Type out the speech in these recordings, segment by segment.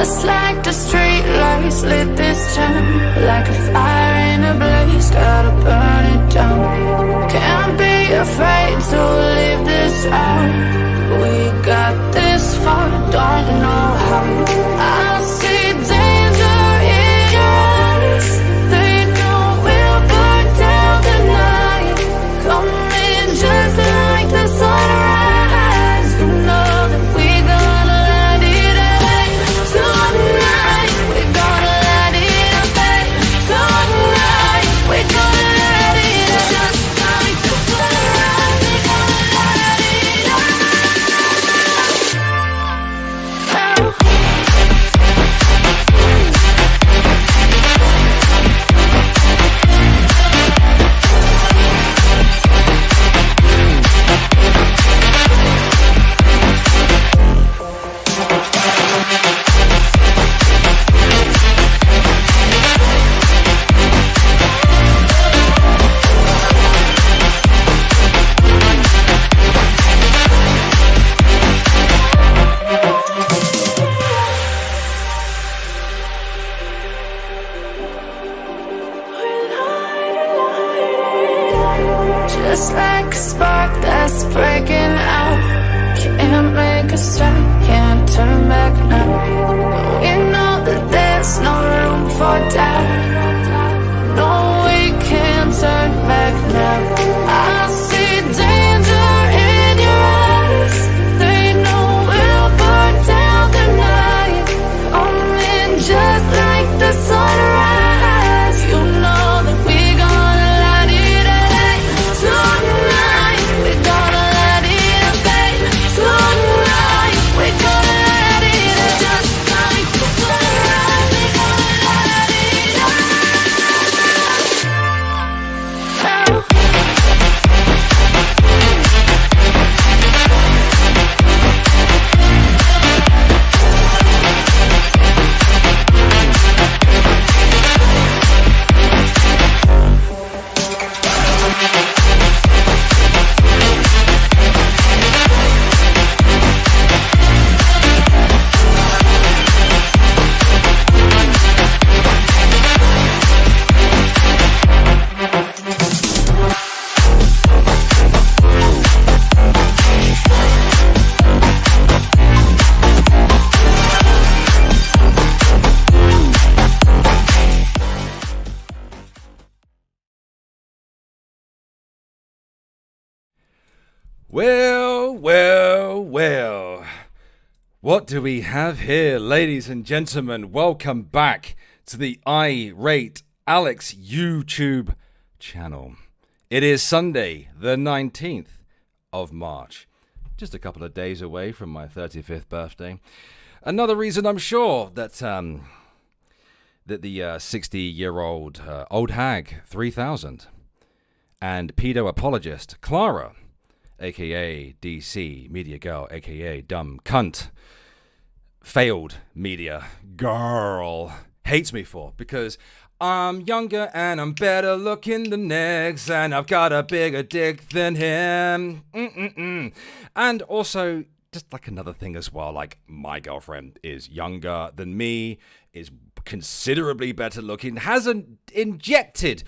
Just like the street lights lit this town, like a fire in a blaze, gotta burn it down. Can't be afraid to leave this out. We got this far, don't know how. I see danger Well, well, well. What do we have here, ladies and gentlemen? Welcome back to the Irate Alex YouTube channel. It is Sunday, the 19th of March. Just a couple of days away from my 35th birthday. Another reason I'm sure that the 60-year-old old hag 3000 and pedo apologist Clara, aka DC Media Girl, aka Dumb Cunt, failed media girl, hates me for, because I'm younger and I'm better looking than Negs and I've got a bigger dick than him. And also, just like another thing as well, like my girlfriend is younger than me, is considerably better looking, hasn't injected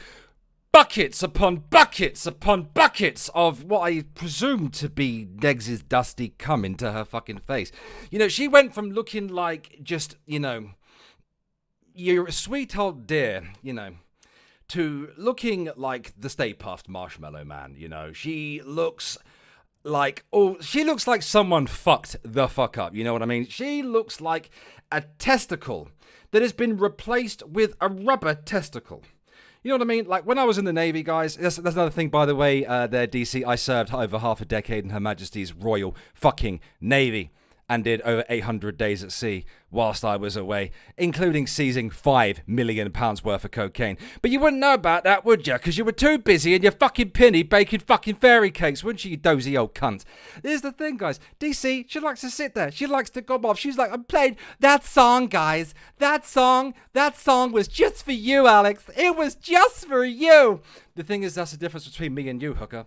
buckets upon buckets upon buckets of what I presume to be Negs' dusty cum into her fucking face. You know, she went from looking like just, you know, your sweet old dear, you know, to looking like the Stay Puft Marshmallow Man, you know. She looks like someone fucked the fuck up, you know what I mean? She looks like a testicle that has been replaced with a rubber testicle. You know what I mean? Like, when I was in the Navy, guys, that's another thing, by the way, there, DC, I served over half a decade in Her Majesty's Royal fucking Navy and did over 800 days at sea whilst I was away, including seizing £5 million worth of cocaine. But you wouldn't know about that, would you? Because you were too busy in your fucking pinny baking fucking fairy cakes, wouldn't you, you dozy old cunt? Here's the thing, guys. DC, she likes to sit there. She likes to gob off. She's like, I'm playing that song, guys. That song was just for you, Alex. It was just for you. The thing is, that's the difference between me and you, hooker.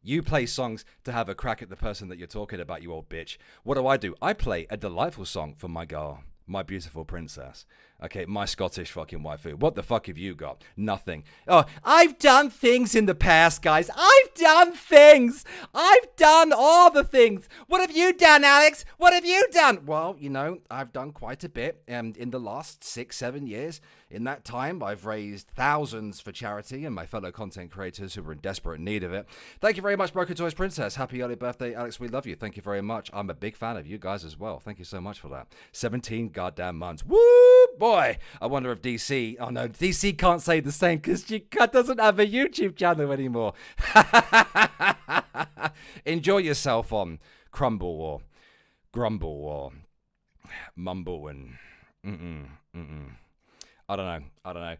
You play songs to have a crack at the person that you're talking about, you old bitch. What do? I play a delightful song for my girl, my beautiful princess. Okay, my Scottish fucking waifu. What the fuck have you got? Nothing. Oh, I've done things in the past, guys. I've done things. I've done all the things. What have you done, Alex? What have you done? Well, you know, I've done quite a bit in the last 6-7 years. In that time, I've raised thousands for charity and my fellow content creators who were in desperate need of it. Thank you very much, Broken Toys Princess. Happy early birthday, Alex. We love you. Thank you very much. I'm a big fan of you guys as well. Thank you so much for that. 17 goddamn months. Woo, boy. I wonder if DC... Oh, no, DC can't say the same because she doesn't have a YouTube channel anymore. Enjoy yourself on Crumble or Grumble or Mumble and... I don't know.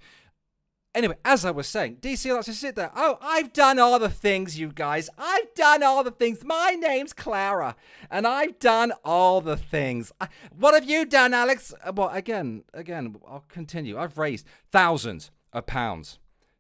Anyway, as I was saying, DC likes to sit there. Oh, I've done all the things, you guys. I've done all the things. My name's Clara, and I've done all the things. What have you done, Alex? Well, again, I'll continue. I've raised thousands of pounds,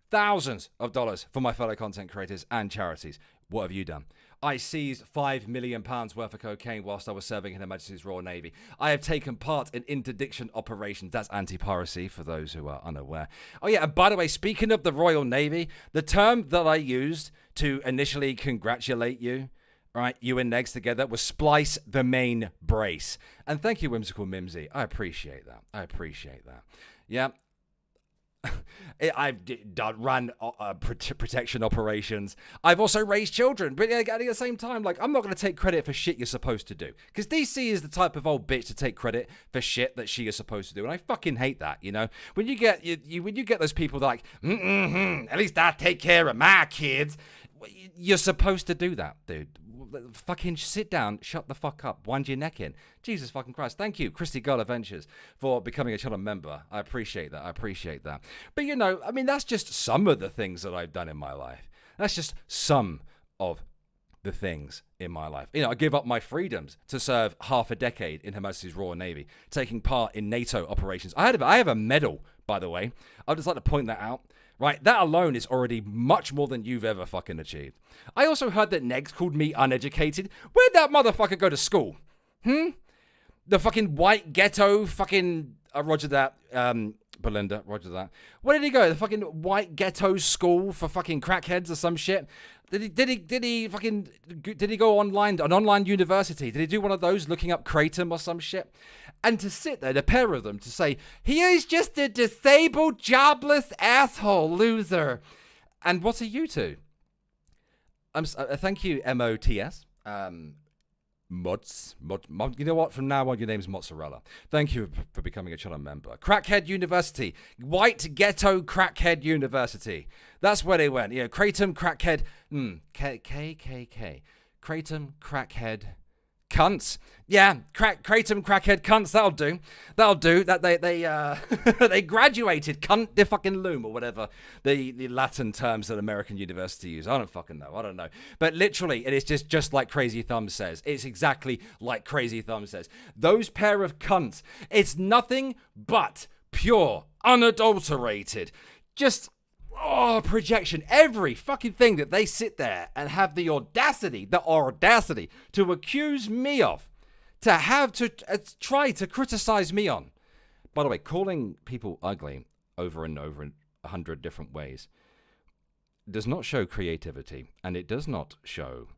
thousands of dollars for my fellow content creators and charities. What have you done? I seized £5 million worth of cocaine whilst I was serving in Her Majesty's Royal Navy. I have taken part in interdiction operations. That's anti-piracy for those who are unaware. Oh yeah, and by the way, speaking of the Royal Navy, the term that I used to initially congratulate you, right, you and Negs together, was splice the main brace. And thank you, Whimsical Mimsy. I appreciate that. Yeah. I've run protection operations. I've also raised children, but at the same time, like, I'm not going to take credit for shit you're supposed to do, because DC is the type of old bitch to take credit for shit that she is supposed to do, and I fucking hate that. You know, when you get when you get those people that like, at least I take care of my kids. You're supposed to do that, dude. Fucking sit down, shut the fuck up, wind your neck in. Jesus fucking Christ. Thank you, Christy Girl Adventures, for becoming a channel member. I appreciate that. But you know, I mean, that's just some of the things that I've done in my life. That's just some of the things in my life. You know, I give up my freedoms to serve half a decade in Her Majesty's Royal Navy, taking part in NATO operations. I have a medal, by the way. I'd just like to point that out. Right, that alone is already much more than you've ever fucking achieved. I also heard that Negs called me uneducated. Where'd that motherfucker go to school? The fucking white ghetto fucking... roger that, Belinda, roger that. Where did he go? The fucking white ghetto school for fucking crackheads or some shit? Did he go online, an online university? Did he do one of those, looking up Kratom or some shit? And to sit there, the pair of them, to say, he is just a disabled, jobless asshole loser. And what are you two? Thank you, MOTS. You know what? From now on, your name's Mozzarella. Thank you for becoming a channel member. Crackhead University. White Ghetto Crackhead University. That's where they went. Kratom Crackhead. KKK. Kratom Crackhead Cunts. Yeah, Kratom Crackhead Cunts. That'll do. That they graduated. Cunt de fucking loom or whatever the Latin terms that American university use. I don't fucking know. I don't know. But literally, it is just like Crazy Thumb says. It's exactly like Crazy Thumb says. Those pair of cunts. It's nothing but pure, unadulterated, just projection. Every fucking thing that they sit there and have the audacity to accuse me of, to try to criticize me on. By the way, calling people ugly over and over in 100 different ways does not show creativity, and it does not show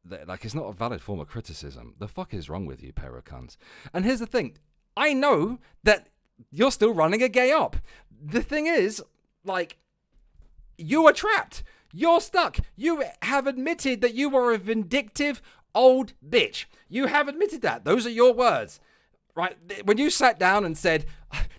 that, it's not a valid form of criticism. The fuck is wrong with you, pair of cunts? And here's the thing. I know that you're still running a gay op. The thing is, you are trapped. You're stuck. You have admitted that you are a vindictive old bitch. You have admitted that. Those are your words. Right? When you sat down and said,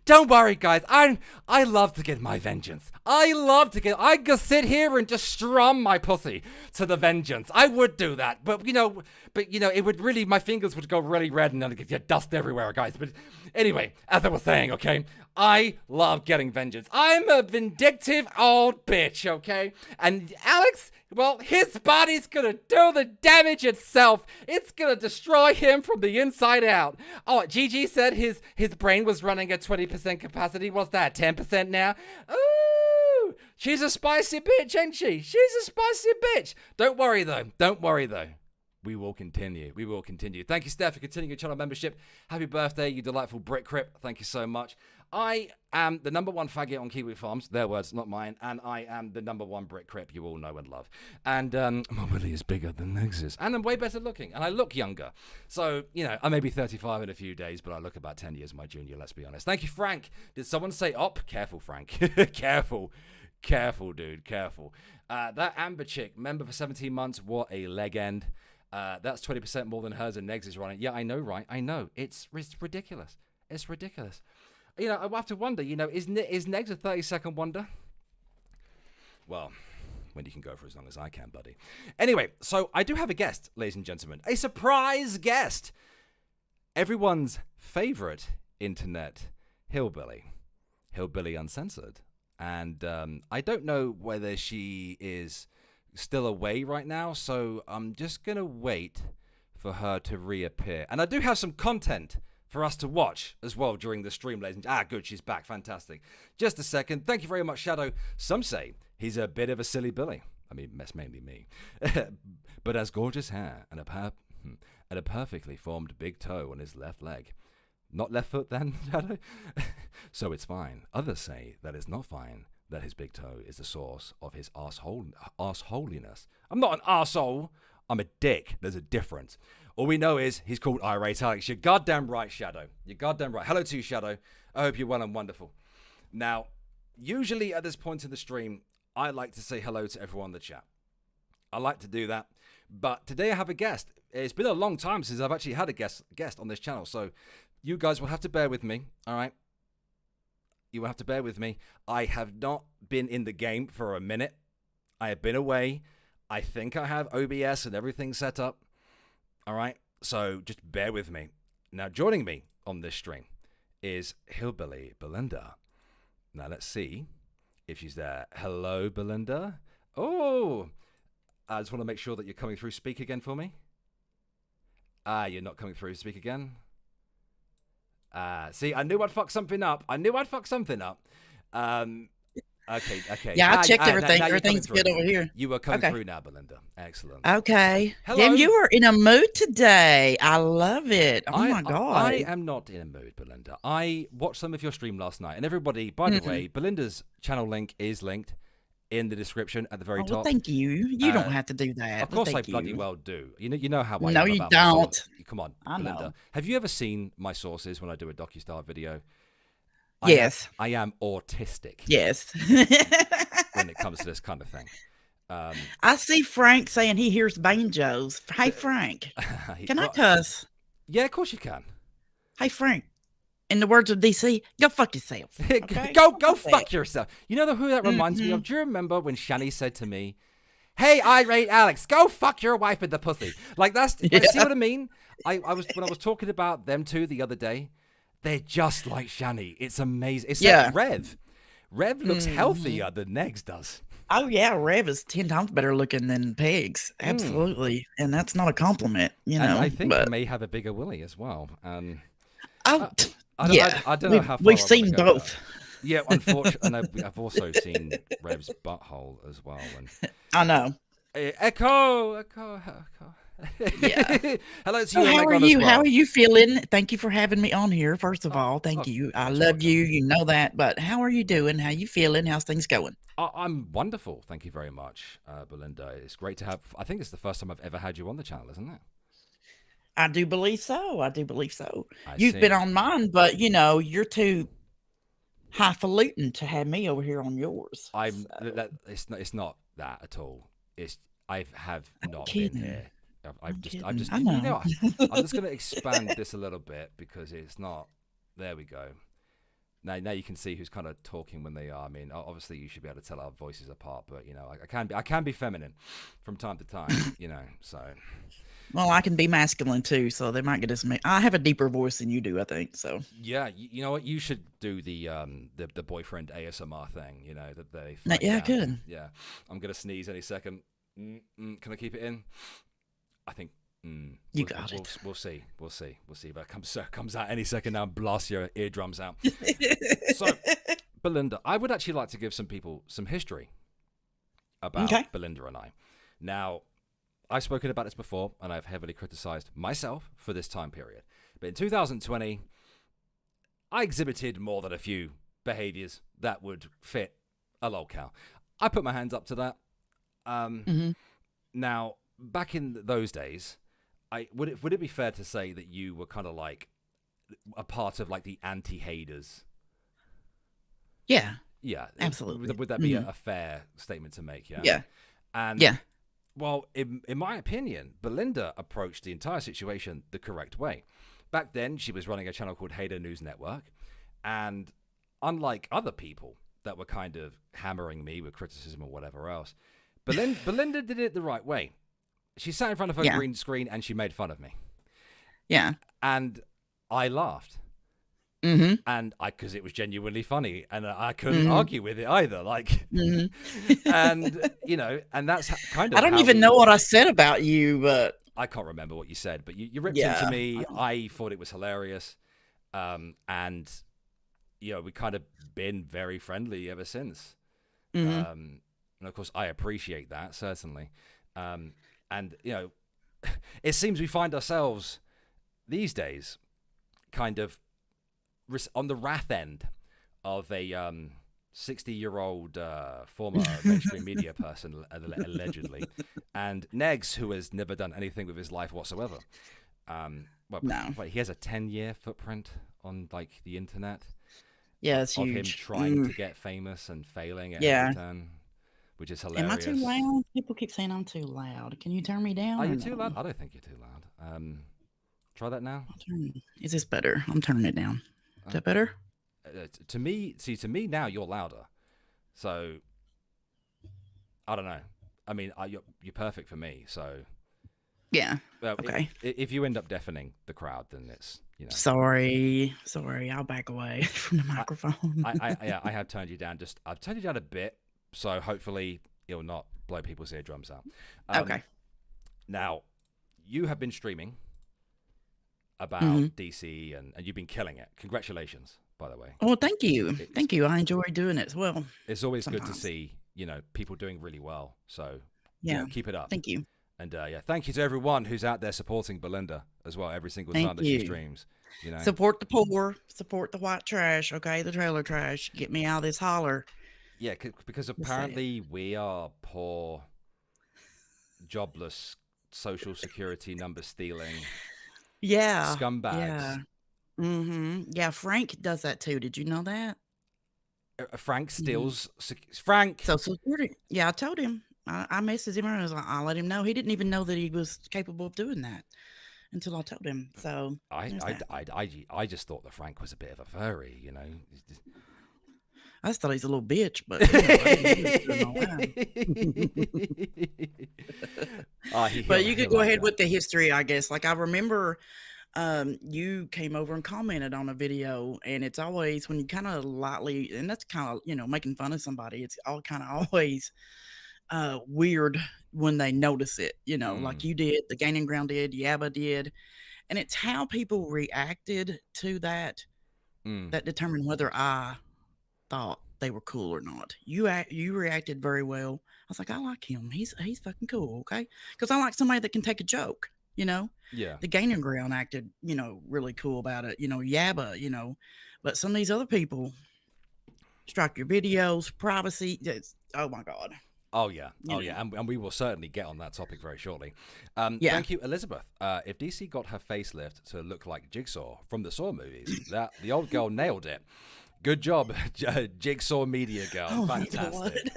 don't worry, guys, I love to get my vengeance. I could sit here and just strum my pussy to the vengeance. I would do that. But it would really, my fingers would go really red and then I'd get dust everywhere, guys. But anyway, as I was saying, okay, I love getting vengeance. I'm a vindictive old bitch, okay? And Alex, well, his body's gonna do the damage itself. It's gonna destroy him from the inside out. Oh, Gigi said his brain was running at 20% capacity. What's that, 10% now? Ooh, she's a spicy bitch, ain't she? She's a spicy bitch. Don't worry, though. We will continue. Thank you, Steph, for continuing your channel membership. Happy birthday, you delightful Brit Crip. Thank you so much. I am the #1 faggot on Kiwi Farms. Their words, not mine. And I am the #1 Brit Crip you all know and love. And my willy is bigger than Nexus. And I'm way better looking. And I look younger. So, I may be 35 in a few days, but I look about 10 years my junior, let's be honest. Thank you, Frank. Did someone say op? Careful, Frank. Careful, dude. Careful. That Amber chick, member for 17 months. What a leg end. That's 20% more than hers and Negs is running. Yeah, I know, right? I know. It's ridiculous. It's ridiculous. I have to wonder, is Negs a 30-second wonder? Well, when you can go for as long as I can, buddy. Anyway, so I do have a guest, ladies and gentlemen. A surprise guest. Everyone's favorite internet hillbilly. Hillbilly Uncensored. And I don't know whether she is still away right now, so I'm just going to wait for her to reappear. And I do have some content for us to watch as well during the stream, ladies and good, she's back. Fantastic. Just a second. Thank you very much, Shadow. Some say he's a bit of a silly Billy. I mean, that's mainly me. But has gorgeous hair and a perfectly formed big toe on his left leg. Not left foot then, Shadow? So it's fine. Others say that it's not fine, that his big toe is the source of his arseholiness. I'm not an arsehole. I'm a dick. There's a difference. All we know is he's called Irate Alex. You're goddamn right, Shadow. You're goddamn right. Hello to you, Shadow. I hope you're well and wonderful. Now, usually at this point in the stream, I like to say hello to everyone in the chat. I like to do that. But today I have a guest. It's been a long time since I've actually had a guest on this channel. So you guys will have to bear with me. All right? You will have to bear with me. I have not been in the game for a minute. I have been away. I think I have OBS and everything set up. All right? So just bear with me. Now, joining me on this stream is Hillbilly Belinda. Now, let's see if she's there. Hello, Belinda. Oh, I just want to make sure that you're coming through. Speak again for me. You're not coming through. Speak again. See, I knew I'd fuck something up. Okay. Yeah, I checked everything. Everything's good over here. You are coming through now, Belinda. Excellent. Okay. Hello. Damn, you are in a mood today. I love it. Oh, my God. I am not in a mood, Belinda. I watched some of your stream last night. And everybody, by the way, Belinda's channel link is linked in the description at the very top. Well, thank you. You don't have to do that. Of course I bloody well do. You know how I No, am you about don't. Come on, I Belinda. know. Have you ever seen my sources when I do a docu-star video? Yes. I am autistic. Yes. When it comes to this kind of thing. I see Frank saying he hears banjos. Hey, Frank, can I Well, cuss? yeah, of course you can. Hey, Frank, in the words of DC, go fuck yourself. Okay? Go fuck yourself. You know who that reminds me Mm-hmm. of? Do you remember when Shani said to me, "Hey, irate Alex, go fuck your wife in the pussy"? Like that's like, see Yeah. what I mean? I was when I was talking about them two the other day. They're just like Shani. It's amazing. Yeah. Except Rev. Rev looks Mhm. healthier than Negs does. Oh, yeah, Rev is 10 times better looking than Pigs. Mm. Absolutely. And that's not a compliment, And I think but may have a bigger willy as well. oh, I, I, don't- yeah, I don't know how far we've I want to seen go with that. both. Yeah, unfortunately, and I've also seen Rev's butthole as well. And I know. echo. Yeah. Hello to So you and how are Megan as you? How well. are you feeling? Thank you for having me on here. First of Oh, all, thank oh, you. I most love welcome. you. You know that. But how are you doing? How you feeling? How's things going? I'm wonderful. Thank you very much, Belinda. It's great to have. I think it's the first time I've ever had you on the channel, isn't it? I do believe so. I do believe so. I You've been see. on mine, but you're too highfalutin to have me over here on yours. I'm. So It's not that at all. It's. I have I'm not been kidding. here. I'm I've kidding. just. I You know. know. I'm just going to expand this a little bit because it's not. There we go. Now you can see who's kind of talking when they are. I mean, obviously you should be able to tell our voices apart, but I can be feminine from time to time. So Well, I can be masculine too, so they might get us. I have a deeper voice than you do, I think. So yeah, you know what? You should do the boyfriend ASMR thing. That they flag yeah, I down. could. Yeah, I'm gonna sneeze any second. Can I keep it in? I think. You got it. We'll see. We'll see. We'll see. But it comes out any second now and blast your eardrums out. So, Belinda, I would actually like to give some people some history about Okay. Belinda and I. Now, I've spoken about this before, and I've heavily criticized myself for this time period. But in 2020, I exhibited more than a few behaviors that would fit a lolcow. I put my hands up to that. hmm Now, back in those days, would it be fair to say that you were kind of like a part of like the anti-haters? Yeah, Yeah, absolutely. would that be a fair statement to make? Yeah. Yeah, And yeah. well, in my opinion, Belinda approached the entire situation the correct way. Back then, she was running a channel called Hater News Network, and unlike other people that were kind of hammering me with criticism or whatever else, Belinda did it the right way. She sat in front of her Yeah, green screen and she made fun of me, yeah. and I laughed. hmm And because it was genuinely funny, and I couldn't hmm argue with it either. Like, hmm and that's kind I of don't how even know we. what I said about you, but I can't remember what you said, but you ripped into yeah. me. I thought it was hilarious, and we kind of been very friendly ever since. hmm And of course, I appreciate that certainly. And it seems we find ourselves these days kind of on the wrath end of a 60-year-old former mainstream media person, allegedly, and Negs, who has never done anything with his life whatsoever. No. He has a 10-year footprint on like the internet Yeah, it's of him huge. trying to get famous and failing at Yeah. every turn, which is Am I too hilarious. loud? People keep saying I'm too loud. Can you turn me down Are or you too no? loud? I don't think you're too loud. Try that now. Is this better? I'm turning it down. Is Uh, that better? to me now you're louder. So I don't know. I mean, you're perfect for me. So Yeah. well, Okay. if you end up deafening the crowd, then it's Sorry. I'll back away from the I microphone. I have turned you down. I've turned you down a bit, so hopefully it'll not blow people's eardrums out. Okay. Now, you have been streaming hmm about DC, and you've been killing it. Congratulations, by the way. Well, thank you. It's Thank you. I enjoy doing it as well. it's always good to Sometimes. see people doing really well. So Yeah. keep it up. Thank you. And thank you to everyone who's out there supporting Belinda as well every single time Thank that she you. streams. Support the poor. Support the white trash. Okay, the trailer trash. Get me out of this holler. Yeah, because Just say it. apparently we are poor, jobless, social security number stealing Yeah. scumbags. Yeah. Yeah. Frank does that too. Did you know that? Frank hmm steals. Frank. Social Security. Yeah, I told him. I messaged him and I was like, I let him know. He didn't even know that he was capable of doing that until I told him. So there's that. I just thought that Frank was a bit of a furry, you know. I just thought he's a little bitch, but you know, I didn't know he was doing all that. But you could go ahead with the history, I guess. Like I remember you came over and commented on a video, and it's always when you kind of lightly, and that's kind of, you know, making fun of somebody, it's all kind of always weird when they notice it, you know, like you did, the Gaining Ground did, Yabba did, and it's how people reacted to that that determined whether I thought they were cool or not. You reacted very well. I was like, I like him. He's fucking cool, okay? Because I like somebody that can take a joke, you know. Yeah. The Gaining Ground acted, you know, really cool about it, you know, Yabba, you know, but some of these other people strike your videos, privacy. Oh my god. Oh yeah, and we will certainly get on that topic very shortly. Yeah. Thank you, Elizabeth. If DC got her facelift to look like Jigsaw from the Saw movies, the old girl nailed it. Good job, Jigsaw Media Girl. Oh Fantastic. my God.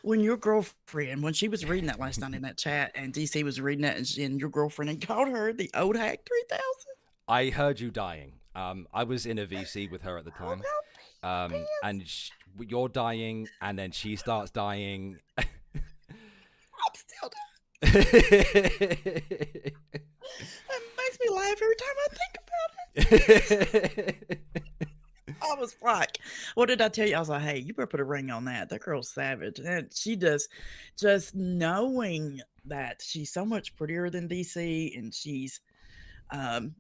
When your girlfriend, when she was reading that last night in that chat, and DC was reading that, and your girlfriend had called her the old hack 3000. I heard you dying. I was in a VC with her at the time, and you're dying, and then she starts dying. I'm still dying. That makes me laugh every time I think about it. I was like, what did I tell you? I was like, hey, you better put a ring on that. That girl's savage. And she does, just knowing that she's so much prettier than DC, and she's,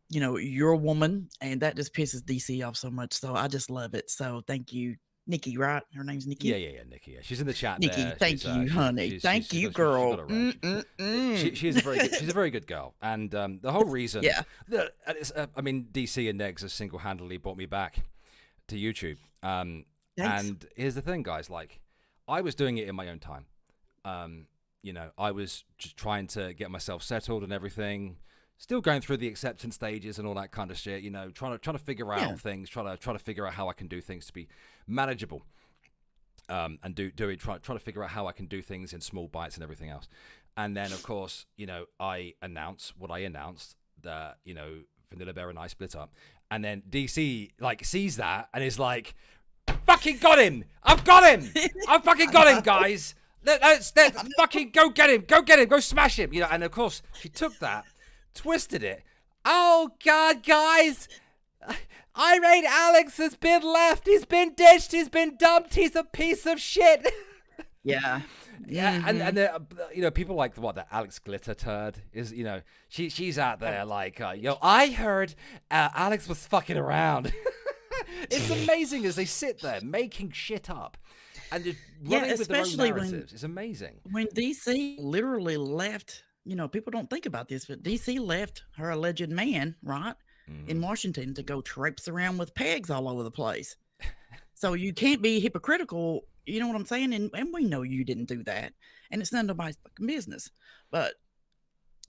you know, you're a woman, and that just pisses DC off so much. So I just love it. So thank you, Nikki, right? Her name's Nikki. Yeah, Nikki. Yeah. She's in the chat. Nikki, there. thank you, honey. Thank you, girl. She's a very good girl, and the whole reason, Yeah. I mean, DC and Negs have single-handedly brought me back to YouTube. Thanks. And here's the thing, guys. Like, I was doing it in my own time. You know, I was just trying to get myself settled and everything. Still going through the acceptance stages and all that kind of shit. You know, trying to figure out things. Trying to figure out how I can do things to be manageable. And try to figure out how I can do things in small bites and everything else. And then, of course, you know, I announced what I announced, that, you know, Vanilla Bear and I split up. And then DC like sees that and is like, fucking got him! I've got him! I've fucking got him, guys! Let's fucking go get him! Go smash him! You know, and of course she took that, twisted it. Oh god, guys! Irate Alex has been left, he's been ditched, he's been dumped, he's a piece of shit. Yeah. Yeah, and you know, people like that Alex Glitter turd is, you know, she's out there like, yo, I heard Alex was fucking around. It's amazing as they sit there making shit up and just running with their own narratives. It's amazing. When DC literally left, you know, people don't think about this, but DC left her alleged man, right, in Washington to go traipse around with pegs all over the place. So you can't be hypocritical, you know what I'm saying? And we know you didn't do that. And it's none of nobody's fucking business. But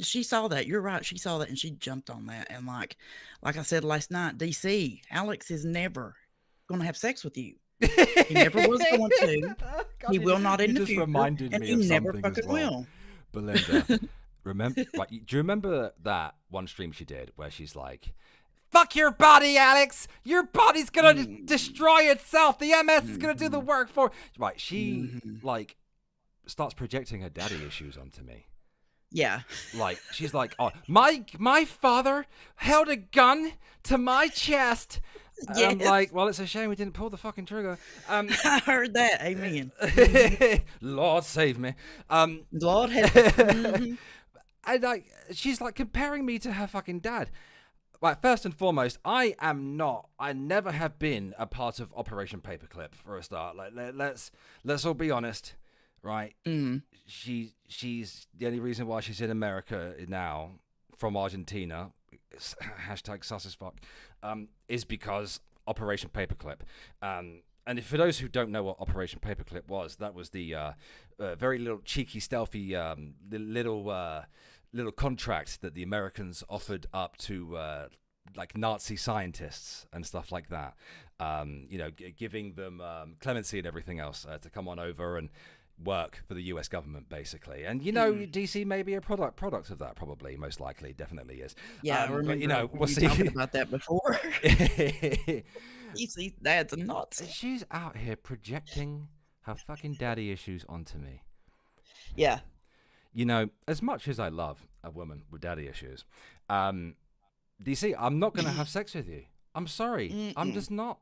she saw that. You're right. She saw that and she jumped on that. And like I said last night, DC, Alex is never going to have sex with you. He never was going to. God, he will not in the future. Reminded and me he of never something fucking as well. will. Belinda, remember? Like, do you remember that one stream she did where she's like, fuck your body, Alex. Your body's gonna destroy itself. The MS is gonna do the work for. Right? She like starts projecting her daddy issues onto me. Yeah. Like she's like, oh, my father held a gun to my chest. Yes. I'm like, well, it's a shame we didn't pull the fucking trigger. I heard that. Amen. Lord save me. Lord help. And like, she's like comparing me to her fucking dad. Right, first and foremost, I never have been a part of Operation Paperclip for a start. Like, let's all be honest, right? She's the only reason why she's in America now from Argentina, hashtag sus as fuck, is because Operation Paperclip. And for those who don't know what Operation Paperclip was, that was the very little cheeky, stealthy little contract that the Americans offered up to like Nazi scientists and stuff like that. You know, giving them clemency and everything else to come on over and, work for the U.S. government, basically. And DC may be a product of that, probably, most likely, definitely is. Yeah, I remember but, we'll see. Talking about that before. DC dad's nuts. She's out here projecting her fucking daddy issues onto me. Yeah. As much as I love a woman with daddy issues, DC, I'm not going to have sex with you. I'm sorry. Mm-mm. I'm just not.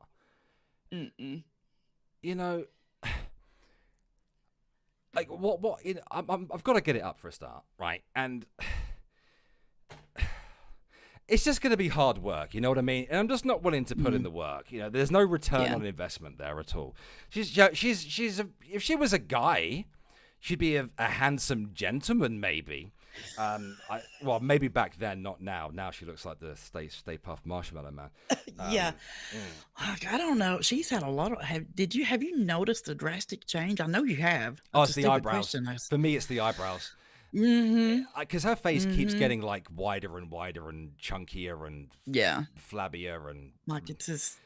Mm-mm. Like what? I've got to get it up for a start, right? And it's just going to be hard work. You know what I mean? And I'm just not willing to put in the work. There's no return on investment there at all. If she was a guy, she'd be a handsome gentleman, maybe. Maybe back then, not now. Now she looks like the Stay Puft Marshmallow Man. Yeah. I don't know. She's had a lot of. Have you noticed a drastic change? I know you have. It's the eyebrows. For me, it's the eyebrows. Because her face keeps getting like wider and wider and chunkier and flabbier and like it's just.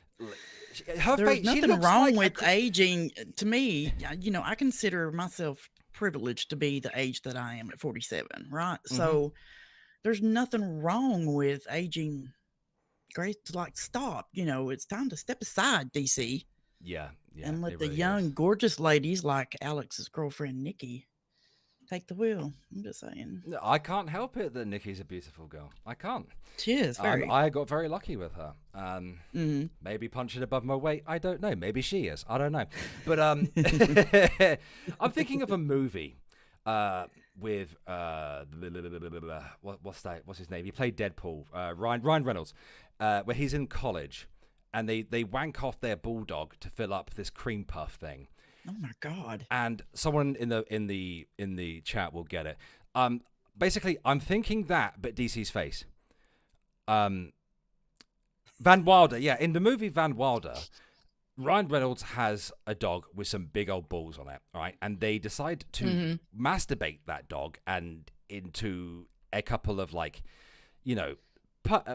Her There's face. nothing wrong with aging. To me, I consider myself privileged to be the age that I am at 47, right? So there's nothing wrong with aging. Great, like stop. It's time to step aside, DC. Yeah, and let the young, gorgeous ladies like Alex's girlfriend Nikki take the wheel. I'm just saying. I can't help it that Nikki's a beautiful girl. I can't. She is very. I got very lucky with her. Maybe punching above my weight. I don't know. Maybe she is. I don't know. But I'm thinking of a movie with what's his name? He played Deadpool. Ryan Reynolds, where he's in college, and they wank off their bulldog to fill up this cream puff thing. Oh my God! And someone in the chat will get it. Basically, I'm thinking that, but DC's face. Van Wilder, in the movie Van Wilder, Ryan Reynolds has a dog with some big old balls on it, right? And they decide to masturbate that dog and into a couple of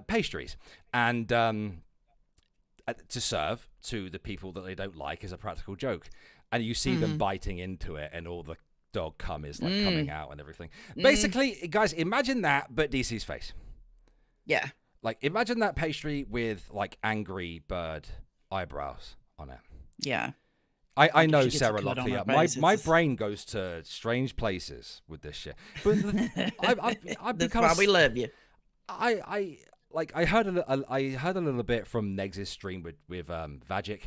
pastries, and to serve to the people that they don't like as a practical joke. And you see them biting into it, and all the dog cum is coming out and everything. Basically, guys, imagine that, but DC's face. Yeah. Like, imagine that pastry with angry bird eyebrows on it. Yeah. I know Sarah Locklear. My brain goes to strange places with this shit. But that's why we love you. I heard a little bit from Negs' stream with Vagic.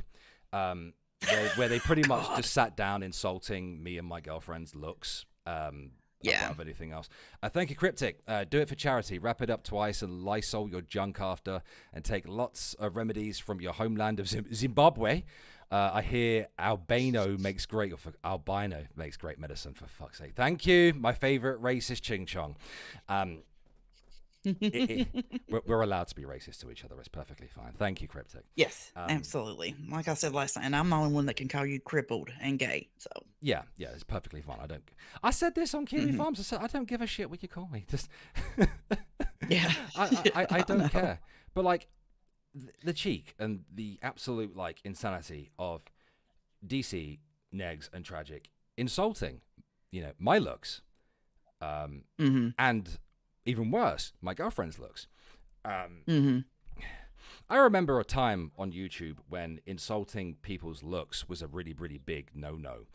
Where they pretty much just sat down insulting me and my girlfriend's looks above anything else. Thank you, Cryptic. Do it for charity. Wrap it up twice and Lysol your junk after, and take lots of remedies from your homeland of Zimbabwe. I hear albino makes great medicine, for fuck's sake. Thank you, my favorite racist Ching Chong. We're allowed to be racist to each other. It's perfectly fine. Thank you, Cryptic. Yes, absolutely. Like I said last time, and I'm the only one that can call you crippled and gay. So yeah, it's perfectly fine. I said this on Kiwi Farms. I said I don't give a shit what you call me. Just I don't care. But the cheek and the absolute insanity of DC, Negs, and Tragic insulting, my looks, and even worse, my girlfriend's looks. I remember a time on YouTube when insulting people's looks was a really, really big no-no,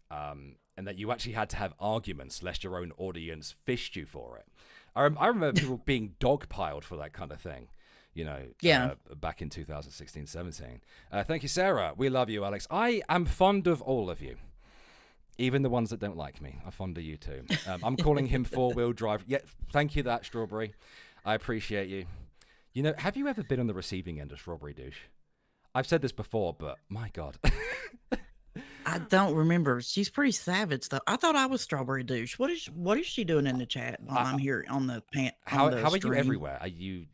and that you actually had to have arguments lest your own audience fished you for it. I remember people being dogpiled for that kind of thing, back in 2016, 17. Thank you, Sarah. We love you, Alex. I am fond of all of you. Even the ones that don't like me. I'm fond of you too. I'm calling him four-wheel drive. Yeah, thank you, that Strawberry. I appreciate you. Have you ever been on the receiving end of Strawberry Douche? I've said this before, but my God. I don't remember. She's pretty savage, though. I thought I was Strawberry Douche. What is she doing in the chat while I'm here on the How are you everywhere? Are you?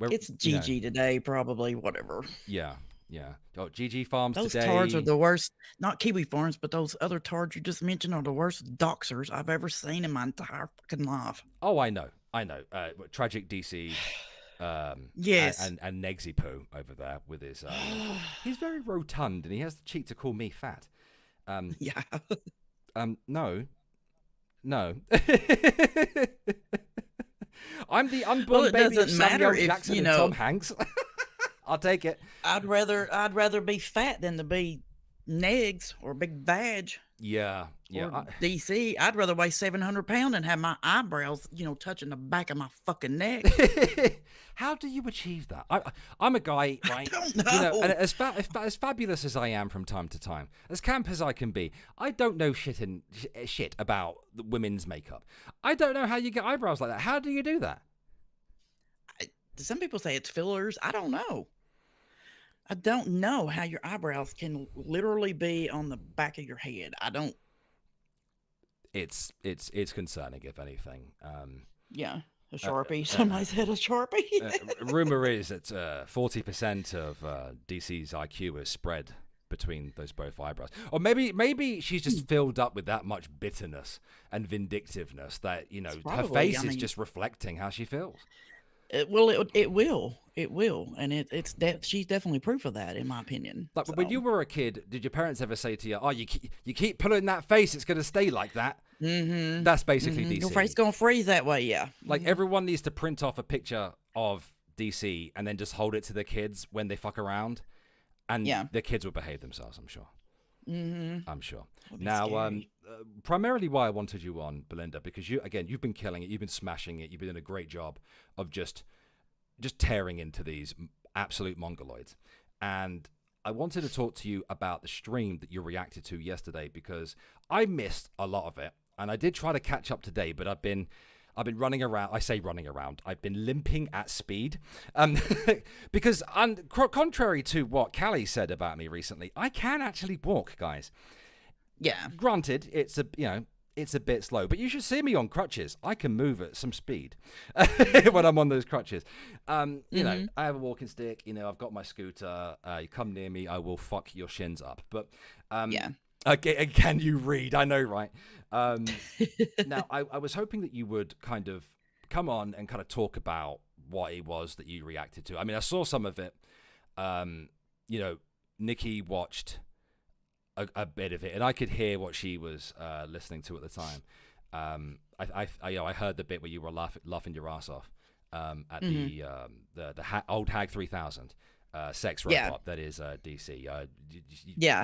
It's GG today, probably. Whatever. Yeah. Oh, GG Farms those today. Those tards are the worst. Not Kiwi Farms, but those other tards you just mentioned are the worst doxers I've ever seen in my entire fucking life. Oh, I know. Tragic DC. Yes. And Negsy Poo over there with his. He's very rotund, and he has the cheek to call me fat. Yeah. No. I'm the unborn Well, it baby of doesn't matter Samuel if, Jackson you and Tom know, Hanks. I'll take it. I'd rather be fat than to be negs or big vag Yeah. or DC. I'd rather weigh 700 pounds and have my eyebrows, touching the back of my fucking neck. How do you achieve that? I'm a guy, right? I don't know. And as fabulous as I am from time to time, as camp as I can be, I don't know shit about the women's makeup. I don't know how you get eyebrows like that. How do you do that? Some people say it's fillers. I don't know. I don't know how your eyebrows can literally be on the back of your head. I don't. It's concerning, if anything. Yeah. A Sharpie. Somebody said a Sharpie. Rumor is that 40% of DC's IQ is spread between those both eyebrows. Or maybe she's just filled up with that much bitterness and vindictiveness that, her face is just reflecting how she feels. It will. And she's definitely proof of that, in my opinion. Like, when you were a kid, did your parents ever say to you, "Oh, you keep pulling that face, it's going to stay like that"? Mm-hmm. That's basically DC. Your face going to freeze that way, yeah. Like, everyone needs to print off a picture of DC and then just hold it to their kids when they fuck around, and their kids will behave themselves, I'm sure. Mm-hmm. I'm sure. Now, primarily why I wanted you on, Belinda, because you've been killing it, you've been smashing it, you've been doing a great job of just tearing into these absolute mongoloids. And I wanted to talk to you about the stream that you reacted to yesterday, because I missed a lot of it, and I did try to catch up today, but I've been running around. I say running around. I've been limping at speed, because contrary to what Callie said about me recently, I can actually walk, guys. Yeah. Granted, it's a bit slow, but you should see me on crutches. I can move at some speed when I'm on those crutches. You know, I have a walking stick. I've got my scooter. You come near me, I will fuck your shins up. But can you read? I know, right? Now, I was hoping that you would kind of come on and kind of talk about what it was that you reacted to. I mean, I saw some of it. Nikki watched a bit of it, and I could hear what she was listening to at the time. I heard the bit where you were laughing your ass off at the old Hag 3000 sex robot that is DC.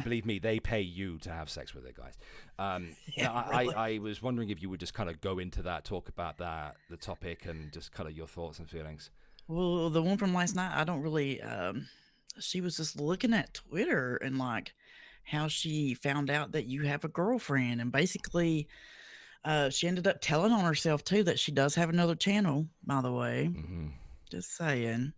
Believe me, they pay you to have sex with it, guys. I was wondering if you would just kind of go into that, talk about that, the topic, and just kind of your thoughts and feelings. Well, the one from last night, I don't really. She was just looking at Twitter and like how she found out that you have a girlfriend, and basically she ended up telling on herself too that she does have another channel, by the way. Just saying.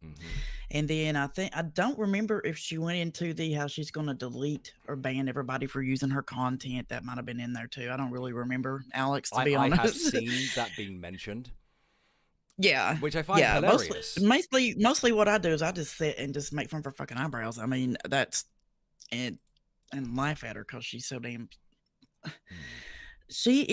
And then I don't remember if she went into how she's going to delete or ban everybody for using her content. That might have been in there too. I don't really remember, Alex, to be honest. I have seen that being mentioned. Yeah. Which I find hilarious. Mostly what I do is I just sit and just make fun of her fucking eyebrows. I mean, and laugh at her because she's so damn. She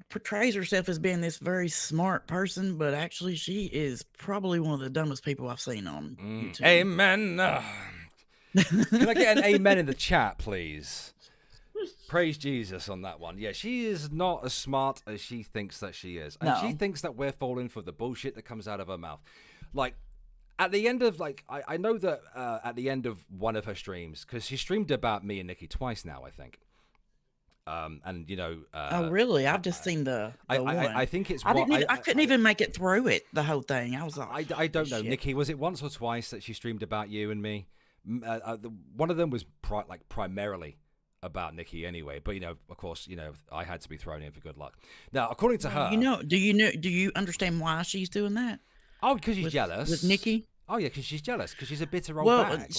portrays herself as being this very smart person, but actually she is probably one of the dumbest people I've seen on YouTube. Amen. Can I get an amen in the chat, please? Praise Jesus on that one. Yeah, she is not as smart as she thinks that she is. And she thinks that we're falling for the bullshit that comes out of her mouth. Like, at the end of, I know that at the end of one of her streams, because she streamed about me and Nikki twice now, I think. Oh, really? I've just seen the one. I think it's. I couldn't even make it through it, the whole thing. I was like, I don't know, shit. Nikki, was it once or twice that she streamed about you and me? One of them was primarily about Nikki anyway, but of course, I had to be thrown in for good luck. Now, according to her, do you understand why she's doing that? Oh, because she's jealous with Nikki. Oh yeah, because she's jealous, because she's a bitter old bag.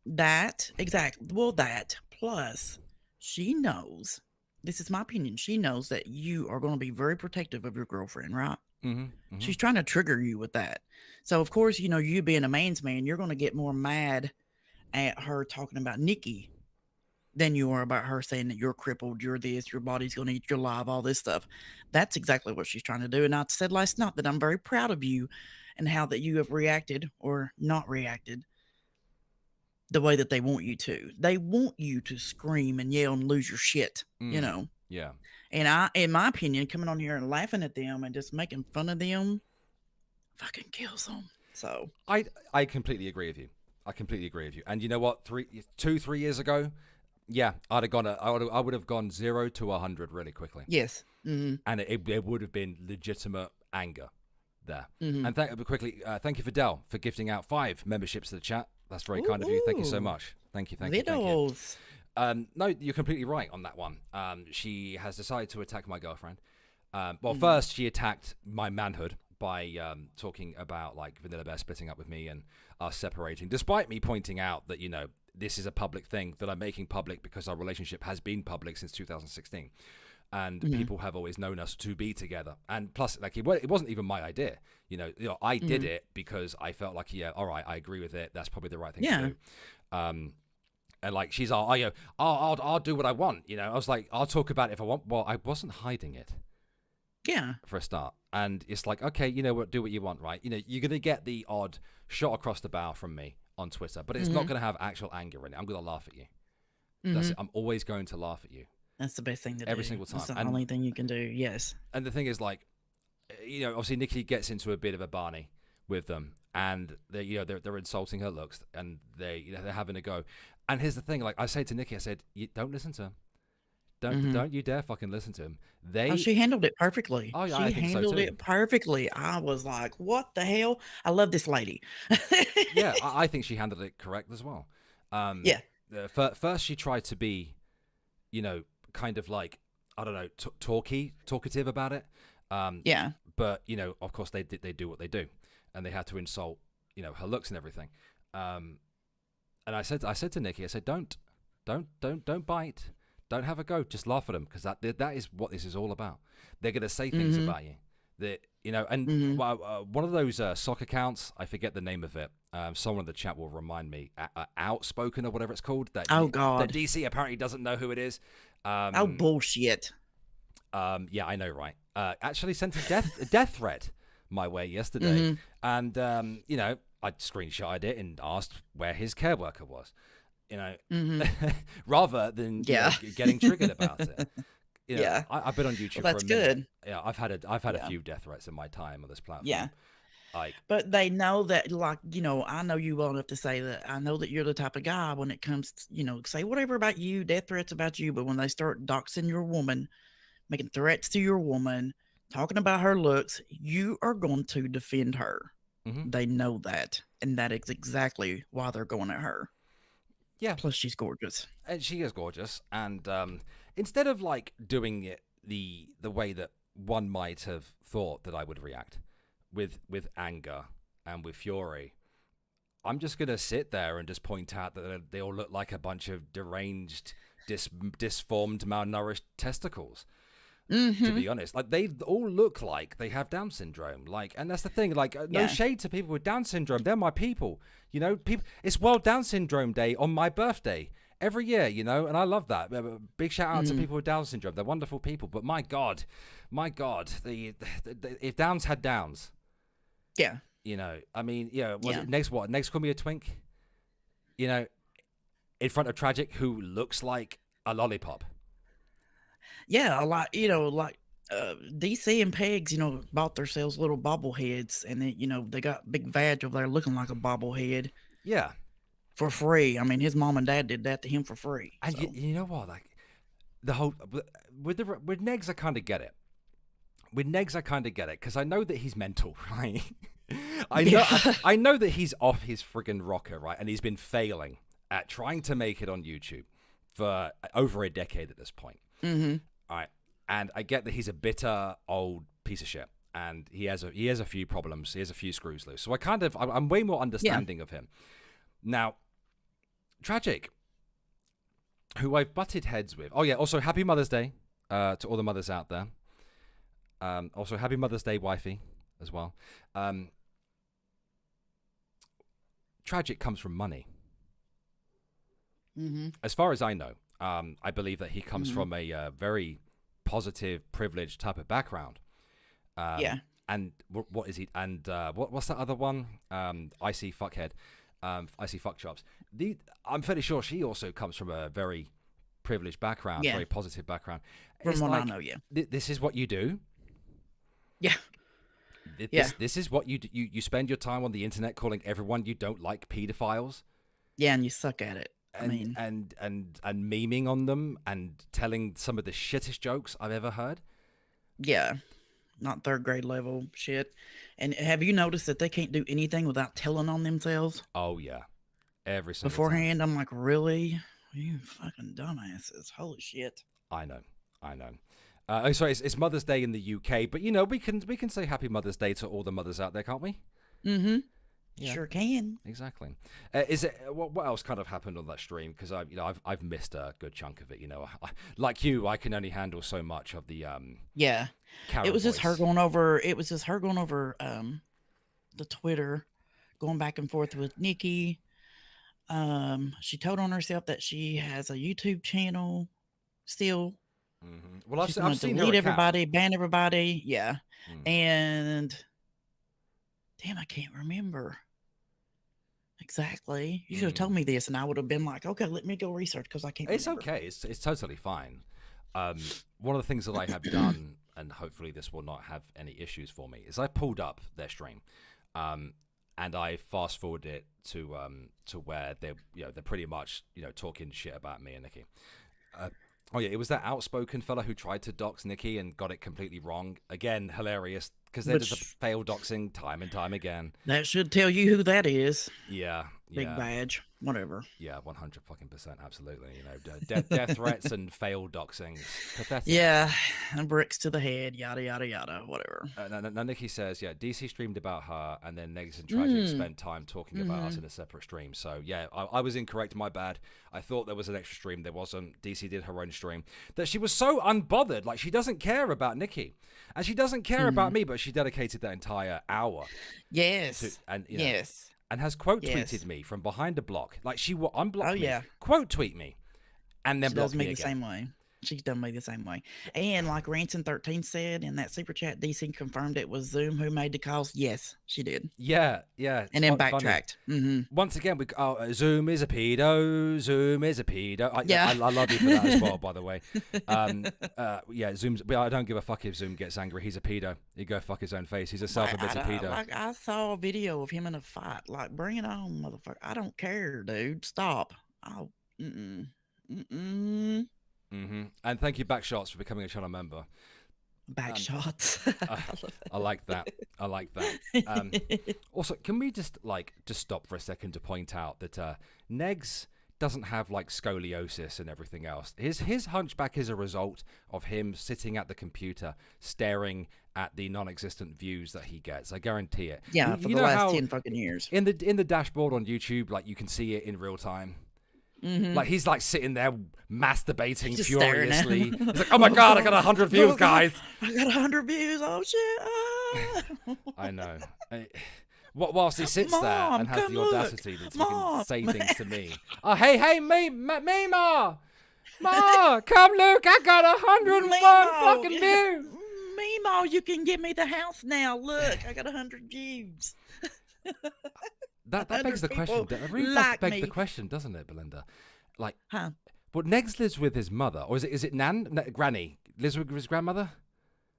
That plus she knows. This is my opinion. She knows that you are going to be very protective of your girlfriend, right? She's trying to trigger you with that. So of course, you being a man's man, you're going to get more mad at her talking about Nikki than you are about her saying that you're crippled, you're this, your body's going to eat you alive, all this stuff. That's exactly what she's trying to do. And I said last night that I'm very proud of you and how that you have reacted or not reacted the way that they want you to. They want you to scream and yell and lose your shit, you know. Yeah. And in my opinion, coming on here and laughing at them and just making fun of them fucking kills them. So I completely agree with you. I completely agree with you. And you know what? 3 years ago, yeah, I would have gone 0 to 100 really quickly. Yes. And it would have been legitimate anger there. And thank you, Fidel, for gifting out 5 memberships to the chat. That's very kind of you. Thank you so much. Thank you. No, you're completely right on that one. She has decided to attack my girlfriend. First she attacked my manhood by talking about like Vanilla Bear splitting up with me and us separating, despite me pointing out that, you know, this is a public thing that I'm making public because our relationship has been public since 2016. And people have always known us to be together. And plus, like, it wasn't even my idea. You know, I did it because I felt like, yeah, all right, I agree with it. That's probably the right thing to do. And like, she's all, I'll do what I want. You know, I was like, I'll talk about it if I want. Well, I wasn't hiding it. Yeah. For a start. And it's like, okay, you know what, do what you want, right? You know, you're going to get the odd shot across the bow from me on Twitter, but it's not going to have actual anger in it. I'm going to laugh at you. That's it. I'm always going to laugh at you. That's the best thing to do. Every single time. That's the only thing you can do, yes. And the thing is, like, you know, obviously Nikki gets into a bit of a Barney with them, and they're insulting her looks, and they're having a go. And here's the thing, like, I say to Nikki, I said, don't listen to him. Don't you dare fucking listen to him. She handled it perfectly. Oh, yeah, she handled it perfectly. I was like, what the hell? I love this lady. Yeah, I think she handled it correct as well. Yeah. First, she tried to be, you know, kind of like, I don't know, talkative about it. Yeah. But, you know, of course, they do what they do, and they had to insult, you know, her looks and everything. And I said to Nikki, I said, don't bite. Don't have a go. Just laugh at them, because that is what this is all about. They're going to say things about you that, you know, and one of those sock accounts, I forget the name of it. Someone in the chat will remind me. Outspoken or whatever it's called. God. That DC apparently doesn't know who it is. Bullshit. Yeah, I know, right? Actually sent a death threat my way yesterday, and you know, I screenshotted it and asked where his care worker was. You know, rather than you know, getting triggered about it. You know, I've been on YouTube. Well, that's for a minute. good. Yeah, I've had a few death threats in my time on this platform. Yeah. Like, but they know that, like, you know, I know you well enough to say that I know that you're the type of guy when it comes to, you know, say whatever about you, death threats about you, but when they start doxing your woman, making threats to your woman, talking about her looks, you are going to defend her. They know that, and that is exactly why they're going at her. Yeah. Plus, she's gorgeous. And she is gorgeous. And instead of like doing it the way that one might have thought that I would react with anger and with fury, I'm just gonna sit there and just point out that they all look like a bunch of deranged, disformed, malnourished testicles. To be honest, like, they all look like they have Down syndrome. Like, and that's the thing. Like, no shade to people with Down syndrome. They're my people. You know, people. It's World Down Syndrome Day on my birthday every year. You know, and I love that. Big shout out to people with Down syndrome. They're wonderful people. But my God, if Downs had Downs, yeah. You know, I mean, next call me a twink. You know, in front of Tragic, who looks like a lollipop. Yeah, a lot, you know, like DC and Pegs, you know, bought themselves little bobbleheads, and then, you know, they got Big Vag over there looking like a bobblehead. Yeah. For free. I mean, his mom and dad did that to him for free. And so. you know what? Like, the whole with Negs, I kind of get it. With Negs, I kind of get it, because I know that he's mental, right? I know that he's off his friggin' rocker, right? And he's been failing at trying to make it on YouTube for over a decade at this point. All right, and I get that he's a bitter old piece of shit, and he has a few problems. He has a few screws loose. So I'm way more understanding of him now. Tragic, who I've butted heads with. Oh yeah, also happy Mother's Day to all the mothers out there. Also happy Mother's Day, wifey, as well. Tragic comes from money. As far as I know. I believe that he comes from a very positive, privileged type of background. And what is he? And what's that other one? Icy fuckhead. Icy Fuck Chops. I'm fairly sure she also comes from a very privileged background, very positive background. From what I know, this is what you do. Yeah. This is what you do. You spend your time on the internet calling everyone you don't like pedophiles. Yeah, and you suck at it. And memeing on them and telling some of the shittest jokes I've ever heard. Yeah, not third grade level shit. And have you noticed that they can't do anything without telling on themselves? Oh yeah, every single beforehand. time. I'm like, really? You fucking dumbasses! Holy shit! I know. Sorry, it's Mother's Day in the UK, but we can say Happy Mother's Day to all the mothers out there, can't we? Mm-hmm. Yeah. Sure can. Exactly. Is it what else kind of happened on that stream? Because I've missed a good chunk of it. Like you, I can only handle so much of the It was just her going over. It was just her going over the Twitter, going back and forth with Nikki. She told on herself that she has a YouTube channel still. Mm-hmm. Well, She's I've seen delete everybody, ban everybody. Yeah, and. Damn, I can't remember exactly. You should have told me this, and I would have been like, okay, let me go research because I can't remember. It's okay. It's totally fine. One of the things that I have done, and hopefully this will not have any issues for me, is I pulled up their stream, and I fast forwarded it to where they're pretty much talking shit about me and Nikki. It was that outspoken fella who tried to dox Nikki and got it completely wrong. Again, hilarious, because they're just fail doxing time and time again. That should tell you who that is. Yeah. Big badge, whatever. Yeah, 100%, absolutely. Death threats and fail doxing. Pathetic. Yeah, and bricks to the head, yada, yada, yada, whatever. Now, Nikki says, DC streamed about her, and then Negs and Tragic spent time talking about us in a separate stream. So, yeah, I was incorrect, my bad. I thought there was an extra stream. There wasn't. DC did her own stream. That she was so unbothered. Like, she doesn't care about Nikki. And she doesn't care about me, but she dedicated that entire hour. Yes. Yes. And has quote tweeted me from behind a block. Like, she will unblock me, quote tweet me, and then block me again. The same way. She's done me the same way. And like Ransom13 said in that super chat, DC confirmed it was Zoom who made the calls. Yes, she did. Yeah. And then backtracked. Once again, Zoom is a pedo. Zoom is a pedo. I love you for that as well, by the way. Zoom's. But I don't give a fuck if Zoom gets angry. He's a pedo. He go fuck his own face. He's a self-admitted pedo. Like, I saw a video of him in a fight. Like, bring it on, motherfucker. I don't care, dude. Stop. And thank you, Backshots, for becoming a channel member. Backshots. I like that. Also, can we just stop for a second to point out that Negs doesn't have like scoliosis and everything else. His hunchback is a result of him sitting at the computer staring at the non-existent views that he gets. I guarantee it. Yeah, for the last 10 fucking years. In the dashboard on YouTube, like, you can see it in real time. Like, he's like sitting there masturbating just furiously. He's like, oh my god, I got 100 views, guys. I got 100 views. Oh shit. I know. Whilst he sits there and has the audacity to fucking say things to me. Oh, hey, me, Ma, come look, I got 101 fucking views. Mimo, you can give me the house now. Look, I got 100 views. That begs the question. It really does beg the question, doesn't it, Belinda? Like, but Negs lives with his mother, or is it Granny lives with his grandmother?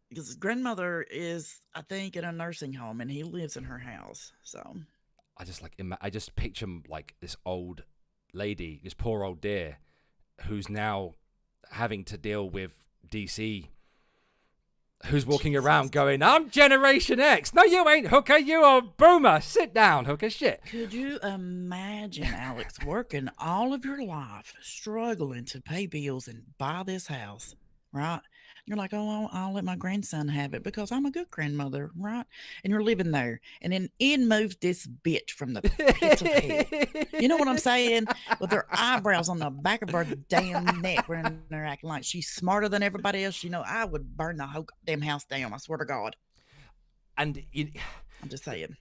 Because his grandmother is, I think, in a nursing home, and he lives in her house. So I just picture like this old lady, this poor old dear, who's now having to deal with DC. Who's walking around going, I'm Generation X. No, you ain't, hooker. You are boomer. Sit down, hooker. Shit. Could you imagine, Alex, working all of your life, struggling to pay bills and buy this house, right? You're like, oh, I'll let my grandson have it because I'm a good grandmother, right? And you're living there. And then in moves this bitch from the pits of hell. You know what I'm saying? With her eyebrows on the back of her damn neck, when they're acting like she's smarter than everybody else. I would burn the whole damn house down. I swear to God. And I'm just saying.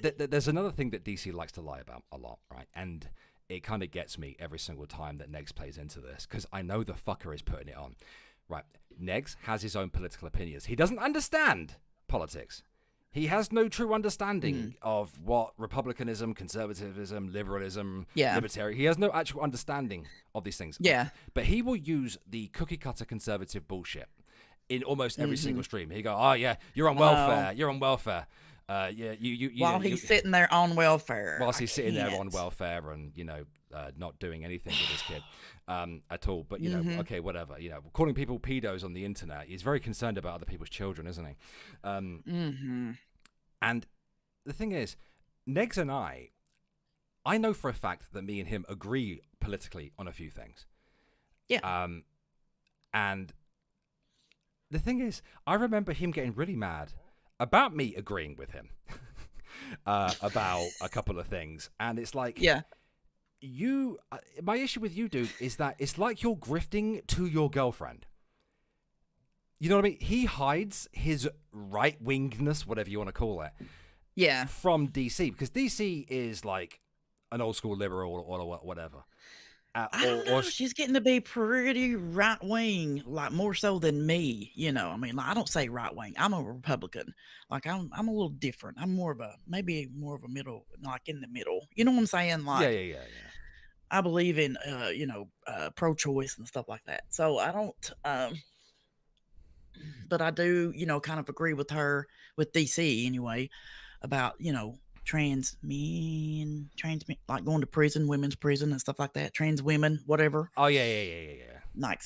There's another thing that DC likes to lie about a lot, right? And it kind of gets me every single time that Negs plays into this, because I know the fucker is putting it on. Right, Negs has his own political opinions. He doesn't understand politics. He has no true understanding of what republicanism, conservatism, liberalism, libertarian. He has no actual understanding of these things. Yeah. But he will use the cookie cutter conservative bullshit in almost every single stream. He go, oh yeah, you're on welfare. You're on welfare. While he's sitting there on welfare. Whilst he's sitting there on welfare and, not doing anything with his kid at all. But, okay, whatever. Calling people pedos on the internet. He's very concerned about other people's children, isn't he? And the thing is, Negs and I know for a fact that me and him agree politically on a few things. Yeah. And the thing is, I remember him getting really mad about me agreeing with him about a couple of things. And it's like, my issue with you, dude, is that it's like you're grifting to your girlfriend. You know what I mean? He hides his right-wingness, whatever you want to call it, from DC, because DC is like an old school liberal or whatever. I don't know. She's getting to be pretty right wing, like more so than me. I mean, like, I don't say right wing. I'm a Republican. Like I'm a little different. I'm maybe more of a middle, like in the middle. You know what I'm saying? Like, yeah. I believe in, pro-choice and stuff like that. So I don't, but I do, kind of agree with her, with DC anyway, about, trans men, like going to prison, women's prison and stuff like that. Trans women, whatever. Oh yeah. Like,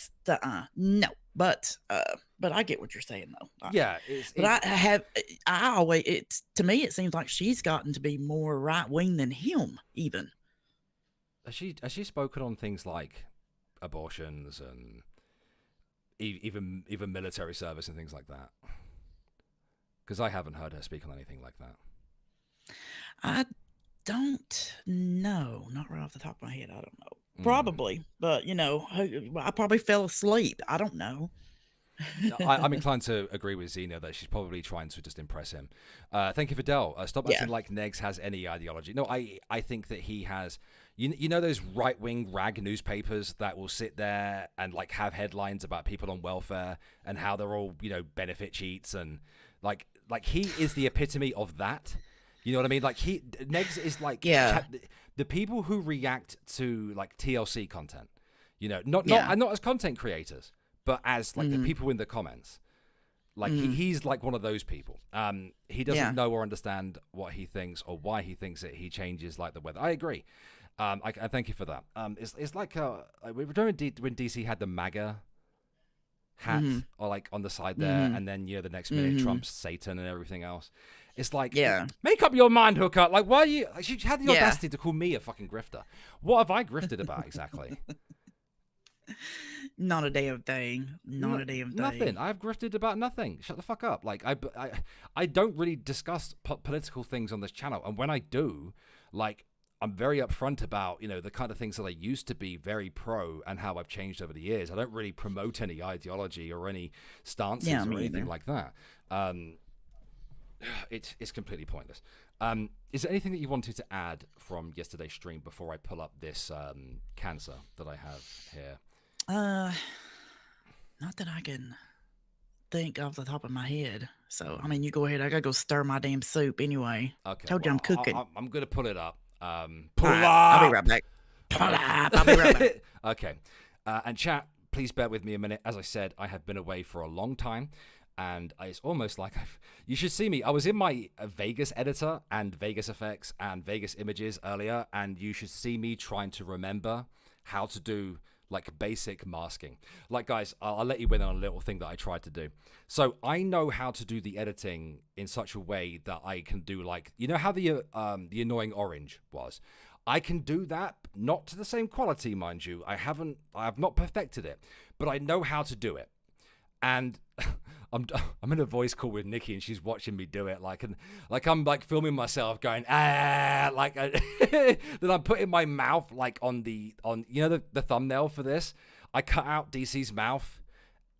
no, but I get what you're saying though. But I always, to me, it seems like she's gotten to be more right wing than him even. Has she spoken on things like abortions and even military service and things like that? Because I haven't heard her speak on anything like that. I don't know. Not right off the top of my head. I don't know. Probably. But, I probably fell asleep. I don't know. I'm inclined to agree with Xena that she's probably trying to just impress him. Thank you, Fidel. Stop acting like Negs has any ideology. No, I think that he has... You know those right-wing rag newspapers that will sit there and like have headlines about people on welfare and how they're all, benefit cheats, and like he is the epitome of that. You know what I mean? Like Negs is like the people who react to like TLC content, not as content creators, but as like the people in the comments. Like he's like one of those people. He doesn't know or understand what he thinks or why he thinks it. He changes like the weather. I agree. I thank you for that. It's like we remember when DC had the MAGA hat or like on the side there, and then the next minute Trump's Satan and everything else. It's like, make up your mind, Hooker. Like, why are you? Like, she had the audacity to call me a fucking grifter. What have I grifted about exactly? Not a damn thing. Not a damn thing. Nothing. I've grifted about nothing. Shut the fuck up. Like I don't really discuss political things on this channel, and when I do, like, I'm very upfront about, the kind of things that I used to be very pro and how I've changed over the years. I don't really promote any ideology or any stances or anything like that. It's completely pointless. Is there anything that you wanted to add from yesterday's stream before I pull up this cancer that I have here? Not that I can think off the top of my head. So, I mean, you go ahead. I gotta go stir my damn soup anyway. Okay. Told you I'm cooking. I'm gonna pull it up. I'll be right back. I'll be right back. Okay. And chat, please bear with me a minute. As I said, I have been away for a long time, and it's almost like you should see me. I was in my Vegas editor and Vegas effects and Vegas images earlier, and you should see me trying to remember how to do like basic masking. Like, guys, I'll let you in on a little thing that I tried to do. So I know how to do the editing in such a way that I can do, like, how the annoying orange was. I can do that, not to the same quality, mind you. I have not perfected it, but I know how to do it. And I'm in a voice call with Nikki, and she's watching me do it. I'm like filming myself going like then I'm putting my mouth like on the thumbnail for this. I cut out DC's mouth,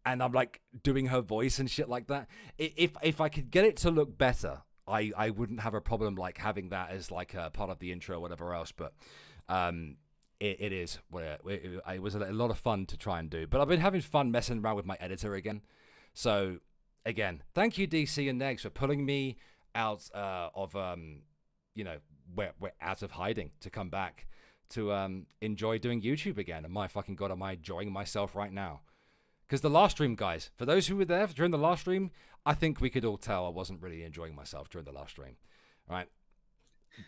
and I'm like doing her voice and shit like that. If I could get it to look better, I wouldn't have a problem like having that as like a part of the intro or whatever else. But it is where it was a lot of fun to try and do. But I've been having fun messing around with my editor again. So, again, thank you, DC and Negs, for pulling me out of you know, we're out of hiding to come back to enjoy doing YouTube again. And my fucking god, am I enjoying myself right now? Because the last stream, guys, for those who were there during the last stream, I think we could all tell I wasn't really enjoying myself during the last stream, right?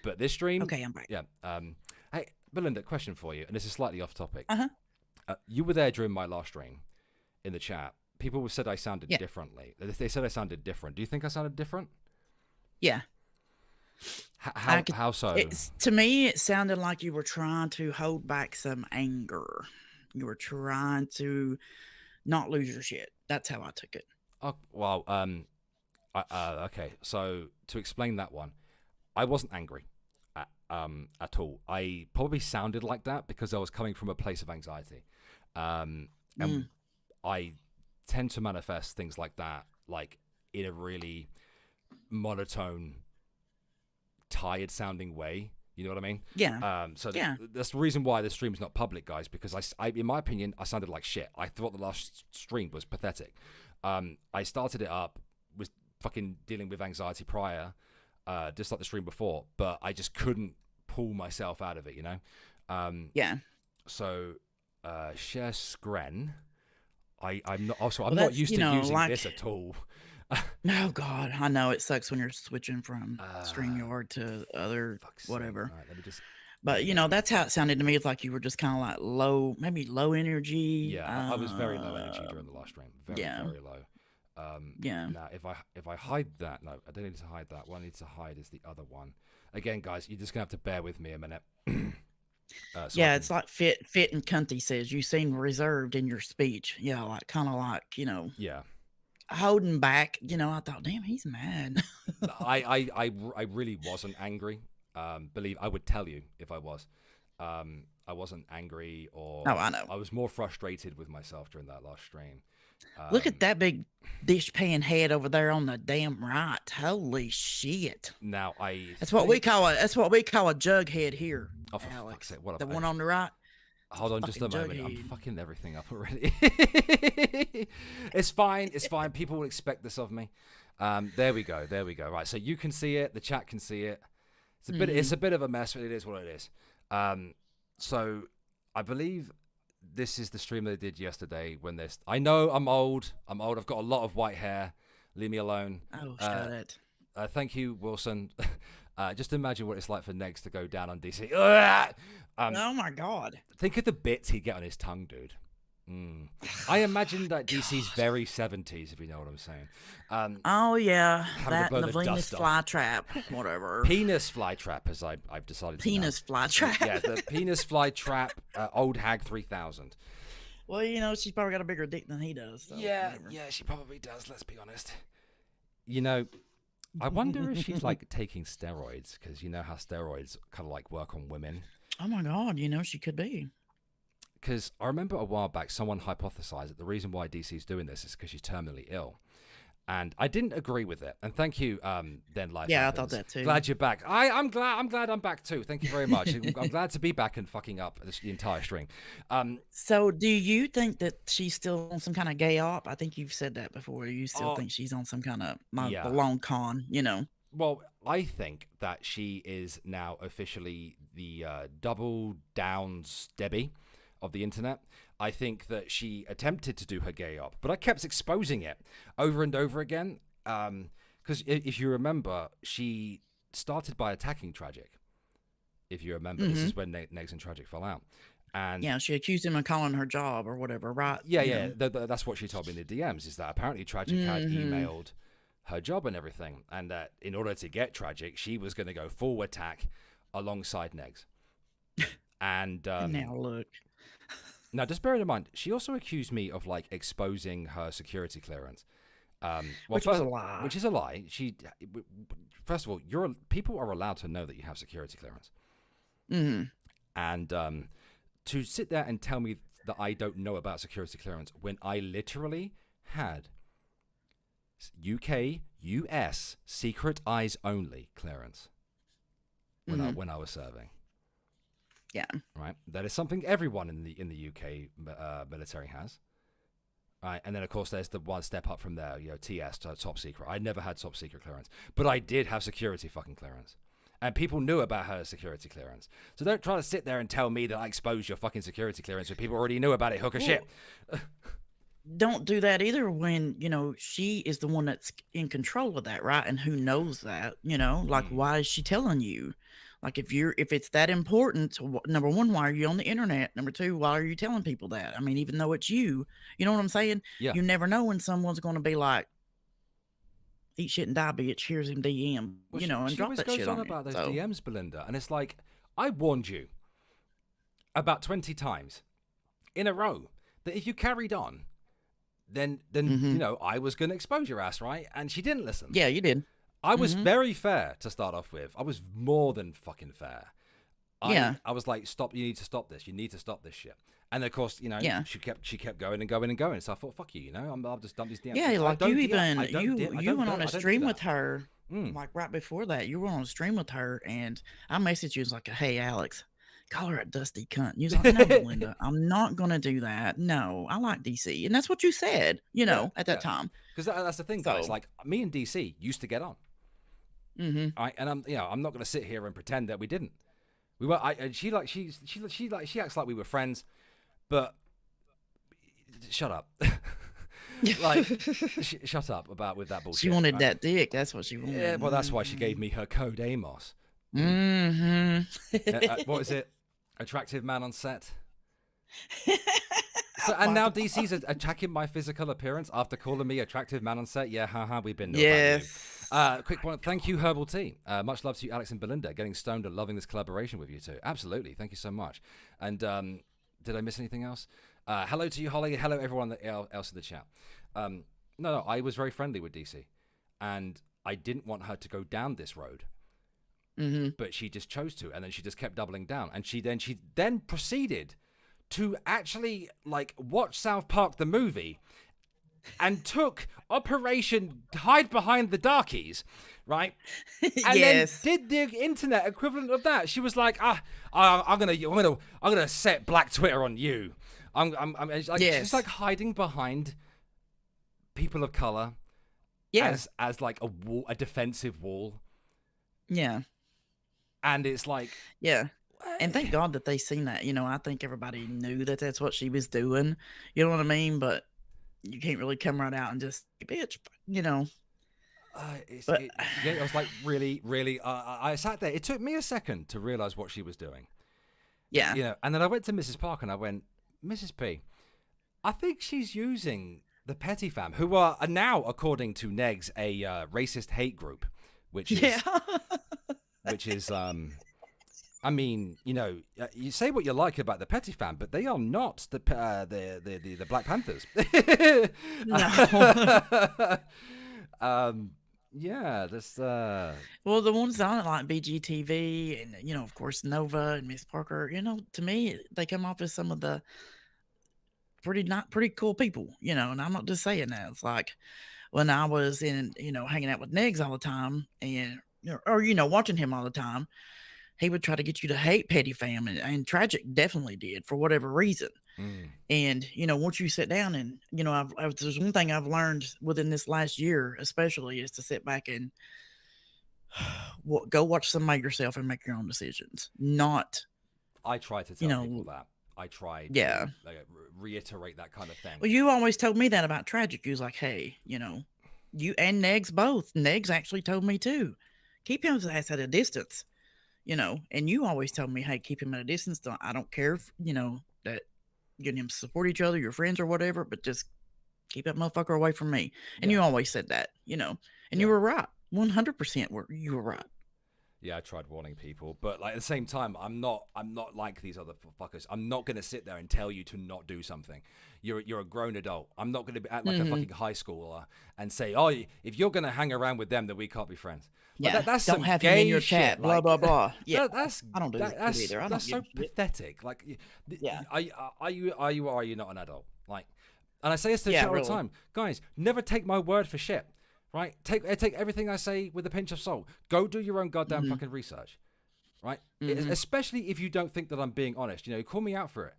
But this stream, Okay, I'm back. yeah. Hey, Belinda, question for you, and this is slightly off topic. Uh-huh. You were there during my last stream in the chat. People said I sounded differently. They said I sounded different. Do you think I sounded different? Yeah. How so? To me, it sounded like you were trying to hold back some anger. You were trying to not lose your shit. That's how I took it. Oh, well, okay. So to explain that one, I wasn't angry at all. I probably sounded like that because I was coming from a place of anxiety. And I tend to manifest things like that, like in a really monotone, tired sounding way. You know what I mean? Yeah. That's the reason why the stream's not public, guys, because I, in my opinion, I sounded like shit. I thought the last stream was pathetic. I started it up, was fucking dealing with anxiety prior, just like the stream before, but I just couldn't pull myself out of it, you know? Yeah. So, share scren. I'm not used to using this at all. No, God, I know it sucks when you're switching from StreamYard to other whatever. Right, let me just... But you know, that's how it sounded to me. It's like you were just kind of like low, maybe low energy. Yeah, I was very low energy during the last stream. Very low. Yeah. Now, if I hide that, no, I don't need to hide that. What I need to hide is the other one. Again, guys, you're just gonna have to bear with me a minute. Yeah, it's like Fit and Cunty says, you seem reserved in your speech. Yeah, like kind of like, you know. Yeah. Holding back, you know, I thought, damn, he's mad. I really wasn't angry. Believe I would tell you if I was. I wasn't angry or... Oh, I know. I was more frustrated with myself during that last stream. Look at that big dishpan head over there on the damn right. Holy shit! Now that's what we call a jug head here. Oh, for Alex, fuck's sake, what the one on the right. Hold on just a moment. I'm fucking everything up already. It's fine. It's fine. People will expect this of me. There we go. Right. So you can see it. The chat can see it. It's a bit of a mess, but it is what it is. So I believe this is the stream they did yesterday when this... I know I'm old. I've got a lot of white hair. Leave me alone. Oh, shut it. Thank you, Wilson. Just imagine what it's like for Negs to go down on DC. Oh my God. Think of the bits he'd get on his tongue, dude. I imagine that DC's very 70s, if you know what I'm saying. Oh yeah, that and the Venus flytrap, whatever. Penis flytrap, as I've decided to Penis flytrap. Yeah, the penis flytrap, old hag 3000. Well, you know, she's probably got a bigger dick than he does. So yeah, she probably does, let's be honest. You know, I wonder if she's like taking steroids, because you know how steroids kind of like work on women. Oh my God, you know, she could be. Because I remember a while back someone hypothesized that the reason why DC's doing this is because she's terminally ill. And I didn't agree with it. And thank you, Then Life Yeah, Happens. I thought that too. Glad you're back. I'm glad I'm back too. Thank you very much. I'm glad to be back and fucking up the entire stream. So do you think that she's still on some kind of gay op? I think you've said that before. You still think she's on some kind of long con, you know? Well, I think that she is now officially the double downs Debbie of the internet. I think that she attempted to do her gay op, but I kept exposing it over and over again. Because if you remember, she started by attacking Tragic. If you remember, this is when Negs and Tragic fell out. And yeah, she accused him of calling her job or whatever, right? Yeah. That's what she told me in the DMs, is that apparently Tragic had emailed her job and everything, and that in order to get Tragic, she was going to go full attack alongside Negs. And now look. Now, just bear in mind, she also accused me of like exposing her security clearance, which was a lie. Which is a lie. First of all, people are allowed to know that you have security clearance, and to sit there and tell me that I don't know about security clearance when I literally had UK, US secret eyes only clearance when I was serving. Yeah. Right. That is something everyone in the UK military has. Right, and then of course there's the one step up from there, TS, top secret. I never had top secret clearance, but I did have security fucking clearance, and people knew about her security clearance. So don't try to sit there and tell me that I exposed your fucking security clearance when people already knew about it. Hook of shit. Don't do that either when, she is the one that's in control of that, right? And who knows that, like, why is she telling you? Like, if it's that important, number one, why are you on the internet? Number two, why are you telling people that? I mean, even though it's you know what I'm saying? Yeah. You never know when someone's going to be like, eat shit and die, bitch. Here's him DM, well, and drop that shit on She always goes on about those DMs, Belinda. And it's like, I warned you about 20 times in a row that if you carried on, then I was going to expose your ass, right? And she didn't listen. Yeah, you did. I was very fair to start off with. I was more than fucking fair. I was like, stop! You need to stop this. You need to stop this shit. And of course, she kept going and going and going. So I thought, fuck you, I'll just dump these DMs. Yeah, like you went on a stream with her, like right before that. You were on a stream with her, and I messaged you. It was like, hey, Alex, call her a dusty cunt. You was like, no, Belinda, I'm not gonna do that. No, I like DC, and that's what you said. At that time. Because that's the thing, guys. Like me and DC used to get on. And I'm not going to sit here and pretend that we didn't. We were. She acts like we were friends, but shut up. Shut up with that bullshit. She wanted that dick. That's what she wanted. Yeah, well, that's why she gave me her code Amos. What is it? Attractive man on set. So, and now DC's attacking my physical appearance after calling me attractive man on set. Yeah, haha, we've been. Yes. Quick one. Thank you, Herbal Tea. Much love to you, Alex and Belinda. Getting stoned and loving this collaboration with you two. Absolutely. Thank you so much. And did I miss anything else? Hello to you, Holly. Hello, everyone else in the chat. No, I was very friendly with DC, and I didn't want her to go down this road. But she just chose to, and then she just kept doubling down, and she then proceeded to actually watch South Park the movie and took Operation Hide Behind the Darkies, right? And then did the internet equivalent of that. She was like, I'm gonna set Black Twitter on you. She's like hiding behind people of color as like a defensive wall. Yeah. And it's like, and thank God that they seen that. I think everybody knew that that's what she was doing. You know what I mean? But you can't really come right out and just, bitch, I was like, really, I sat there. It took me a second to realize what she was doing. Yeah. And then I went to Mrs. Park and I went, Mrs. P, I think she's using the Petty Fam, who are now, according to Negs, a racist hate group, which is... Which is, I mean, you say what you like about the Petty Fam, but they are not the Black Panthers. This. Well, the ones on it like BGTV and of course Nova and Miss Parker. To me, they come off as some of the pretty cool people. And I'm not just saying that. It's like when I was in, hanging out with Negs all the time and. Or watching him all the time, he would try to get you to hate Petty Fam, and Tragic definitely did for whatever reason. And once you sit down and there's one thing I've learned within this last year, especially, is to sit back and go watch somebody yourself and make your own decisions. I try to tell people that. I try to reiterate that kind of thing. Well, you always told me that about Tragic. You was like, hey, you and Negs both. Negs actually told me too. Keep his ass at a distance, and you always told me, hey, keep him at a distance. I don't care if, that you and him support each other, your friends or whatever, but just keep that motherfucker away from me. And you always said that, and you were right. 100% you were right. Yeah, I tried warning people, but at the same time, I'm not like these other fuckers. I'm not going to sit there and tell you to not do something. You're a grown adult. I'm not going to act like a fucking high schooler and say, oh, if you're going to hang around with them, then we can't be friends. Yeah, that's don't some have gay him in your shit. chat. Blah blah blah. Yeah, I don't do that either. That's so pathetic. Are you not an adult? And I say this to the chat all the time, guys. Never take my word for shit. Right? Take everything I say with a pinch of salt. Go do your own goddamn fucking research. Right? Especially if you don't think that I'm being honest. Call me out for it.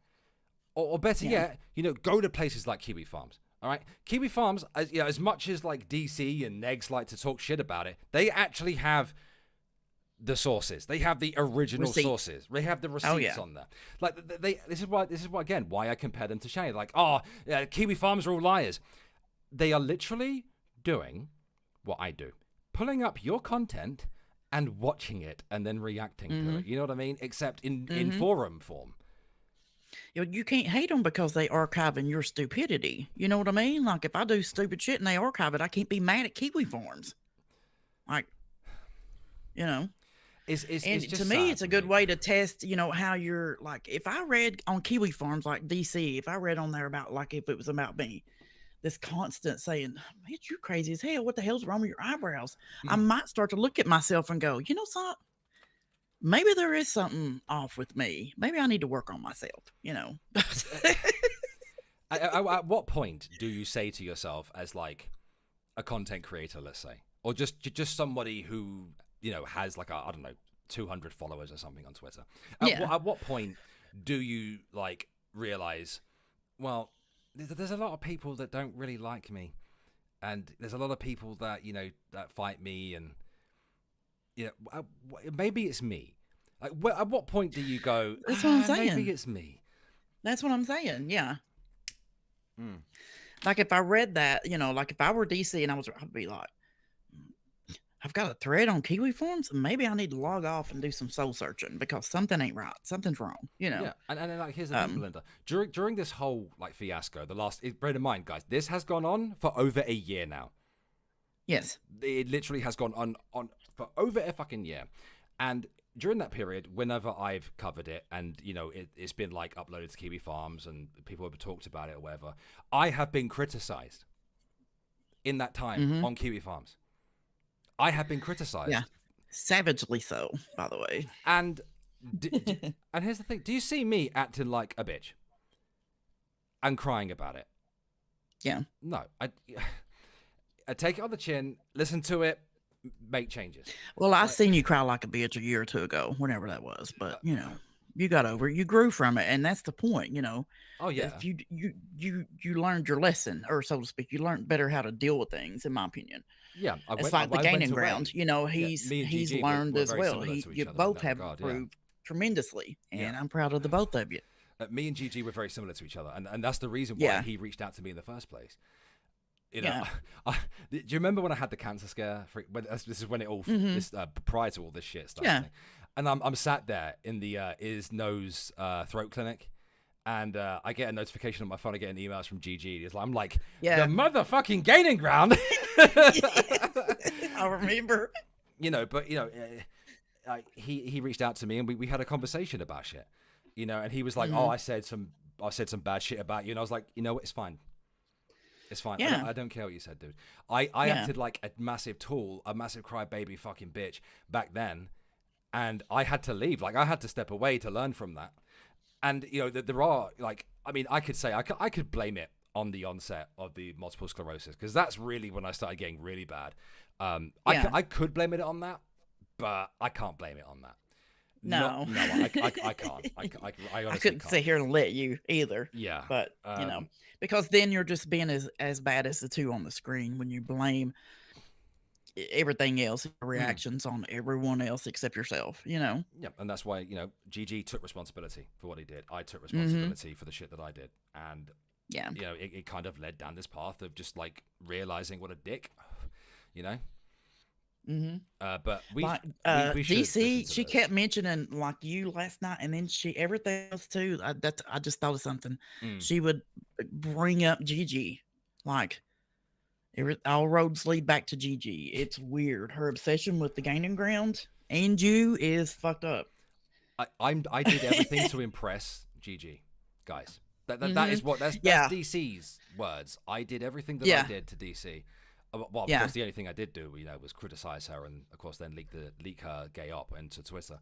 Or better yet, go to places like Kiwi Farms. All right, Kiwi Farms, as much as like DC and Negs like to talk shit about it, they actually have the sources. They have the original sources. They have the receipts on there. Like this is why again why I compare them to Shay. Like, Kiwi Farms are all liars. They are literally doing what I do, pulling up your content and watching it and then reacting to it. You know what I mean? Except in forum form. You can't hate them because they archiving your stupidity. You know what I mean? Like, if I do stupid shit and they archive it, I can't be mad at Kiwi Farms. Like, you know. It's and just to me, it's a good way to test, how you're, like, if I read on Kiwi Farms, like DC, if I read on there about, like, if it was about me, this constant saying, bitch, you're crazy as hell. What the hell's wrong with your eyebrows? I might start to look at myself and go, you know something? Maybe there is something off with me. Maybe I need to work on myself, At what point do you say to yourself as like a content creator, let's say, or just somebody who, has like I don't know, 200 followers or something on Twitter. At what point do you like realize, well, there's a lot of people that don't really like me, and there's a lot of people that, that fight me, and maybe it's me. Like, at what point do you go, that's what I'm saying. Maybe it's me. That's what I'm saying. Yeah. Like, if I read that, like if I were DC and I'd be like, I've got a thread on Kiwi Forums, and maybe I need to log off and do some soul searching because something ain't right. Something's wrong, Yeah, and then like here's the thing, Belinda. During this whole like fiasco, bear in mind, guys, this has gone on for over a year now. Yes, it literally has gone on for over a fucking year, and during that period, whenever I've covered it, and it's been like uploaded to Kiwi Farms and people have talked about it or whatever, I have been criticized in that time on Kiwi Farms. I have been criticized. Yeah, savagely so, by the way. And and here's the thing: do you see me acting like a bitch and crying about it? Yeah. No, I take it on the chin, listen to it, make changes. Well, I seen you cry like a bitch a year or two ago, whenever that was. But you got over it. You grew from it, and that's the point. Oh yeah. If you learned your lesson, or so to speak, you learned better how to deal with things, in my opinion. Yeah, it's like the gaining ground. He's learned as well. You both have improved tremendously, and I'm proud of the both of you. Me and Gigi were very similar to each other, and that's the reason why he reached out to me in the first place. Do you remember when I had the cancer scare? This is when it all prior to all this shit started. Yeah. And I'm sat there in the ears, nose, throat clinic, and I get a notification on my phone. I get emails from Gigi. I'm like, the motherfucking gaining ground. I remember. He reached out to me, and we had a conversation about shit. And he was like, "Oh, I said some bad shit about you," and I was like, "It's fine. It's fine. Yeah. I don't care what you said, dude. I acted like a massive tool, a massive crybaby fucking bitch back then, and I had to leave. Like, I had to step away to learn from that. And there are I could say I could blame it on the onset of the multiple sclerosis, because that's really when I started getting really bad. I could blame it on that, but I can't blame it on that. No, I can't. I honestly couldn't can't sit here and let you either. Yeah, but because then you're just being as bad as the two on the screen when you blame everything else, reactions on everyone else except yourself. Yeah, and that's why Gigi took responsibility for what he did. I took responsibility for the shit that I did, and it kind of led down this path of just like realizing what a dick, But we DC, she kept mentioning like you last night, and then everything else too. I just thought of something. She would bring up Gigi, like all roads lead back to Gigi. It's weird. Her obsession with the gaining ground and you is fucked up. I did everything to impress Gigi, guys. That is that's DC's words. I did everything that I did to DC. Well, of course, the only thing I did do, was criticize her, and of course, then leak her gay op into Twitter,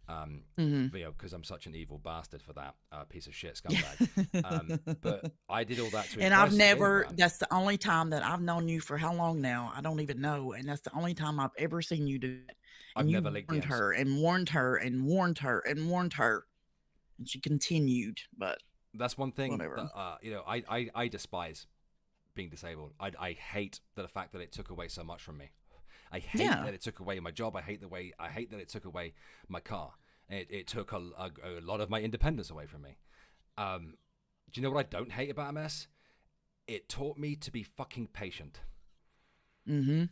because I'm such an evil bastard for that piece of shit scumbag. But I did all that to. And I've never. That's the only time that I've known you for how long now? I don't even know. And that's the only time I've ever seen you do it. And I've never leaked her and warned her and warned her and warned her, and she continued. But that's one thing. Whatever. That, I despise being disabled. I hate the fact that it took away so much from me. I hate that it took away my job. I hate that it took away my car. It took a lot of my independence away from me. Do you know what I don't hate about MS? It taught me to be fucking patient. Mm-hmm.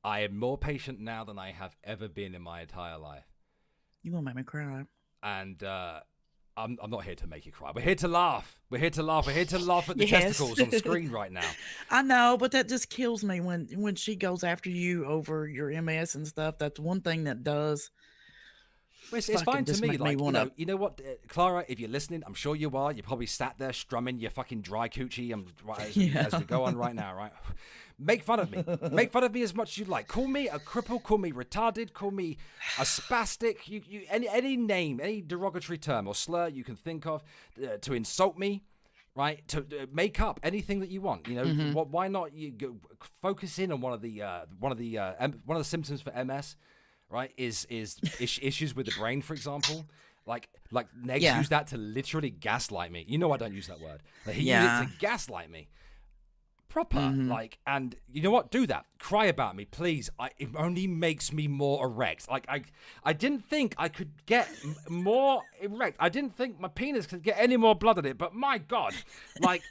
I am more patient now than I have ever been in my entire life. You gonna make me cry. And I'm not here to make you cry. We're here to laugh. We're here to laugh. We're here to laugh at the testicles on the screen right now. I know, but that just kills me when she goes after you over your MS and stuff. That's one thing that does. Well, it's fine to me. Like, you know what, Clara, if you're listening, I'm sure you are. You're probably sat there strumming your fucking dry coochie as we go on right now, right? Make fun of me. Make fun of me as much as you like. Call me a cripple. Call me retarded. Call me a spastic. Any name, any derogatory term or slur you can think of to insult me, right? To make up anything that you want. You know, why not you go focus in on one of the symptoms for MS. Right, is issues with the brain, for example. Like Negs used that to literally gaslight me. You know I don't use that word. Like, he used it to gaslight me. Proper, and you know what? Do that. Cry about me, please. It only makes me more erect. Like, I didn't think I could get more erect. I didn't think my penis could get any more blood in it, but my God. Like,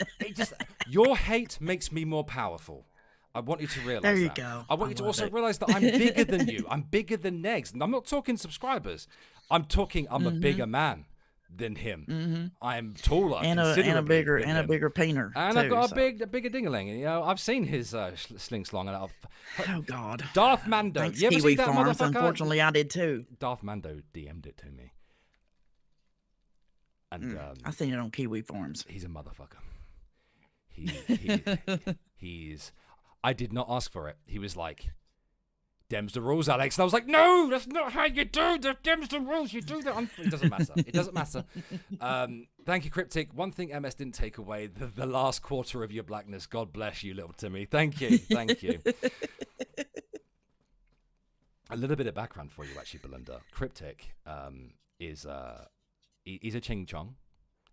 your hate makes me more powerful. I want you to realize there you that. go. I want you to also realize that I'm bigger than you. I'm bigger than Negs. And I'm not talking subscribers. I'm a bigger man than him. I'm taller and a bigger painter. And I've got a bigger dingaling. You know, I've seen his sling slong. And oh God, Darth Mando. Thanks, you ever Kiwi see that Farms. motherfucker? Unfortunately, I did too. Darth Mando DM'd it to me. And I seen it on Kiwi Farms. He's a motherfucker. He's. I did not ask for it. He was like, "Dem's the rules, Alex." And I was like, "No, that's not how you do. Dem's the rules. You do that." It doesn't matter. It doesn't matter. Thank you, Cryptic. One thing MS didn't take away, the last quarter of your blackness. God bless you, little Timmy. Thank you. Thank you. A little bit of background for you, actually, Belinda. Cryptic is he's a ching chong.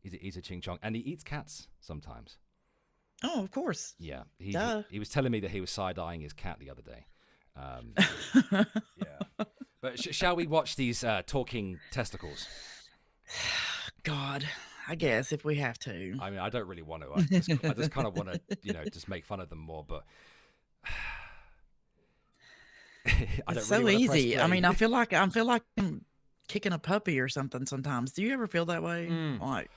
He's a ching chong, and he eats cats sometimes. Oh, of course. Yeah, he was telling me that he was side-eyeing his cat the other day. Yeah, but shall we watch these talking testicles? God, I guess if we have to. I mean, I don't really want to. I just kind of want to, just make fun of them more. But I don't it's so really easy. I mean, I feel like I'm kicking a puppy or something sometimes. Do you ever feel that way? Like,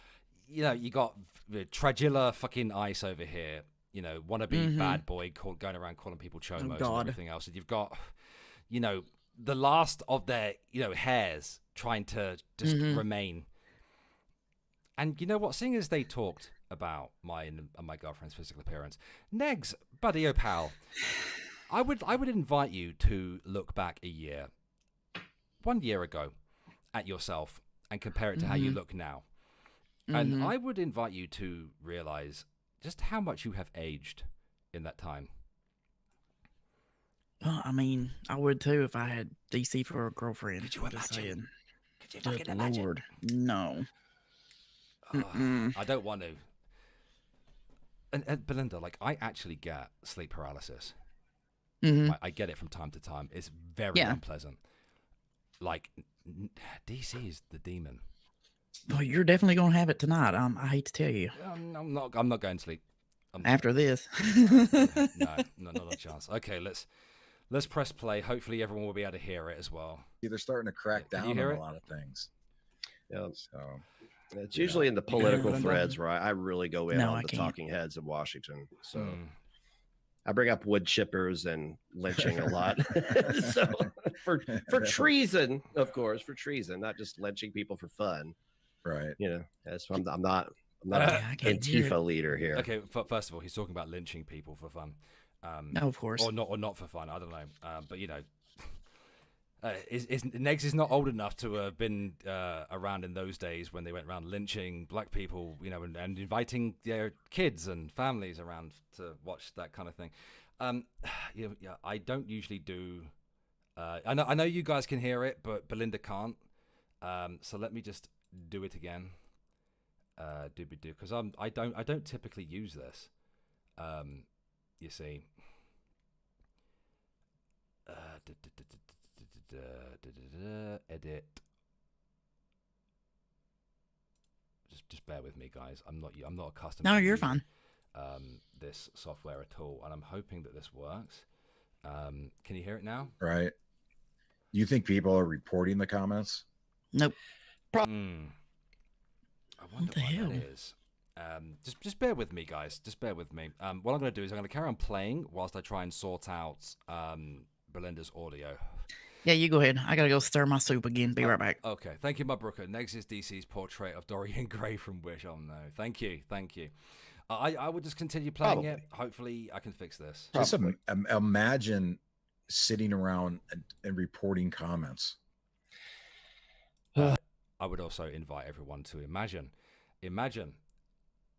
you got the Tragilla fucking Ice over here. Wannabe bad boy going around calling people chomos and everything else. And you've got, the last of their, hairs trying to just remain. And you know what? Seeing as they talked about my girlfriend's physical appearance, Negs, buddy, oh pal, I would invite you to look back 1 year ago, at yourself and compare it to how you look now. And I would invite you to realize just how much you have aged in that time. Well, I mean, I would too if I had DC for a girlfriend. Could you imagine? Could you fucking Good imagine? Lord, no. I don't want to. And Belinda, like, I actually get sleep paralysis. I get it from time to time. It's very unpleasant. Like, DC is the demon. Well, you're definitely gonna have it tonight. I hate to tell you. I'm not going to sleep. After this. No, not a chance. Okay, let's press play. Hopefully, everyone will be able to hear it as well. They're starting to crack down on a lot of things. Yeah. So it's usually in the political threads where I really go in on the talking heads of Washington. So I bring up wood chippers and lynching a lot. So for treason, of course, not just lynching people for fun. Right. That's why I'm not an Antifa leader here. Okay, first of all, he's talking about lynching people for fun. No, of course. Or not for fun. I don't know. But Negs is not old enough to have been around in those days when they went around lynching black people, and inviting their kids and families around to watch that kind of thing. I don't usually do. I know you guys can hear it, but Belinda can't. So let me just do it again. Because I don't typically use this. you see. Edit. Just bear with me, guys. I'm not accustomed. No, to you're using, fine. This software at all, and I'm hoping that this works. Can you hear it now? Right. You think people are reporting the comments? Nope. I wonder What the why hell? that is. Just bear with me, guys. Just bear with me. What I'm going to do is I'm going to carry on playing whilst I try and sort out Belinda's audio. Yeah, you go ahead. I gotta go stir my soup again. Be right back. Okay. Thank you, my Brooker. Next is DC's portrait of Dorian Gray from Wish. Oh, no. Thank you. I would just continue playing it. Hopefully, I can fix this. Just imagine sitting around and reporting comments. I would also invite everyone to imagine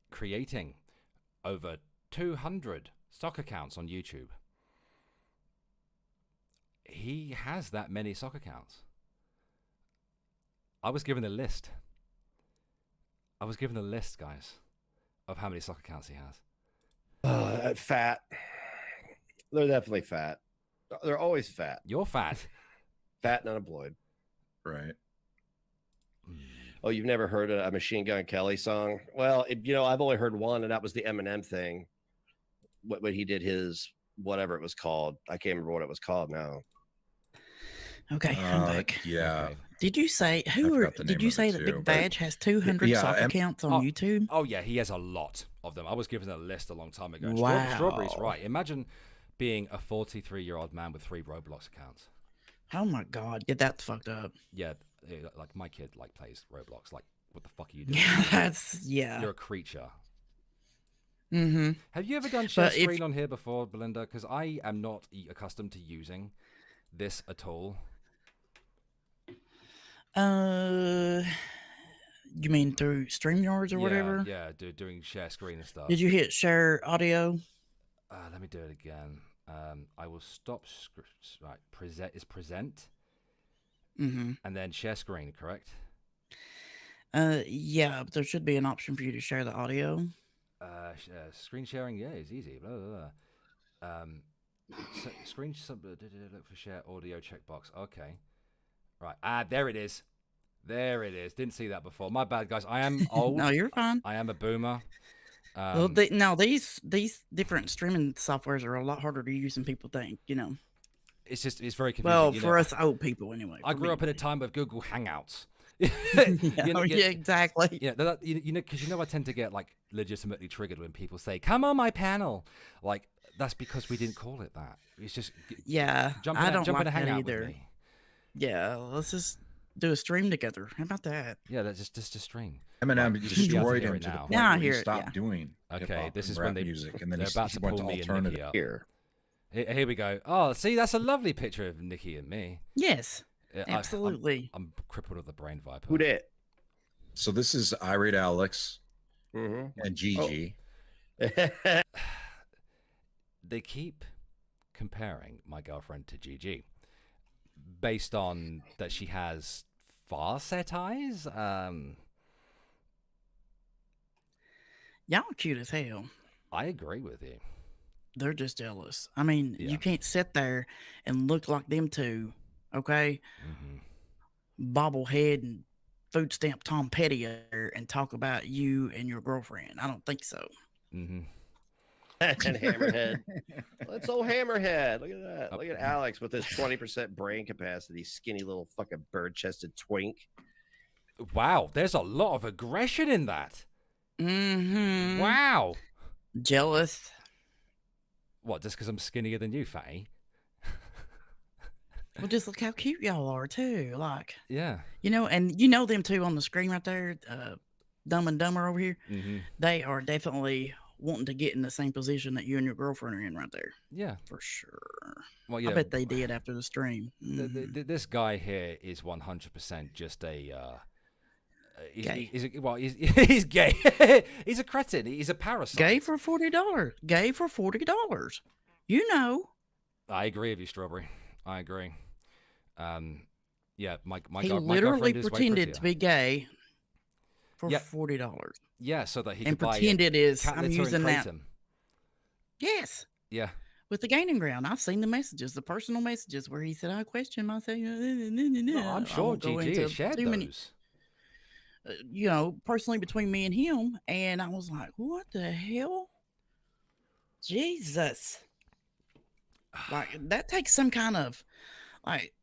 creating over 200 stock accounts on YouTube. He has that many stock accounts. I was given a list. Guys, of how many stock accounts he has. Fat. They're definitely fat. They're always fat. You're fat. Fat and unemployed. Right. Oh, you've never heard a Machine Gun Kelly song? Well, I've only heard one, and that was the Eminem thing. When he did his whatever it was called. I can't remember what it was called now. Okay, I'm back. Yeah. Okay. Did you say did you say that Big Badge has 200 stock accounts on YouTube? Oh yeah, he has a lot of them. I was given a list a long time ago. Wow. Strawberry's right. Imagine being a 43-year-old man with 3 Roblox accounts. Oh my God, yeah, that's fucked up. Yeah, like my kid plays Roblox. Like, what the fuck are you doing? Yeah, You're a creature. Mm-hmm. Have you ever done share screen on here before, Belinda? Because I am not accustomed to using this at all. You mean through StreamYards or whatever? Yeah, doing share screen and stuff. Did you hit share audio? Let me do it again. I will stop. Right, present. Mm-hmm. And then share screen, correct? Yeah, but there should be an option for you to share the audio. Screen sharing, yeah, it's easy. Blah, blah, blah. Screen look for share audio checkbox. Okay, right. There it is. Didn't see that before. My bad, guys. I am old. No, you're fine. I am a boomer. Well, these different streaming softwares are a lot harder to use than people think. It's very confusing. Well, for us old people, anyway. I grew up in a time of Google Hangouts. Yeah, exactly. Yeah, because I tend to get legitimately triggered when people say, "Come on my panel." Like, that's because we didn't call it that. It's just jump in a hangout either. With me. Yeah, let's just do a stream together. How about that? Yeah, that's just a stream. Eminem destroyed him to the point where he stopped doing. Okay, this is when music, and then they're about to went pull to me alternative. and Nikki up. Here we go. Oh, see, that's a lovely picture of Nikki and me. Yes, absolutely. I'm crippled with the brain viper. Who did? So this is Irate Alex and Gigi. Oh. They keep comparing my girlfriend to Gigi based on that she has far set eyes. Y'all are cute as hell. I agree with you. They're just jealous. I mean, you can't sit there and look like them two, okay? Bobblehead and food stamp Tom Petty and talk about you and your girlfriend. I don't think so. And Hammerhead. Let's old Hammerhead. Look at that. Look at Alex with his 20% brain capacity, skinny little fucking bird-chested twink. Wow, there's a lot of aggression in that. Wow. Jealous. What, just because I'm skinnier than you, fatty? Well, just look how cute y'all are, too. Like, yeah. And them two on the screen right there, Dumb and Dumber over here, they are definitely wanting to get in the same position that you and your girlfriend are in right there. Yeah. For sure. Well, I bet they did after the stream. This guy here is 100% just a... gay. He's gay. He's a cretin. He's a parasite. Gay for $40. Gay for $40. I agree with you, Strawberry. I agree. Yeah, my he girlfriend literally is pretended to be gay for $40. Yeah, so that he and could buy pretended is cat I'm litter using and that. kratom. Yes. Yeah. With the Gaining Ground, I've seen the messages, the personal messages where he said, "I question myself." No, I'm sure GG has shared those. You know, personally between me and him, and I was like, "What the hell, Jesus!" Like that takes some kind of like.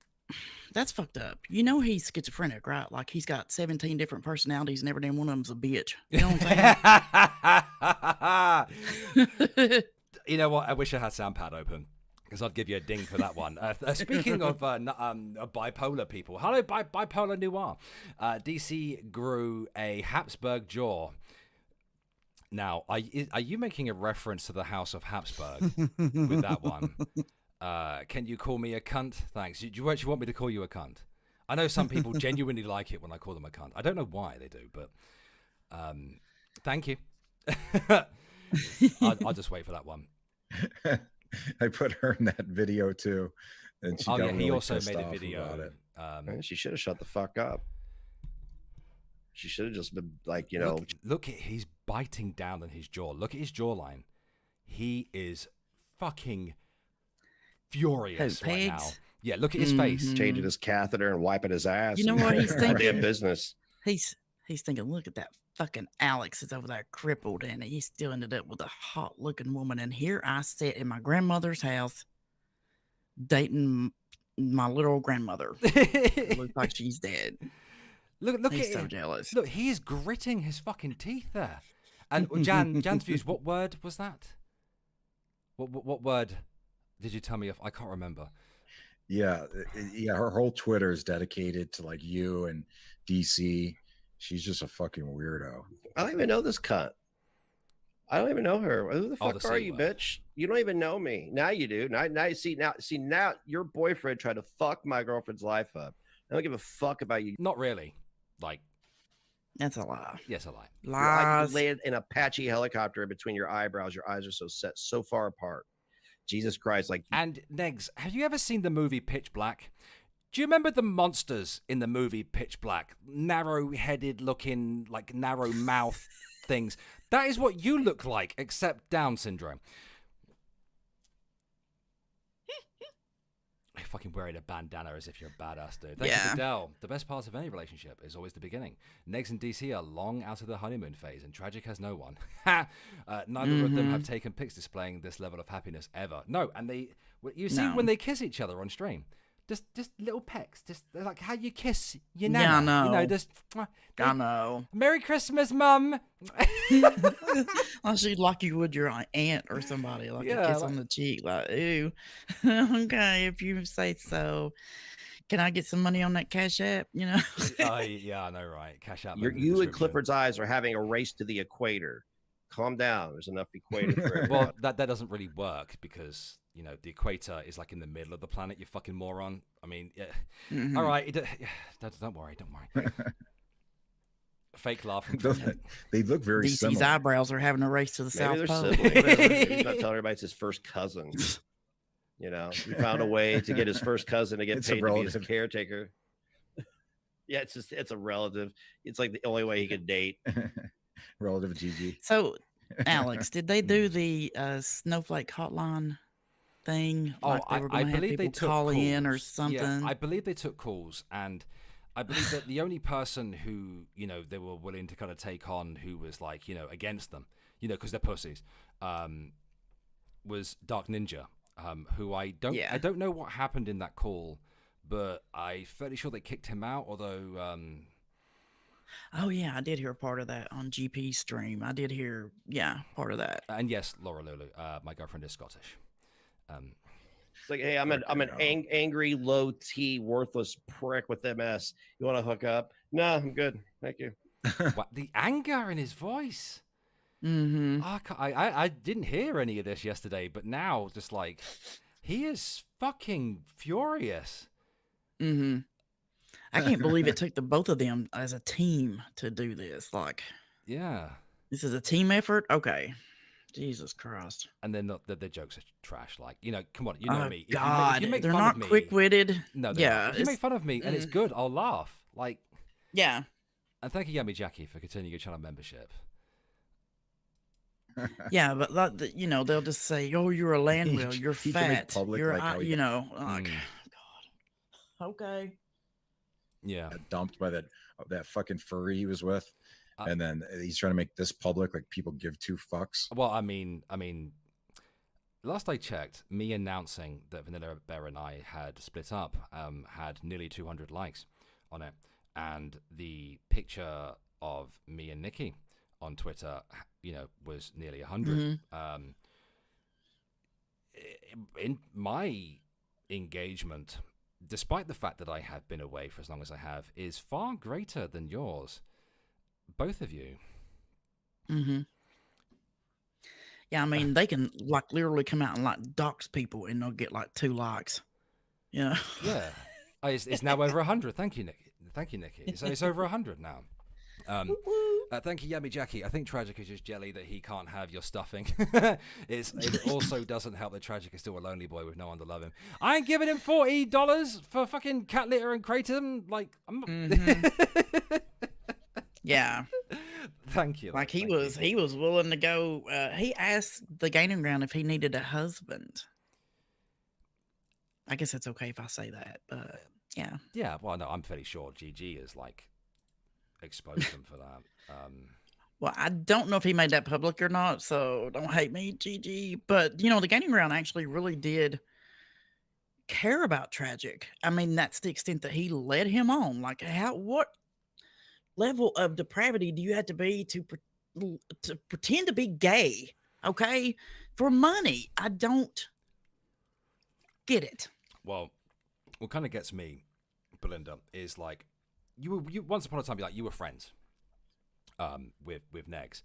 That's fucked up. You know he's schizophrenic, right? Like he's got 17 different personalities and every damn one of them's a bitch. You know what I'm saying? You know what? I wish I had Soundpad open because I'd give you a ding for that one. Speaking of bipolar people, hello, bipolar noir. DC grew a Habsburg jaw. Now, are you making a reference to the House of Habsburg with that one? Can you call me a cunt? Thanks. Do you actually want me to call you a cunt? I know some people genuinely like it when I call them a cunt. I don't know why they do, but thank you. I'll just wait for that one. I put her in that video too, and she got really he also pissed made a off video. about it. She should have shut the fuck up. She should have just been like, Look, he's biting down on his jaw. Look at his jawline. He is fucking furious right now. Yeah, look at his face. Changing his catheter and wiping his ass. You know what he's thinking? Damn business. He's thinking, look at that fucking Alex is over there crippled, and he still ended up with a hot looking woman. And here I sit in my grandmother's house dating my little grandmother. It looks like she's dead. Look he's at so him. jealous. Look, he is gritting his fucking teeth there. And Jan's views, what word was that? What word did you tell me? I can't remember. Yeah, her whole Twitter is dedicated to like you and DC. She's just a fucking weirdo. I don't even know this cunt. I don't even know her. Who the fuck are you, bitch? You don't even know me. Now you do. Now your boyfriend tried to fuck my girlfriend's life up. I don't give a fuck about you. Not really. Like, that's a lie. Yes, a lie. Lies. You landed in an Apache helicopter between your eyebrows. Your eyes are so far apart. Jesus Christ! Like, and Negs, have you ever seen the movie Pitch Black? Do you remember the monsters in the movie Pitch Black? Narrow-headed looking, like narrow mouth things. That is what you look like, except Down syndrome. You're fucking wearing a bandana as if you're a badass, dude. Thank you, Fidel. The best part of any relationship is always the beginning. Negs and DC are long out of the honeymoon phase, and tragic has no one. Neither of them have taken pics displaying this level of happiness ever. No, and you see when they kiss each other on stream. Just little pecks, just like how you kiss your nana. Yeah, I know. You know, just. I know. Merry Christmas, Mum. Oh, she'd like you would your aunt or somebody, like a kiss on the cheek, like, ooh, okay, if you say so. Can I get some money on that Cash App? You know. Yeah, I know, right? Cash App. You and Clifford's eyes are having a race to the equator. Calm down. There's enough equator for everyone. Well, that doesn't really work because. You know, the equator is like in the middle of the planet, you fucking moron. I mean, yeah. All right. Don't worry. Fake laugh. They look very DC's similar. eyebrows are having a race to the South Pole. He's not telling everybody it's his first cousin. You know, he found a way to get his first cousin to get paid to be his caretaker. Yeah, it's a relative. It's like the only way he could date. Relative GG. So, Alex, did they do the snowflake hotline thing? Like I believe they took call in or something. Yeah, I believe they took calls, and I believe that the only person who they were willing to kind of take on, who was like against them, because they're pussies, was Dark Ninja, who I don't know what happened in that call, but I'm fairly sure they kicked him out. Although. Oh, yeah, I did hear part of that on GP stream. I did hear, part of that. And yes, Laura Lulu, my girlfriend is Scottish. It's like, hey, I'm an angry, low T, worthless prick with MS. You want to hook up? No, I'm good. Thank you. What, the anger in his voice. Mm-hmm. I didn't hear any of this yesterday, but now just like, he is fucking furious. Mm-hmm. I can't believe it took the both of them as a team to do this. Like, yeah, this is a team effort. Okay, Jesus Christ. And then the jokes are trash. Like, come on, you know me. God, if you make they're fun not of me, quick-witted. No, yeah. If you make fun of me and it's good, I'll laugh. Like, yeah. And thank you, Yummy Jackie, for continuing your channel membership. Yeah, but they'll just say, "Oh, you're a land whale. You're He can make fat. public, You're, like, how he like, Mm. God. Okay. Yeah. got dumped by that fucking furry he was with, and then he's trying to make this public, like people give two fucks. Well, I mean, last I checked, me announcing that Vanilla Bear and I had split up had nearly 200 likes on it, and the picture of me and Nikki on Twitter, was nearly 100. In my engagement, despite the fact that I have been away for as long as I have, is far greater than yours, both of you. Yeah, I mean, they can like literally come out and like dox people, and they'll get like 2 likes. Yeah, it's now over 100. Thank you, Nikki. It's over 100 now. Thank you, Yummy Jackie. I think Tragic is just jelly that he can't have your stuffing. It also doesn't help that Tragic is still a lonely boy with no one to love him. I ain't giving him $40 for fucking cat litter and kratom. Like, Yeah. Thank you. Like he was willing to go. He asked the Gaining Ground if he needed a husband. I guess it's okay if I say that, but yeah. Yeah. Well, no, I'm fairly sure GG is like exposed him for that. Well, I don't know if he made that public or not, so don't hate me, GG. But the Gaining Ground actually really did care about Tragic. I mean, that's the extent that he led him on. Like, what level of depravity do you have to be to pretend to be gay? Okay, for money. I don't get it. Well, what kind of gets me, Belinda, is like you once upon a time, you were friends with Negs,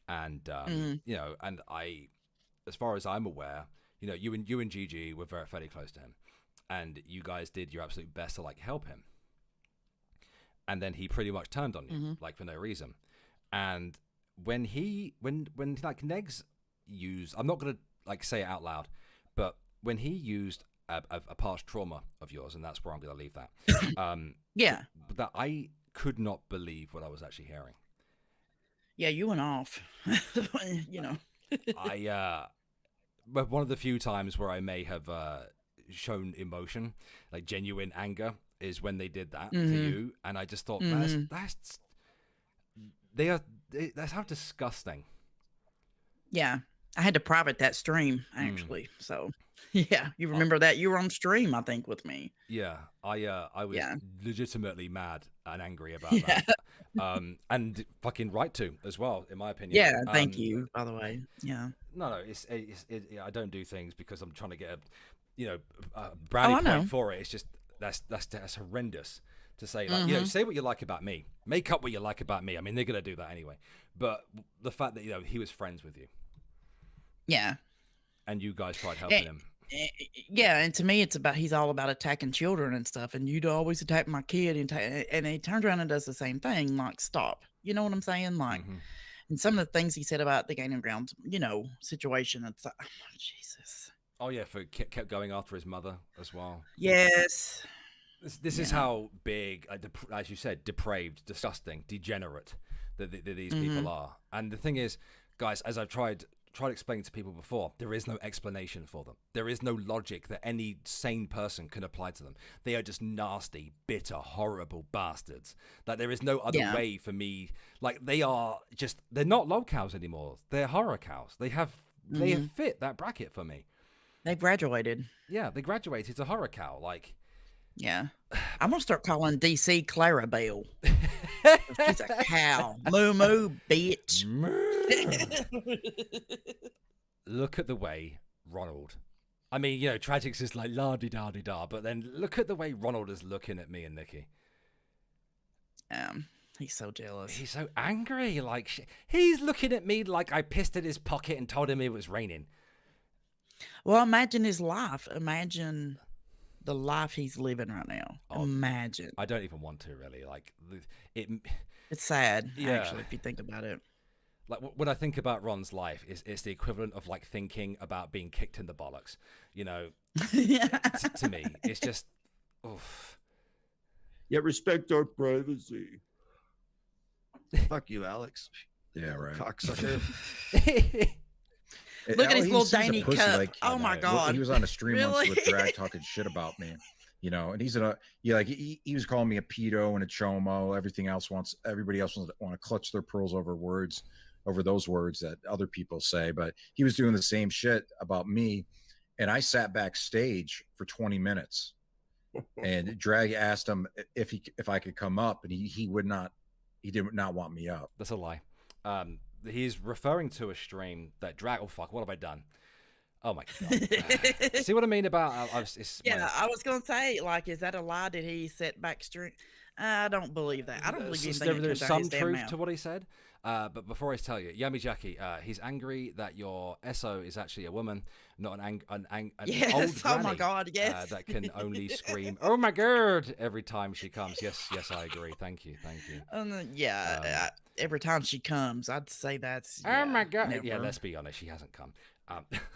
and and I, as far as I'm aware, you and GG were fairly close to him, and you guys did your absolute best to like help him, and then he pretty much turned on you like for no reason, and when like Negs used, I'm not gonna like say it out loud, but when he used a past trauma of yours, and that's where I'm gonna leave that. Yeah, that I could not believe what I was actually hearing. Yeah, you went off. But one of the few times where I may have shown emotion, like genuine anger, is when they did that to you, and I just thought that's how disgusting. Yeah, I had to private that stream actually. So yeah, you remember that you were on stream, I think, with me. Yeah, I was legitimately mad and angry about that. And fucking right to as well, in my opinion. Yeah, thank you, by the way. Yeah. No, it's I don't do things because I'm trying to get a brownie point for it. It's just that's horrendous to say. Like, say what you like about me, make up what you like about me. I mean, they're gonna do that anyway. But the fact that he was friends with you. Yeah. And you guys tried helping him. Yeah, and to me, he's all about attacking children and stuff, and you'd always attack my kid, and he turns around and does the same thing. Like, stop. You know what I'm saying? Like, and some of the things he said about the Gaining Ground, situation. It's like, oh, Jesus. Oh yeah, kept going after his mother as well. Yes. This is how big, as you said, depraved, disgusting, degenerate that these people are. And the thing is, guys, as I've tried explaining to people before, there is no explanation for them. There is no logic that any sane person can apply to them. They are just nasty, bitter, horrible bastards. Like, there is no other way for me. Like, they're not lol cows anymore. They're horror cows. They have fit that bracket for me. They graduated. Yeah, they graduated to horror cow. Like, yeah. I'm going to start calling DC Clarabelle. She's a cow. Moo moo, bitch. Look at the way Ronald. I mean, Tragic's is like la-di-da-di-da, but then look at the way Ronald is looking at me and Nikki. He's so jealous. He's so angry. Like, he's looking at me like I pissed in his pocket and told him it was raining. Well, imagine his life. Imagine the life he's living right now. Imagine. I don't even want to really. Like, it's sad, actually, if you think about it. Like, when I think about Ron's life, it's the equivalent of like thinking about being kicked in the bollocks. To me, it's just, oof. Yet respect our privacy. Fuck you, Alex. Yeah, right. Cocksucker. Look at his little dainty cup. Like, oh my god! He was on a stream really? once with Drag talking shit about me, you know. And he's he was calling me a pedo and a chomo. Everybody else want to clutch their pearls over those words that other people say. But he was doing the same shit about me, and I sat backstage for 20 minutes. And Drag asked him if I could come up, and he would not. He did not want me up. That's a lie. He's referring to a stream that Drag. Oh fuck! What have I done? Oh my god! See what I mean about? I was gonna say, like, is that a lie? Did he set back stream? I don't believe that. I don't believe anything. There's some truth to what he said. But before I tell you, Yummy Jackie, he's angry that your SO is actually a woman, not an yes, old granny, oh my god, yes, that can only scream, "Oh my god!" every time she comes. Yes, I agree. Thank you. Every time she comes, I'd say that's. Oh my god! Never. Yeah, let's be honest, she hasn't come.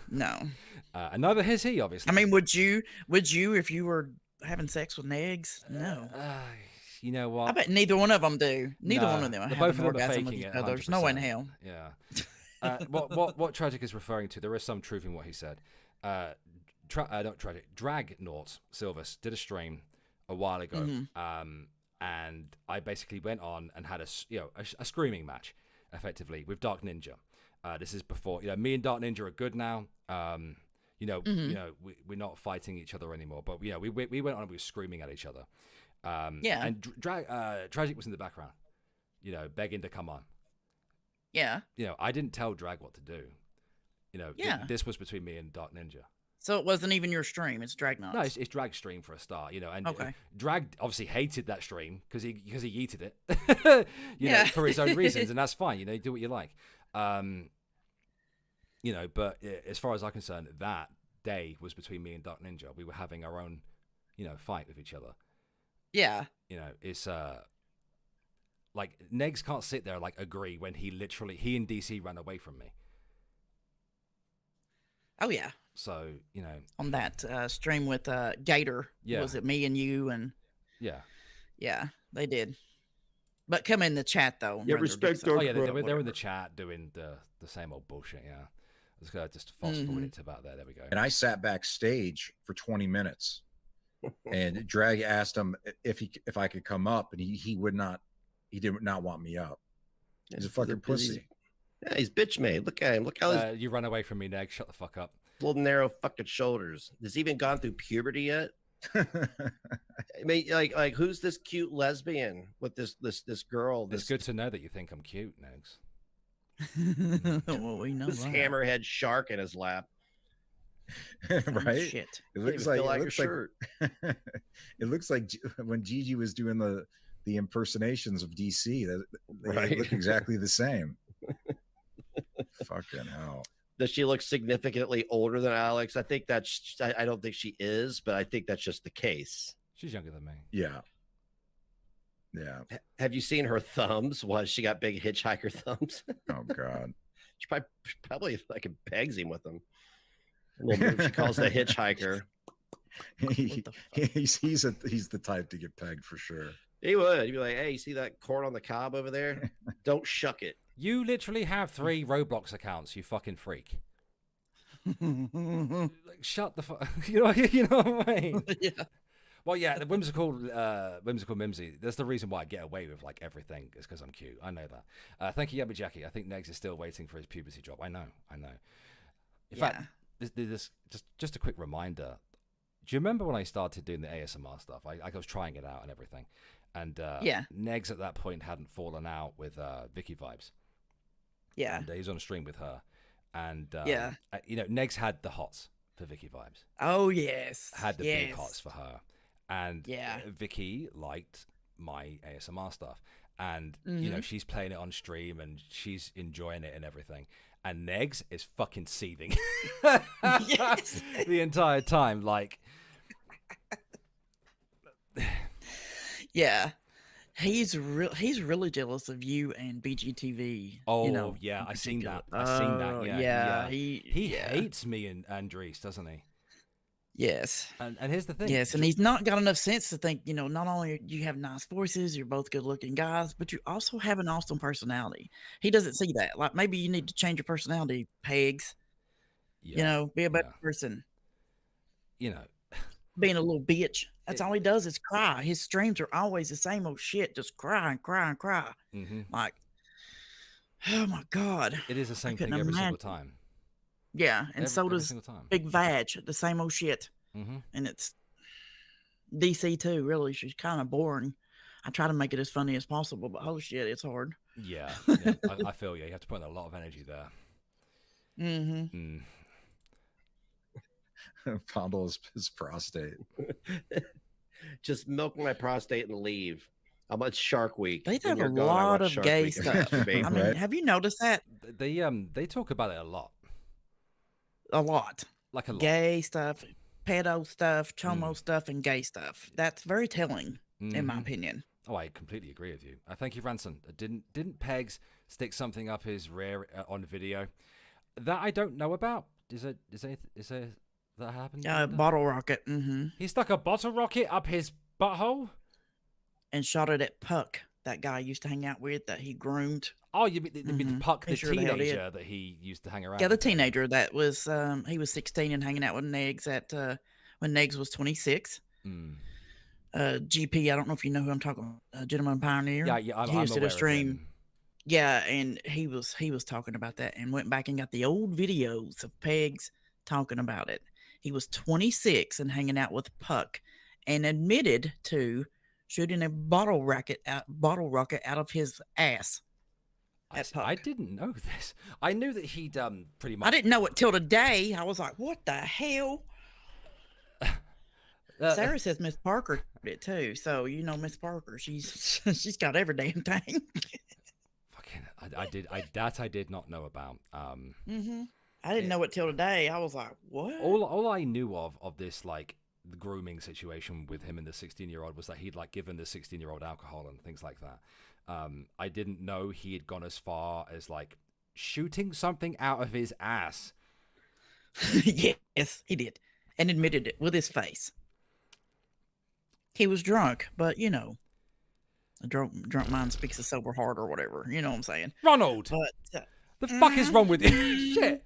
No, and neither has he, obviously. I mean, would you if you were having sex with Negs? No. You know what? I bet neither one of them do. Neither one of them are having an orgasm with each other. There's no way in hell. Yeah. What Tragic is referring to, there is some truth in what he said. Not Tragic. Dragnaught Silvus did a stream a while ago, and I basically went on and had a screaming match, effectively, with Dark Ninja. This is before, me and Dark Ninja are good now. We're not fighting each other anymore, but we went on and we were screaming at each other. And Tragic was in the background, begging to come on. Yeah. I didn't tell Drag what to do. This was between me and Dark Ninja. So it wasn't even your stream; it's Dragnaught. No, it's Drag's stream for a start. And Drag obviously hated that stream because he yeeted it, for his own reasons, and that's fine. Do what you like. But as far as I'm concerned, that day was between me and Dark Ninja. We were having our own, fight with each other. Yeah. It's like Negs can't sit there agree when he and DC ran away from me. Oh yeah. So, on that stream with Gator, was it me and you and Yeah, they did. But come in the chat though. Yeah, respect they're in the chat doing the same old bullshit, yeah. Let's go just fast forward it to about there. There we go. And I sat backstage for 20 minutes. And Drag asked him if I could come up, and he would not. He did not want me up. He's a fucking pussy. Yeah, he's bitch made. Look at him. Look how you run away from me, Neg. Shut the fuck up. Little narrow fucking shoulders. Has he even gone through puberty yet? I mean, like who's this cute lesbian with this girl? It's good to know that you think I'm cute, Negs. Well, we know this hammerhead shark in his lap. Right? Shit. It looks like when Gigi was doing the impersonations of DC, they look exactly the same. Fucking hell. Does she look significantly older than Alex? I think I don't think she is, but I think that's just the case. She's younger than me. Yeah. Have you seen her thumbs? She got big hitchhiker thumbs. Oh God. She probably like pegs him with them. She calls the hitchhiker. He's the type to get pegged for sure. He would. He'd be like, "Hey, you see that corn on the cob over there? Don't shuck it." You literally have 3 Roblox accounts, you fucking freak. Shut the fuck. You know what I mean? Yeah. Well, yeah, the whimsical Mimsy. That's the reason why I get away with everything is because I'm cute. I know that. Thank you, Yabby Jackie. I think Negs is still waiting for his puberty drop. I know. In fact, this just a quick reminder. Do you remember when I started doing the ASMR stuff? I was trying it out and everything, and Negs at that point hadn't fallen out with Vicky Vibes. Yeah, and he's on a stream with her, and Negs had the hots for Vicky Vibes. Oh yes, had the big hots for her, and Vicky liked my ASMR stuff, and she's playing it on stream and she's enjoying it and everything. And Negs is fucking seething the entire time, Yeah, he's really jealous of you and BGTV. Oh, yeah, I seen that. Yeah. He hates me and Andres, doesn't he? Yes. And here's the thing. Yes, and he's not got enough sense to think, not only you have nice voices, you're both good looking guys, but you also have an awesome personality. He doesn't see that. Like maybe you need to change your personality, Pegs. Be a better person. Being a little bitch. That's all he does is cry. His streams are always the same old shit, just cry and cry and cry. Like, oh my God. It is the same thing every single time. Yeah, and so does Big Vag, the same old shit. And it's DC too, really. She's kind of boring. I try to make it as funny as possible, but holy shit, it's hard. Yeah, I feel you. You have to put in a lot of energy there. Fondle his prostate. Just milk my prostate and leave. I'm on Shark Week. They have a lot of gay stuff. I mean, have you noticed that? They talk about it a lot. A lot. Like a lot. Gay stuff, pedo stuff, chomo stuff, and gay stuff. That's very telling, in my opinion. Oh, I completely agree with you. Thank you, Ranson. Didn't Pegs stick something up his rear on video? That I don't know about. Is there that happened? Bottle rocket. He stuck a bottle rocket up his butthole and shot it at Puck, that guy I used to hang out with that he groomed. Oh, you mean Puck, the teenager that he used to hang around with? Yeah, the teenager that was, he was 16 and hanging out with Negs when Negs was 26. GP, I don't know if you know who I'm talking about, Gentleman Pioneer. Yeah, he used to stream. Yeah, and he was talking about that and went back and got the old videos of Pegs talking about it. He was 26 and hanging out with Puck and admitted to shooting a bottle rocket out of his ass. I didn't know this. I knew that he'd pretty much. I didn't know it till today. I was like, "What the hell?" Sarah says Miss Parker did it too. So Miss Parker, she's got every damn thing. Fucking, I did not know about. I didn't know it till today. I was like, "What?" All I knew of this like the grooming situation with him and the 16-year-old was that he'd like given the 16-year-old alcohol and things like that. I didn't know he had gone as far as like shooting something out of his ass. Yes, he did, and admitted it with his face. He was drunk, but a drunk mind speaks a sober heart or whatever. You know what I'm saying? Ronald, but the fuck is wrong with you? Shit.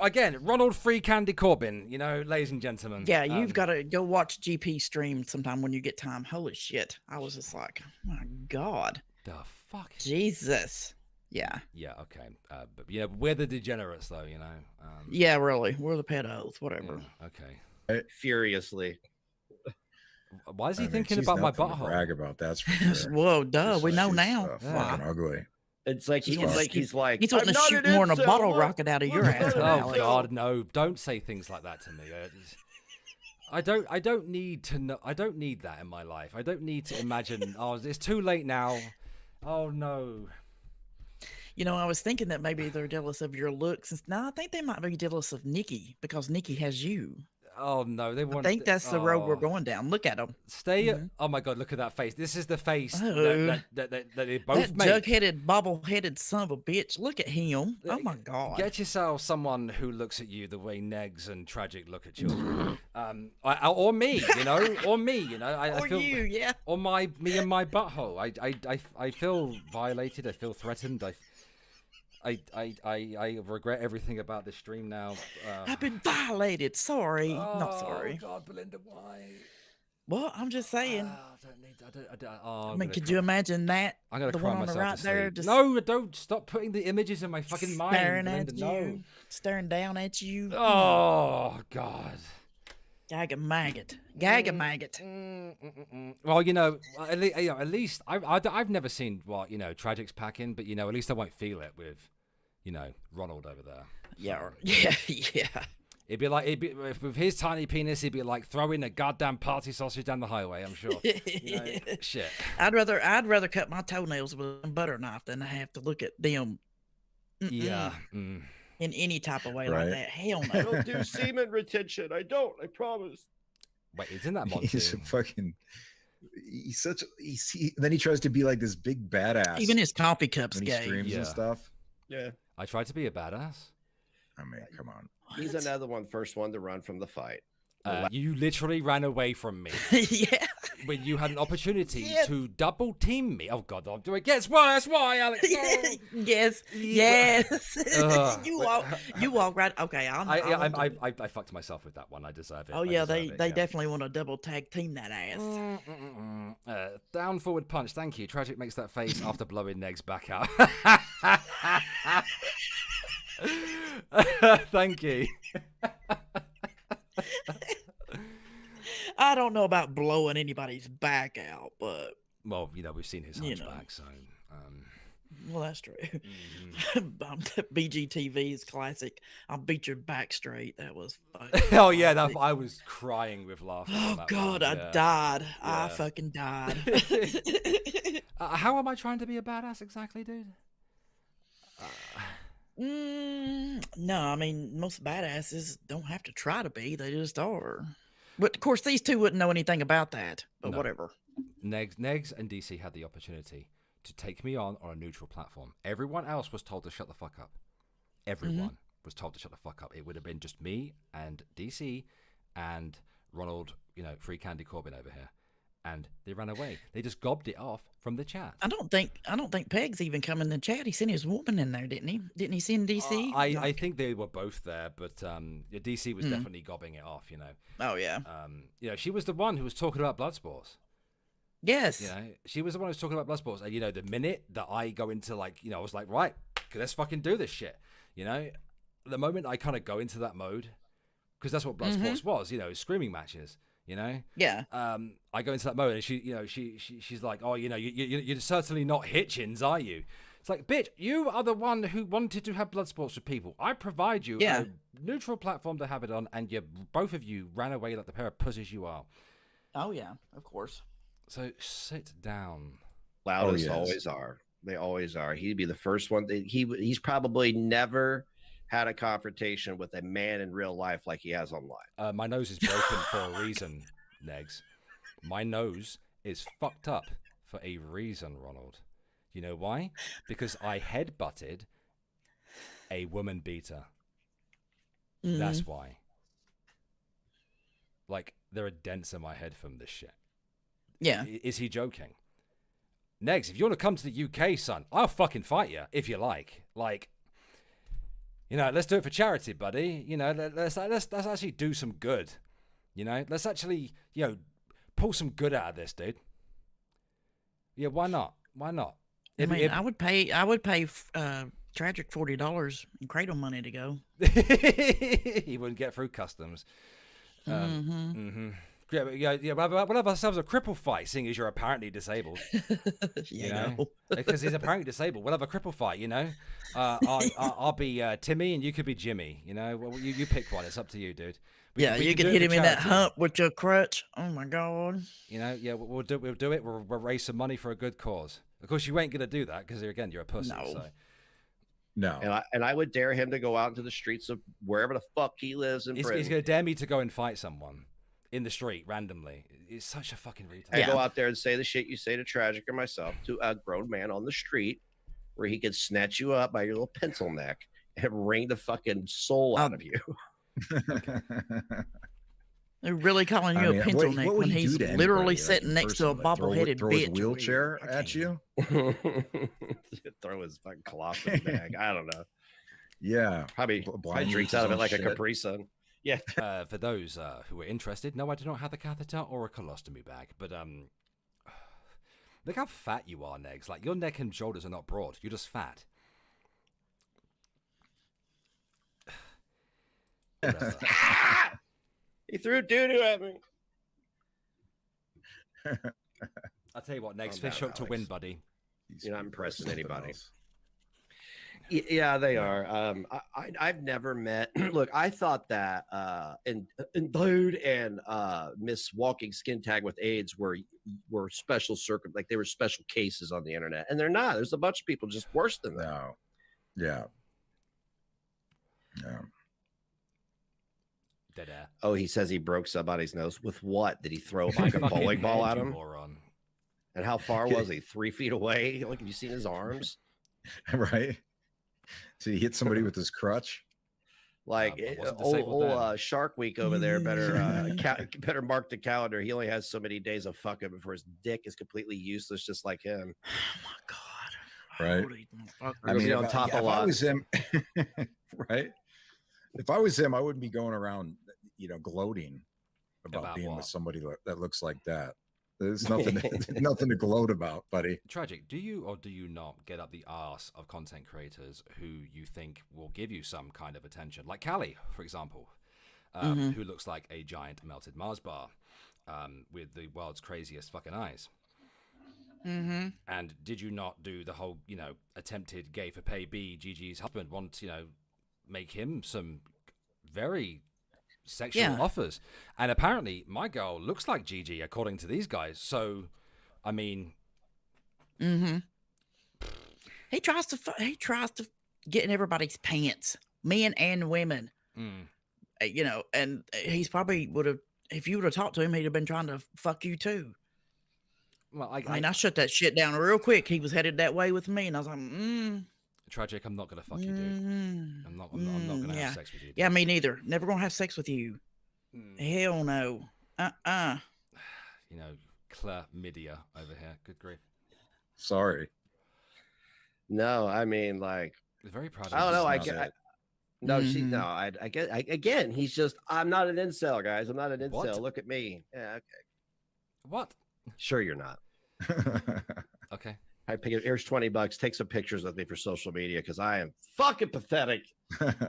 Again, Ronald Free Candy Corbin, ladies and gentlemen. Yeah, you've got to go watch GP stream sometime when you get time. Holy shit. I was just like, oh my God. The fuck? Jesus. Yeah. Yeah, okay. But we're the degenerates though, yeah, really. We're the pedos, whatever. Yeah, okay. Furiously. Why is he thinking about my butthole? Brag about that's for sure. Whoa, duh. We know now. Fucking ugly. It's like he's wanting to shoot more than a bottle rocket out of your ass. Oh God, no! Don't say things like that to me. I don't need to know. I don't need that in my life. I don't need to imagine. Oh, it's too late now. Oh no. I was thinking that maybe they're jealous of your looks. No, I think they might be jealous of Nikki because Nikki has you. Oh no, they want. I think that's the road we're going down. Look at them. Stay. Oh my God, look at that face. This is the face that they both make. That jug-headed, bobble-headed son of a bitch. Look at him. Oh my God. Get yourself someone who looks at you the way Negs and Tragic look at children. Or me, or me, I or feel, you, yeah. Or me and my butthole. I feel violated. I feel threatened. I regret everything about this stream now. I've been violated. Sorry. Not sorry. Oh, God, Belinda, why? Well, I'm just saying. I mean, could you imagine that? I'm going to cry myself right to there. Just no, don't stop putting the images in my fucking mind. Staring at you. Staring down at you. Oh, God. Gag a maggot. Gag a maggot. Well, at least I've never seen what Tragic's packing, but at least I won't feel it with Ronald over there. Yeah, yeah. It'd be like with his tiny penis, it'd be like throwing a goddamn party sausage down the highway. I'm sure. Shit. I'd rather cut my toenails with a butter knife than I have to look at them. Yeah. In any type of way like that. Hell no. I don't do semen retention. I don't. I promise. Wait, it's in that mod. He's a fucking. Then he tries to be like this big badass. Even his coffee cups when gay. he streams and stuff. Yeah. I tried to be a badass. I mean, come on. He's another first one to run from the fight. You literally ran away from me. Yeah. When you had an opportunity to double team me. Oh God, don't do it. Guess why? That's why, Alex. No. Yes. You walk right. Okay, I fucked myself with that one. I deserve it. Oh yeah, they definitely want to double tag team that ass. Down forward punch. Thank you. Tragic makes that face after blowing Neg's back out. Thank you. I don't know about blowing anybody's back out, but well, we've seen his hunchback, so. Well, that's true. BGTV's classic. I'll beat your back straight. That was. Oh yeah, I was crying with laughter. Oh God, I died. Yeah. I fucking died. How am I trying to be a badass exactly, dude? No, I mean most badasses don't have to try to be; they just are. But of course, these two wouldn't know anything about that. But whatever. Negs and DC had the opportunity to take me on a neutral platform. Everyone else was told to shut the fuck up. Everyone was told to shut the fuck up. It would have been just me and DC and Ronald, Free Candy Corbin over here. And they ran away. They just gobbed it off from the chat. I don't think Peg's even come in the chat. He sent his woman in there, didn't he? Didn't he send DC? I think they were both there, but DC was definitely gobbing it off. Oh yeah. She was the one who was talking about blood sports. Yes. She was the one who was talking about blood sports. And the minute that I go into I was like, right, let's fucking do this shit. The moment I kind of go into that mode, because that's what blood sports was. Screaming matches. Yeah. I go into that mode, and she's like, oh, you're certainly not Hitchens, are you? It's like, bitch, you are the one who wanted to have blood sports with people. I provide you a neutral platform to have it on, and both of you ran away like the pair of pussies you are. Oh yeah, of course. So sit down. Loudest always are. They always are. He'd be the first one. He's probably never had a confrontation with a man in real life like he has online. My nose is broken for a reason, Negs. My nose is fucked up for a reason, Ronald. You know why? Because I headbutted a woman beater. That's why. There are dents in my head from this shit. Yeah. Is he joking? Negs, if you want to come to the UK, son, I'll fucking fight you if you like. Let's do it for charity, buddy. Let's actually do some good. Let's actually, pull some good out of this, dude. Yeah, why not? Why not? I would pay Tragic $40 in cradle money to go. He wouldn't get through customs. Yeah. We'll have ourselves a cripple fight, seeing as you're apparently disabled. Because he's apparently disabled. We'll have a cripple fight. I'll be Timmy, and you could be Jimmy. Well, you pick one. It's up to you, dude. You can hit him in that hump with your crutch. Oh my God. We'll do it. We'll raise some money for a good cause. Of course, you ain't gonna do that because again, you're a pussy. No. And I would dare him to go out into the streets of wherever the fuck he lives in Britain. He's gonna dare me to go and fight someone in the street randomly. It's such a fucking retard. And go out there and say the shit you say to Tragic or myself to a grown man on the street, where he could snatch you up by your little pencil neck and wring the fucking soul out of you. They're really calling you a pencil neck when he's literally sitting next to a bobbleheaded bitch. Throw his wheelchair at you? Throw his fucking colostomy bag. I don't know. Yeah. Probably drinks out of it like a Capri Sun. Yeah. For those who are interested, no, I do not have a catheter or a colostomy bag, but look how fat you are, Negs. Your neck and shoulders are not broad. You're just fat. He threw doo-doo at me. I'll tell you what, Negs, fish hook to win, buddy. You're not impressing anybody. Yeah, they are. I've never met. Look, I thought that and Dude and Miss Walking Skin Tag with AIDS were special they were special cases on the internet, and they're not. There's a bunch of people just worse than that. No. Yeah. Yeah. Dead air. Oh, he says he broke somebody's nose. With what? Did he throw a bowling ball at him? Moron. And how far was he? 3 feet away? Have you seen his arms? Right. So he hit somebody with his crutch. Like old Shark Week over there better mark the calendar. He only has so many days of fucking before his dick is completely useless, just like him. Oh my god! Right. I mean, on top a lot. If I was him, right? If I was him, I wouldn't be going around, gloating about being with somebody that looks like that. There's nothing, nothing to gloat about, buddy. Tragic. Do you or do you not get up the arse of content creators who you think will give you some kind of attention, like Callie, for example, who looks like a giant melted Mars bar with the world's craziest fucking eyes? Mm-hmm. And did you not do the whole, attempted gay for pay B, Gigi's husband, want to, make him some very sexual offers? And apparently my girl looks like Gigi according to these guys. So, I mean, he tries to get in everybody's pants, men and women. And he's probably would have, if you would have talked to him, he'd have been trying to fuck you too. Well, I shut that shit down real quick. He was headed that way with me, and I was like, Tragic, I'm not gonna fuck you, dude. I'm not gonna have sex with you, dude. Yeah, me neither. Never gonna have sex with you. Hell no. Chlamydia over here. Good grief. Sorry. No, I mean, like, very proud of I don't know. I get again. He's just, I'm not an incel, guys. I'm not an incel. What? Look at me. Yeah. Okay. What? Sure, you're not. Okay. Here's $20. Take some pictures with me for social media because I am fucking pathetic. Fucking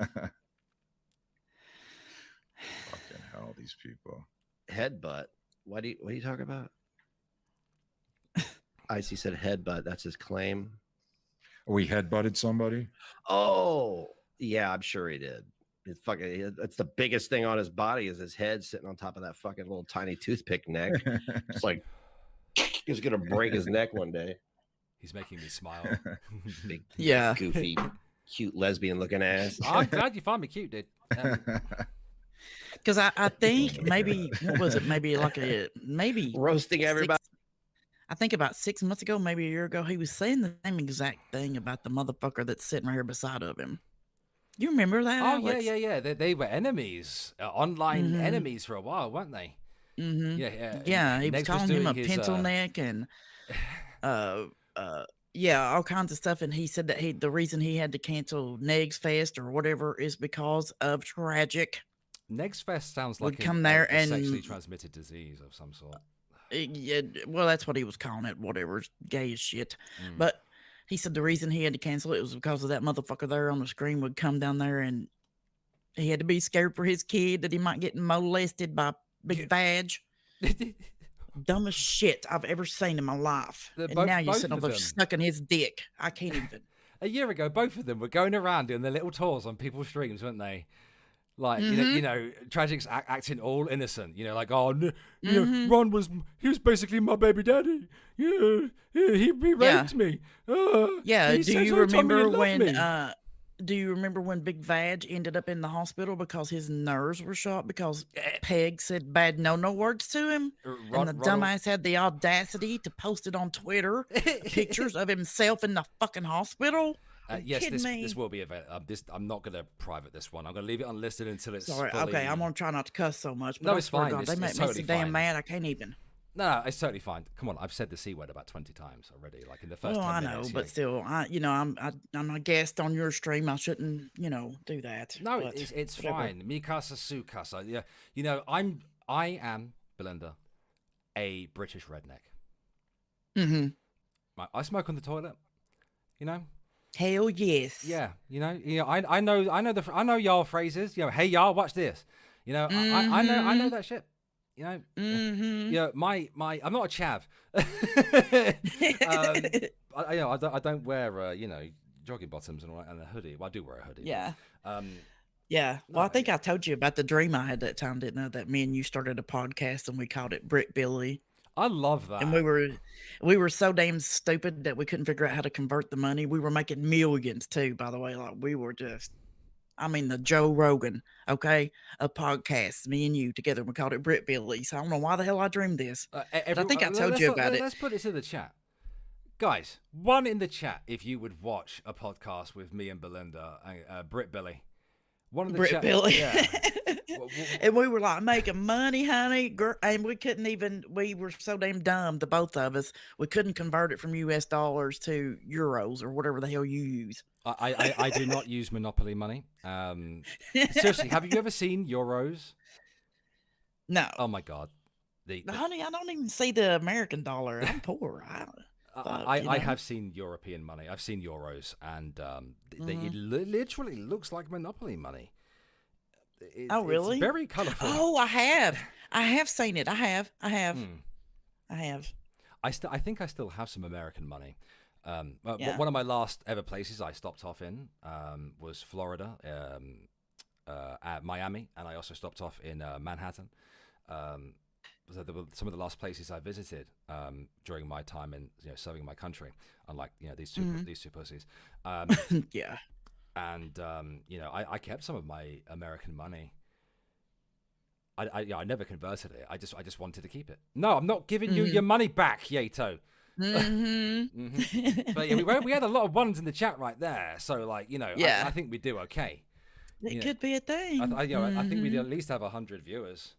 hell, these people. Headbutt. What are you talking about? Icy said headbutt. That's his claim. We headbutted somebody. Oh, yeah, I'm sure he did. It's the biggest thing on his body is his head sitting on top of that fucking little tiny toothpick neck. It's like he's gonna break his neck one day. He's making me smile. Big, goofy, cute lesbian looking ass. I'm glad you found me cute, dude. Because I think maybe, what was it? Maybe roasting everybody. I think about 6 months ago, maybe a year ago, he was saying the same exact thing about the motherfucker that's sitting right here beside of him. You remember that? Oh, Alex? yeah. They were enemies, online enemies for a while, weren't they? Yeah, he was calling him a pencil neck and all kinds of stuff. And he said that the reason he had to cancel Negs Fest or whatever is because of Tragic. Negs Fest sounds like a sexually transmitted disease of some sort. Yeah, well, that's what he was calling it, whatever, gay as shit. But he said the reason he had to cancel it was because of that motherfucker there on the screen would come down there and he had to be scared for his kid that he might get molested by Big Vag. Dumbest shit I've ever seen in my life. And now you're sitting over sucking his dick. I can't even. A year ago, both of them were going around doing their little tours on people's streams, weren't they? Like, Tragic's acting all innocent, like, Ron he was basically my baby daddy. Yeah, he raped me. Do you remember when, Big Vag ended up in the hospital because his nerves were shot because Peg said bad no words to him? And the dumbass had the audacity to post it on Twitter, pictures of himself in the fucking hospital? Yes, this will be available. I'm not going to private this one. I'm going to leave it unlisted until it's Sorry, fully... okay, I'm going to try not to cuss so much. But no, it's fine. They make me so damn mad, I can't even. No, it's totally fine. Come on, I've said the C word about 20 times already, like in the first 10 I minutes. know, but still, I'm a guest on your stream. I shouldn't, do that. No, it's fine. Mikasa Sukasa. Yeah, I am, Belinda, a British redneck. I smoke on the toilet, Hell yes. Yeah, I know y'all phrases. Hey y'all, watch this. I know that shit. I'm not a chav. I don't wear jogging bottoms and a hoodie. Well, I do wear a hoodie. Yeah. Yeah. Well, I think I told you about the dream I had that time, didn't I? That me and you started a podcast and we called it Brick Billy. I love that. And we were so damn stupid that we couldn't figure out how to convert the money. We were making millions too, by the way. Like we were just, the Joe Rogan, okay, a podcast, me and you together. We called it Brick Billy. So I don't know why the hell I dreamed this. I think I told you about it. Let's put this in the chat. Guys, one in the chat if you would watch a podcast with me and Belinda, Brick Billy. One of the Brit Billy. yeah. And we were like making money, honey, and we couldn't even. We were so damn dumb, the both of us. We couldn't convert it from US dollars to euros or whatever the hell you use. I do not use Monopoly money. Seriously, have you ever seen euros? No. Oh my God. Honey, I don't even see the American dollar. I'm poor. I have seen European money. I've seen euros, and it literally looks like Monopoly money. Oh, really? It's very colorful. Oh, I have seen it. I have. I think I still have some American money. One of my last ever places I stopped off in was Florida, at Miami, and I also stopped off in Manhattan. So they were some of the last places I visited during my time in serving my country. Unlike these two pussies. Yeah. And I kept some of my American money. I never converted it. I just wanted to keep it. No, I'm not giving you your money back, Yato. But we had a lot of ones in the chat right there. So I think we do okay. It could be a thing. I think we'd at least have 100 viewers.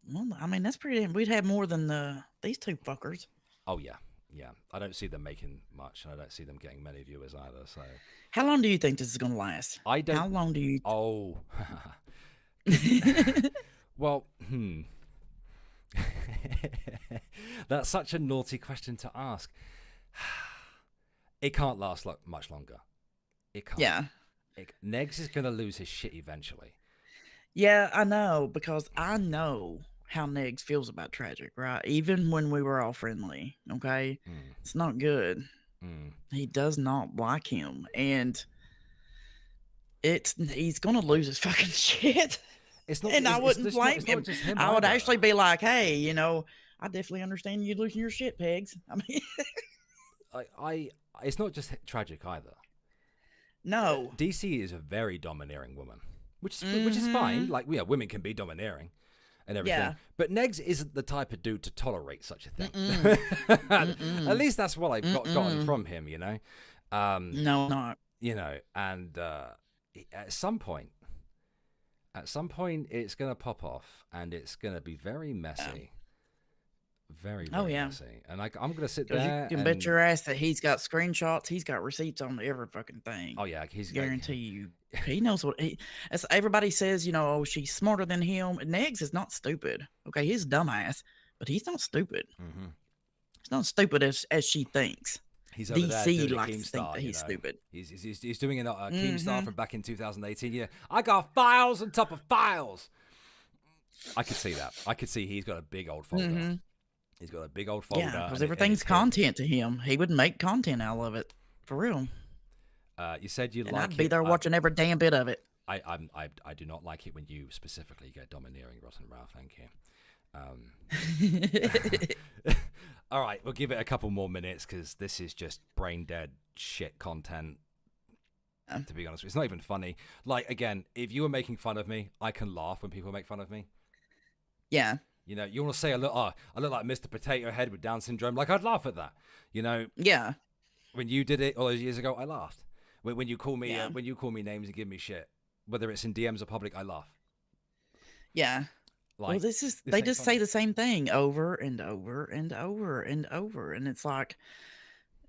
Well, I mean, that's pretty. We'd have more than these two fuckers. Oh yeah. I don't see them making much, and I don't see them getting many viewers either. So, how long do you think this is going to last? I don't. How long do you? Oh, well, that's such a naughty question to ask. It can't last much longer. It can't. Yeah. Negs is going to lose his shit eventually. Yeah, I know, because I know how Negs feels about Tragic, right? Even when we were all friendly, okay? It's not good. He does not like him, and he's gonna lose his fucking shit. It's not, and I wouldn't blame him. I would either. actually be like, hey, I definitely understand you losing your shit, Pegs. I mean, it's not just Tragic either. No, DC is a very domineering woman, which is fine. Like, women can be domineering and everything. Yeah. But Negs isn't the type of dude to tolerate such a thing. At least that's what I've gotten from him, no, not. And at some point, it's going to pop off, and it's going to be very messy. Very messy. And I'm going to sit there. You can bet your ass that he's got screenshots. He's got receipts on every fucking thing. Oh, yeah. He's guarantee you. He knows what as everybody says, oh, she's smarter than him. Negs is not stupid. Okay, he's dumbass, but he's not stupid. He's not stupid as she thinks. He's over DC there likes to think that he's stupid. He's doing a Keemstar from back in 2018. Yeah, I got files on top of files. I could see that. I could see he's got a big old folder. He's got a big old folder. Yeah, because everything's content to him. He would make content out of it, for real. You said you like it. I'd be there watching every damn bit of it. I do not like it when you specifically get domineering, Ross and Ralph. Thank you. All right, we'll give it a couple more minutes because this is just brain dead shit content. To be honest, it's not even funny. Like, again, if you were making fun of me, I can laugh when people make fun of me. Yeah. You want to say I look like Mr. Potato Head with Down syndrome. Like, I'd laugh at that. Yeah. When you did it all those years ago, I laughed. When you call me names and give me shit, whether it's in DMs or public, I laugh. Yeah. Like, well, they just say the same thing over and over and over and over, and it's like,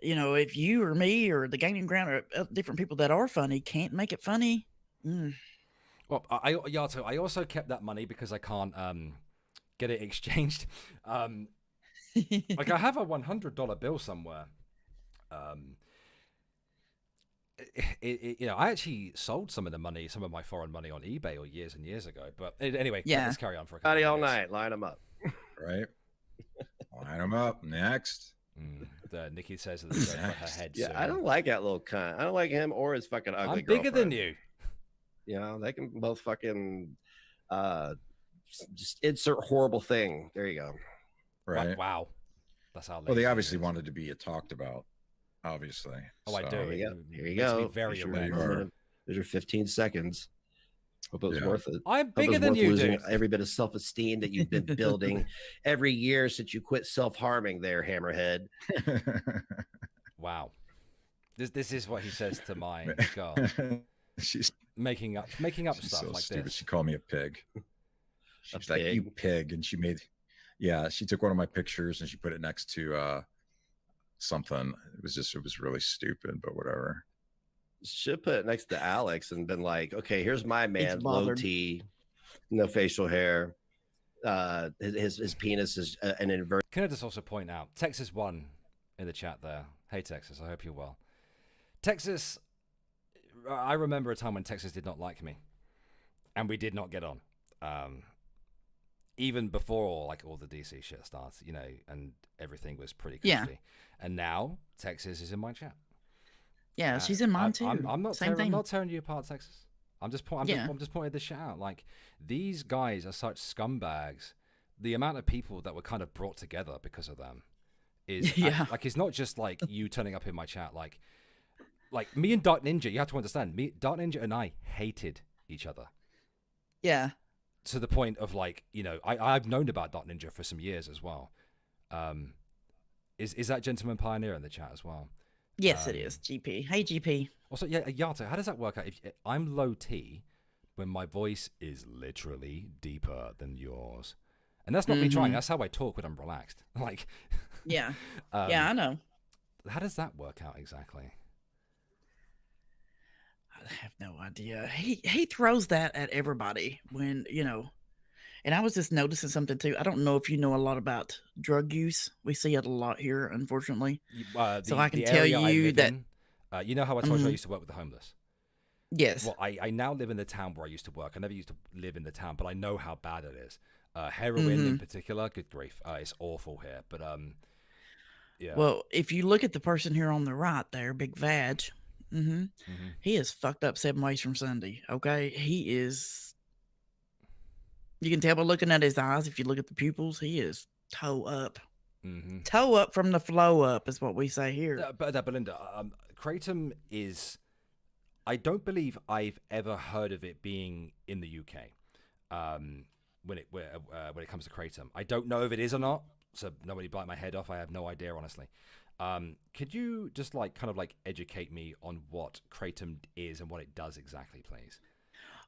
if you or me or the Gaining Ground or different people that are funny can't make it funny. Well, I also kept that money because I can't get it exchanged. Like, I have a $100 bill somewhere. I actually sold some of my foreign money on eBay years and years ago. But anyway, let's carry on for a couple all night. Line them up. Right. Line them up. Next. Nikki says that they're going for her head. Yeah, I don't like that little cunt. I don't like him or his fucking ugly girlfriend. I'm bigger than you. They can both fucking just insert horrible thing. There you go. Right. Wow. That's how. Well, they obviously wanted to be talked about. Obviously. Oh, I do. Here you go. Very There's your 15 seconds. Hope it was worth it. I'm bigger than you, dude. Every bit of self-esteem that you've been building every year since you quit self-harming there, Hammerhead. Wow. This is what he says to my girl. She's making up stuff so like stupid. this. She called me a pig. She's like, "You pig," and she took one of my pictures and she put it next to something. It was really stupid, but whatever. Should put it next to Alex and been like, okay, here's my man, low T, no facial hair. His penis is an inverted. Can I just also point out, Texas won in the chat there. Hey, Texas, I hope you're well. Texas, I remember a time when Texas did not like me, and we did not get on. Even before like all the DC shit started, you know, and everything was pretty crazy. Yeah. And now Texas is in my chat. Yeah, she's in mine too. I'm not tearing you apart, Texas. I'm just pointing this shit out. Like, these guys are such scumbags. The amount of people that were kind of brought together because of them is like, it's not just like you turning up in my chat. Like me and Dark Ninja, you have to understand, Dark Ninja and I hated each other. Yeah. To the point of like, you know, I've known about Dark Ninja for some years as well. Is that Gentleman Pioneer in the chat as well? Yes, it is. GP. Hey, GP. Also, yeah, Yato, how does that work out? If I'm low T, when my voice is literally deeper than yours, and that's not me trying. That's how I talk when I'm relaxed. Like, yeah, I know. How does that work out exactly? I have no idea. He throws that at everybody when, you know. And I was just noticing something too. I don't know if you know a lot about drug use. We see it a lot here, unfortunately. So I can tell you that. You know how I told you I used to work with the homeless? Yes. Well, I now live in the town where I used to work. I never used to live in the town, but I know how bad it is. Heroin in particular, good grief. It's awful here. But yeah. Well, if you look at the person here on the right there, Big Vag, he is fucked up 7 ways from Sunday. Okay, he is. You can tell by looking at his eyes. If you look at the pupils, he is toe up. Toe up from the flow up is what we say here. But Belinda, Kratom is. I don't believe I've ever heard of it being in the UK. When it comes to Kratom, I don't know if it is or not. So nobody bite my head off. I have no idea, honestly. Could you just kind of educate me on what Kratom is and what it does exactly, please?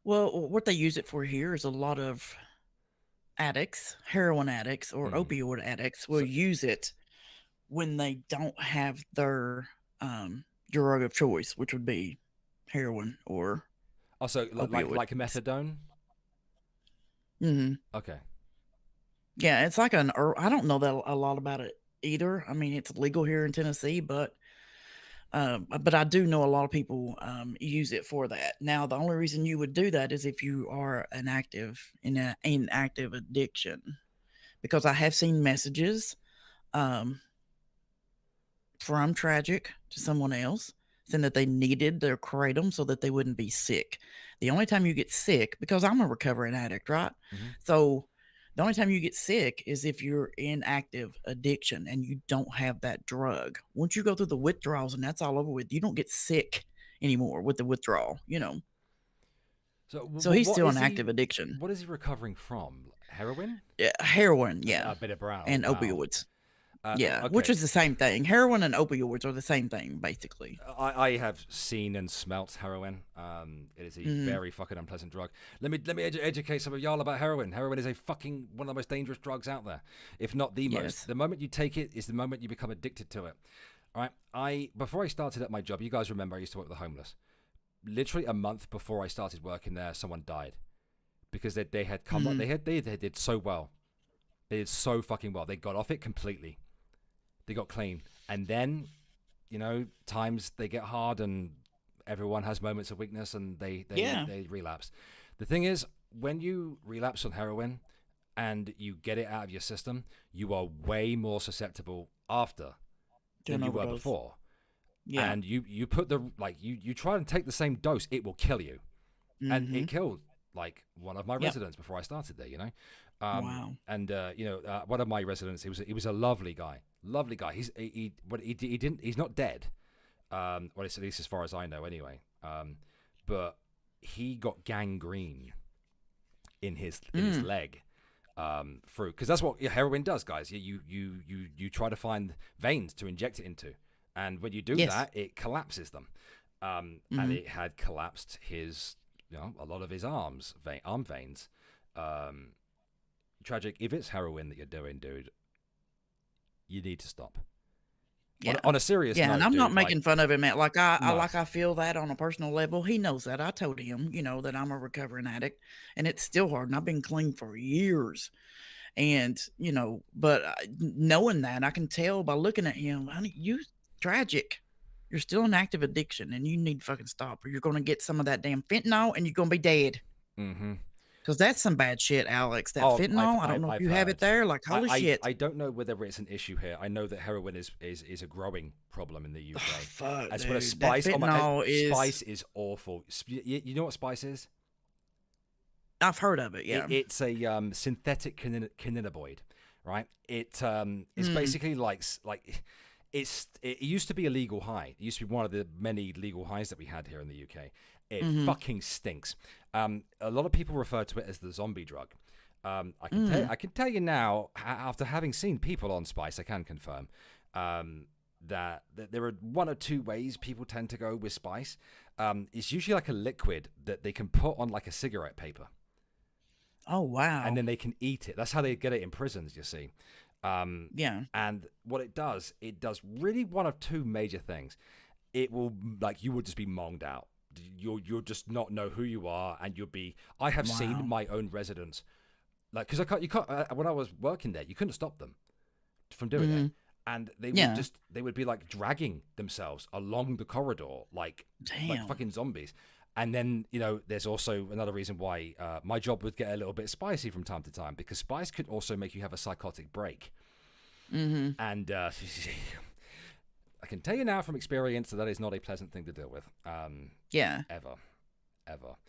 Well, what they use it for here is a lot of addicts, heroin addicts or opioid addicts will use it when they don't have their drug of choice, which would be heroin or also like methadone. Okay. Yeah, it's like I don't know that a lot about it either. I mean, it's legal here in Tennessee, but I do know a lot of people use it for that. Now, the only reason you would do that is if you are in active addiction, because I have seen messages from Tragic to someone else saying that they needed their kratom so that they wouldn't be sick. The only time you get sick, because I'm a recovering addict, right? So the only time you get sick is if you're in active addiction and you don't have that drug. Once you go through the withdrawals and that's all over with, you don't get sick anymore with the withdrawal, you know. So he's still in active addiction. What is he recovering from? Heroin? Yeah, heroin, yeah. A bit of brown. And opioids. Yeah, okay. Which is the same thing. Heroin and opioids are the same thing, basically. I have seen and smelt heroin. It is a very fucking unpleasant drug. Let me educate some of y'all about heroin. Heroin is a fucking one of the most dangerous drugs out there, if not the most. The moment you take it is the moment you become addicted to it. All right. Before I started at my job, you guys remember I used to work with the homeless. Literally a month before I started working there, someone died because they had come up. They did so well. They did so fucking well. They got off it completely. They got clean. And then, you know, times they get hard and everyone has moments of weakness and they relapse. The thing is, when you relapse on heroin and you get it out of your system, you are way more susceptible after than you were before. Yeah. And you put you try and take the same dose, it will kill you. And it killed one of my residents before I started there, you know. Wow. And one of my residents, he was a lovely guy. Lovely guy. He's not dead. Well, at least as far as I know, anyway. But he got gangrene in his leg through, because that's what heroin does, guys. You try to find veins to inject it into, and when you do that, it collapses them. and it had collapsed his, a lot of his arm veins. Tragic. If it's heroin that you're doing, dude, you need to stop. Yeah. On a serious note, and I'm not making fun of him, man. Like No. I feel that on a personal level. He knows that. I told him, that I'm a recovering addict, and it's still hard. And I've been clean for years, and but knowing that, I can tell by looking at him. Honey, you tragic. You're still in active addiction, and you need to fucking stop, or you're going to get some of that damn fentanyl, and you're going to be dead. Mm-hmm. Because that's some bad shit, Alex. That fentanyl, I don't know if you have it there. Like, holy shit. I don't know whether it's an issue here. I know that heroin is a growing problem in the UK. Oh, fuck, as dude. well as spice. Spice is awful. You know what spice is? I've heard of it, yeah. It's a synthetic cannabinoid, right? It's basically like it used to be a legal high. It used to be one of the many legal highs that we had here in the UK. It fucking stinks. A lot of people refer to it as the zombie drug. I can tell you now, after having seen people on spice, I can confirm that there are one or two ways people tend to go with spice. It's usually like a liquid that they can put on like a cigarette paper. Oh, wow. And then they can eat it. That's how they get it in prisons, you see. Yeah. And what it does really one of two major things. It will, like, you will just be monged out. You'll just not know who you are, and you'll be. I have seen my own residents, like, because you can't. When I was working there, you couldn't stop them from doing it, and they would be like dragging themselves along the corridor like fucking zombies. And then there's also another reason why my job would get a little bit spicy from time to time, because spice could also make you have a psychotic break. And I can tell you now from experience that is not a pleasant thing to deal with. Ever.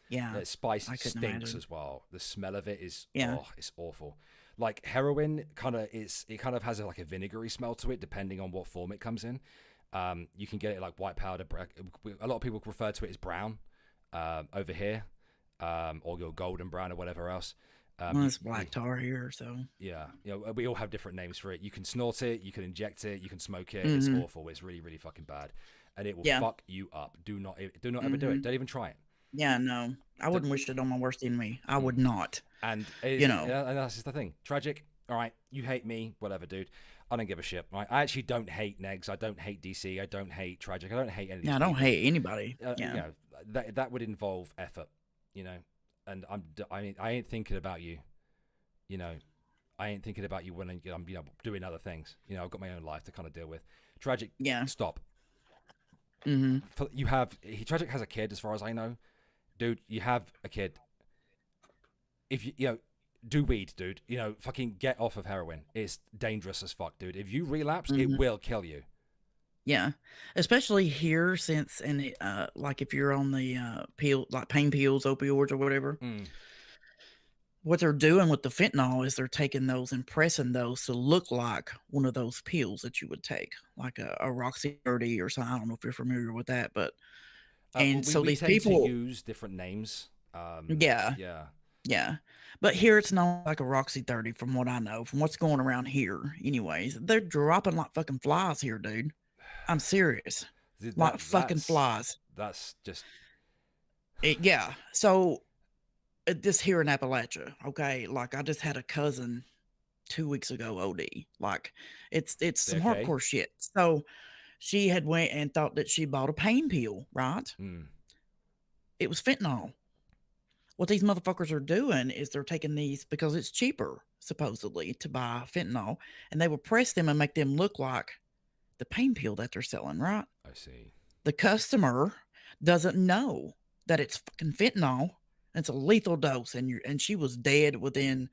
Yeah. Spice stinks as well. The smell of it is, it's awful. Like heroin kind of has like a vinegary smell to it, depending on what form it comes in. You can get it like white powder. A lot of people refer to it as brown over here, or your golden brown or whatever else. It's black tar here, so yeah, we all have different names for it. You can snort it, you can inject it, you can smoke it. It's awful. It's really, really fucking bad, and it will fuck you up. Do not ever do it. Don't even try it. Yeah, no, I wouldn't wish it on my worst enemy. I would not. And and that's just the thing. Tragic. All right, you hate me, whatever, dude. I don't give a shit. Right? I actually don't hate Negs. I don't hate DC. I don't hate Tragic. I don't hate anything. Yeah, I don't hate anybody. That would involve effort, and I ain't thinking about you. I ain't thinking about you when I'm doing other things. I've got my own life to kind of deal with. Tragic. Yeah. Stop. Tragic has a kid, as far as I know. Dude, you have a kid. If you do weed, dude. Fucking get off of heroin. It's dangerous as fuck, dude. If you relapse, it will kill you. Yeah, especially here, like if you're on the pill, like pain pills, opioids, or whatever. What they're doing with the fentanyl is they're taking those and pressing those to look like one of those pills that you would take, like a Roxy 30 or something. I don't know if you're familiar with that, but so these people use different names. Yeah. But here it's not like a Roxy 30, from what I know, from what's going around here. Anyways, they're dropping like fucking flies here, dude. I'm serious. Like fucking flies. That's just. Yeah. So this here in Appalachia, okay? Like I just had a cousin 2 weeks ago OD. Like it's some hardcore shit. So she had went and thought that she bought a pain pill, right? It was fentanyl. What these motherfuckers are doing is they're taking these, because it's cheaper, supposedly, to buy fentanyl, and they will press them and make them look like the pain pill that they're selling, right? I see. The customer doesn't know that it's fucking fentanyl. It's a lethal dose, and she was dead within,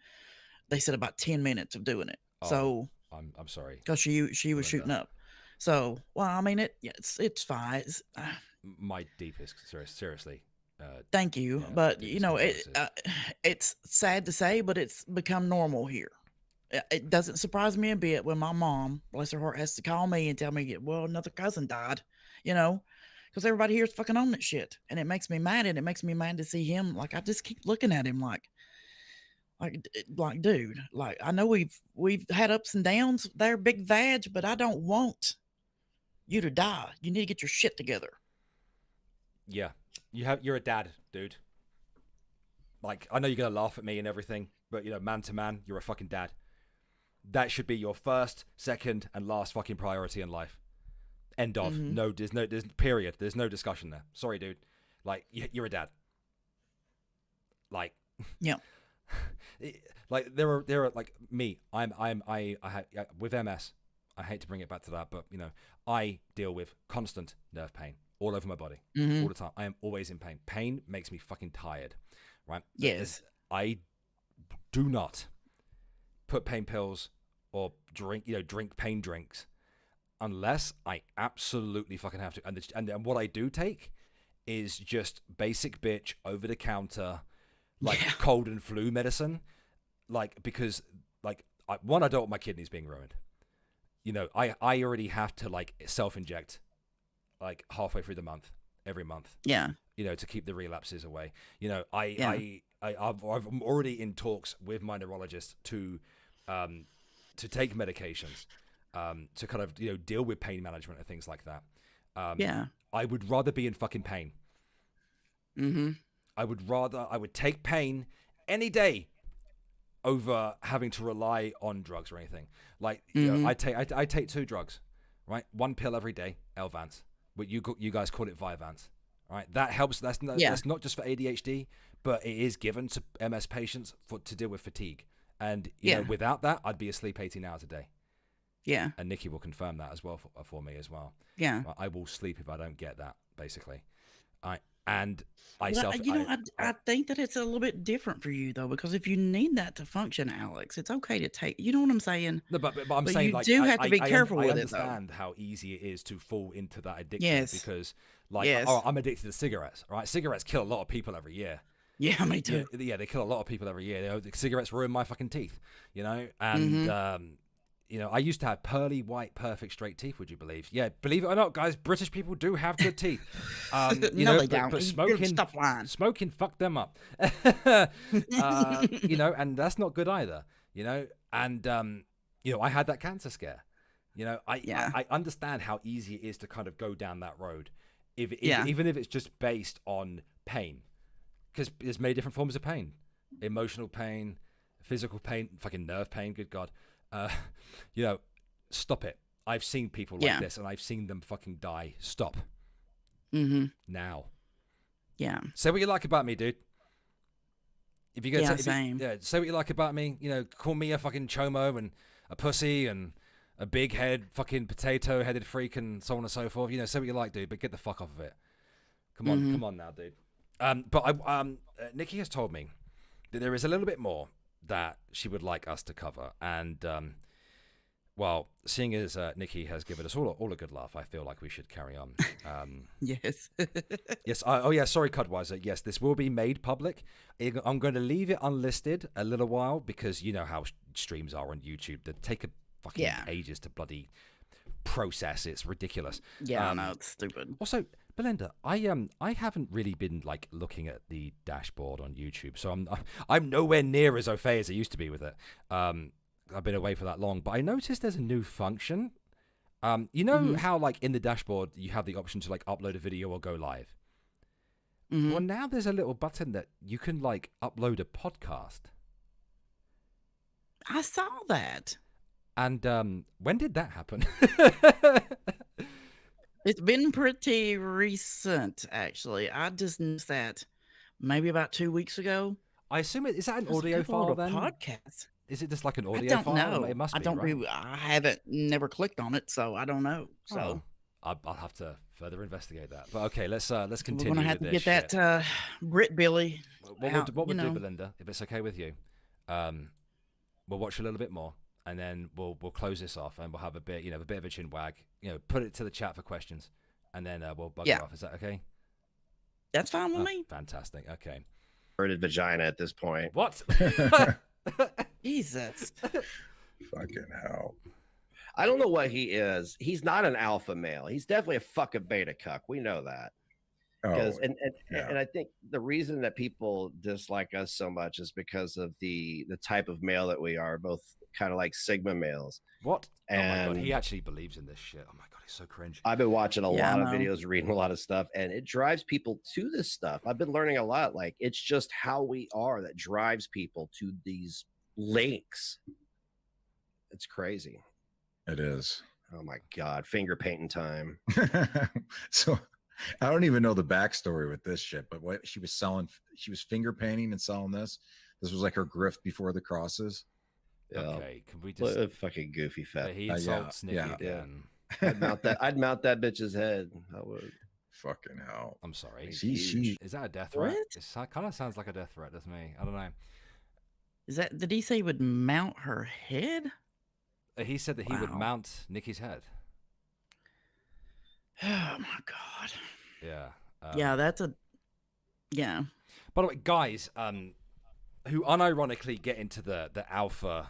they said, about 10 minutes of doing it. Oh, so I'm sorry, because she was shooting up. So, well, I mean, it's fine. My deepest, seriously. Thank you, but it's sad to say, but it's become normal here. It doesn't surprise me a bit when my mom, bless her heart, has to call me and tell me, well, another cousin died, because everybody here is fucking on that shit, and it makes me mad, and it makes me mad to see him. Like, I just keep looking at him like, dude, like, I know we've had ups and downs there, big vag, but I don't want you to die. You need to get your shit together. Yeah, you're a dad, dude. Like, I know you're gonna laugh at me and everything, but man to man, you're a fucking dad. That should be your first, second, and last fucking priority in life. End of. No, there's period. There's no discussion there. Sorry, dude. Like, you're a dad. Like, yeah. Like there are like me. I with MS. I hate to bring it back to that, but I deal with constant nerve pain all over my body all the time. I am always in pain. Pain makes me fucking tired, right? Yes. I do not put pain pills or drink pain drinks unless I absolutely fucking have to. And what I do take is just basic bitch over the counter, like cold and flu medicine, like because like I don't want my kidneys being ruined. I already have to like self-inject like halfway through the month, every month. Yeah. To keep the relapses away. I'm already in talks with my neurologist to take medications, to kind of deal with pain management and things like that. I would rather be in fucking pain. I would take pain any day over having to rely on drugs or anything. Like I take 2 drugs, right? 1 pill every day, Elvance. But you guys call it Vyvanse, right? That helps. That's not just for ADHD, but it is given to MS patients to deal with fatigue. And without that, I'd be asleep 18 hours a day. Yeah. And Nikki will confirm that as well for me as well. Yeah. I will sleep if I don't get that, basically. I think that it's a little bit different for you though, because if you need that to function, Alex, it's okay to take. You know what I'm saying? No, but I'm saying, you like, do have to be careful with it. I understand how easy it is to fall into that addiction. Yes. Because, like, I'm addicted to cigarettes. Right? Cigarettes kill a lot of people every year. Yeah, me too. Yeah, they kill a lot of people every year. The cigarettes ruin my fucking teeth. And I used to have pearly white, perfect, straight teeth. Would you believe? Yeah, believe it or not, guys, British people do have good teeth. They don't. But smoking fucked them up. And that's not good either. And I had that cancer scare. I understand how easy it is to kind of go down that road, even if it's just based on pain, because there's many different forms of pain: emotional pain, physical pain, fucking nerve pain. Good God. Stop it. I've seen people like this, and I've seen them fucking die. Stop. Now. Yeah. Say what you like about me, dude. If you go, say what you like about me. Call me a fucking chomo and a pussy and a big head, fucking potato-headed freak, and so on and so forth. Say what you like, dude, but get the fuck off of it. Come on now, dude. But Nikki has told me that there is a little bit more that she would like us to cover, and seeing as Nikki has given us all a good laugh, I feel like we should carry on. Yes. Yes. Sorry, Cudwiser. Yes, this will be made public. I'm going to leave it unlisted a little while because you know how streams are on YouTube. They take a fucking ages to bloody process. It's ridiculous. Yeah, no, it's stupid. Also, Belinda, I haven't really been like looking at the dashboard on YouTube, so I'm nowhere near as au fait as I used to be with it. I've been away for that long, but I noticed there's a new function. How like in the dashboard you have the option to like upload a video or go live. Well, now there's a little button that you can like upload a podcast. I saw that. And when did that happen? It's been pretty recent, actually. I just noticed that maybe about 2 weeks ago. I assume is that an audio file then? Podcast. Is it just like an audio file? Know. It must be. I haven't never clicked on it, so I don't know. So I'll have to further investigate that. But okay, let's continue. We're gonna have to get that Brit Billy. What we'll do, Belinda, if it's okay with you, we'll watch a little bit more, and then we'll close this off, and we'll have a bit of a chin wag. Put it to the chat for questions, and then we'll bug it off. Is that okay? That's fine with me. Fantastic. Okay. Inverted vagina at this point. What? Jesus. Fucking hell. I don't know what he is. He's not an alpha male. He's definitely a fucking beta cuck. We know that. Because and I think the reason that people dislike us so much is because of the type of male that we are, both kind of like Sigma males. What? And oh my god, he actually believes in this shit. Oh my god, he's so cringy. I've been watching a lot of videos, reading a lot of stuff, and it drives people to this stuff. I've been learning a lot. Like, it's just how we are that drives people to these links. It's crazy. It is. Oh my god, finger painting time. So I don't even know the backstory with this shit, but what she was selling, she was finger painting and selling this. This was like her grift before the crosses. Yeah. Okay, can we just what a fucking goofy fat? He insults Nikki again. I'd mount that bitch's head. I would. Fucking hell. I'm sorry. She is that a death threat? It kind of sounds like a death threat to me. I don't know. Did he say he would mount her head? He said that he would mount Nikki's head. Oh my god. Yeah. Yeah. By the way, guys, who unironically get into the alpha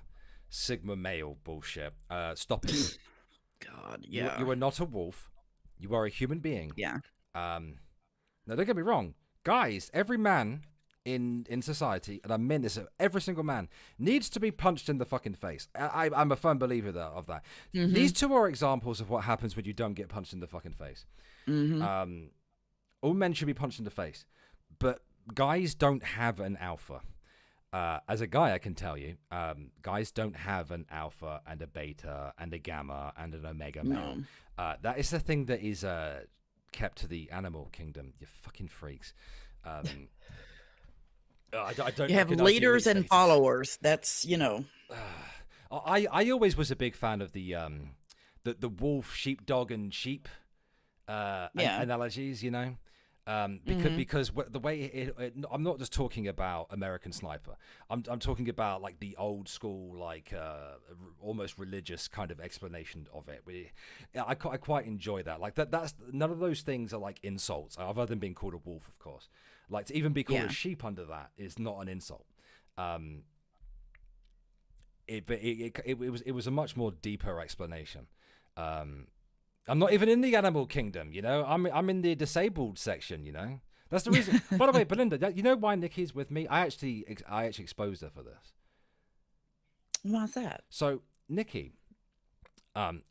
Sigma male bullshit, stop it. God, yeah. You are not a wolf. You are a human being. Yeah. Now, don't get me wrong. Guys, every man in society, and I mean this, every single man needs to be punched in the fucking face. I'm a firm believer of that. Mm-hmm. These two are examples of what happens when you don't get punched in the fucking face. Mm-hmm. All men should be punched in the face, but guys don't have an alpha. As a guy, I can tell you, guys don't have an alpha and a beta and a gamma and an omega male. That is the thing that is kept to the animal kingdom. You fucking freaks. I don't. You have leaders and followers. That's, you know. I always was a big fan of the wolf, sheepdog, and sheep analogies. You know. Because the way I'm not just talking about American Sniper. I'm talking about like the old school, like almost religious kind of explanation of it. I quite enjoy that. Like that's none of those things are like insults, other than being called a wolf, of course. Like to even be called a sheep under that is not an insult. It was a much more deeper explanation. I'm not even in the animal kingdom, you know. I'm in the disabled section, you know. That's the reason. By the way, Belinda, you know why Nikki's with me? I actually exposed her for this. Why's that? So Nikki,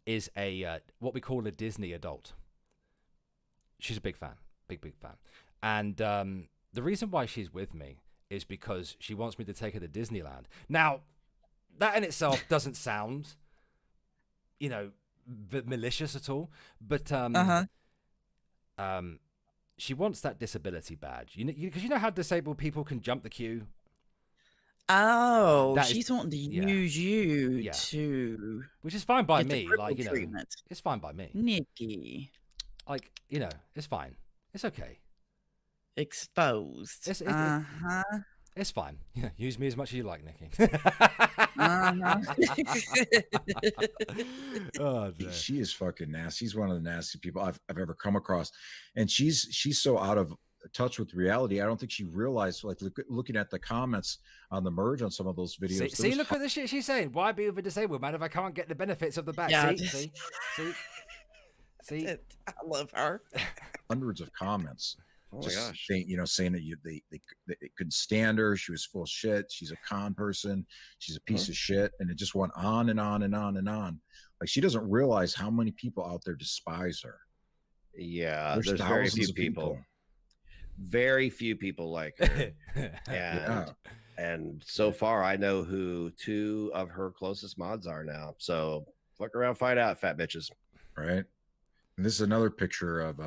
is a what we call a Disney adult. She's a big fan, big fan, and the reason why she's with me is because she wants me to take her to Disneyland. Now, that in itself doesn't sound, you know, malicious at all, but she wants that disability badge. Because you know how disabled people can jump the queue. Oh, she's wanting to use you to, which is fine by me. Like, you know, it's fine by me. Nikki, like, you know, it's fine. It's okay. Exposed. It's fine. Yeah, use me as much as you like, Nikki. Oh, she is fucking nasty. She's one of the nasty people I've ever come across, and she's so out of touch with reality. I don't think she realized, like, looking at the comments on the merge on some of those videos. See, look at the shit she's saying. Why be with a disabled man if I can't get the benefits of the back? Yeah, see. I love her. Hundreds of comments. Oh my gosh. Saying that they couldn't stand her. She was full of shit. She's a con person. She's a piece of shit. And it just went on and on and on and on. Like, she doesn't realize how many people out there despise her. Yeah, there's very few people. Very few people like her. And so far, I know who two of her closest mods are now. So fuck around, find out, fat bitches. Right. And this is another picture of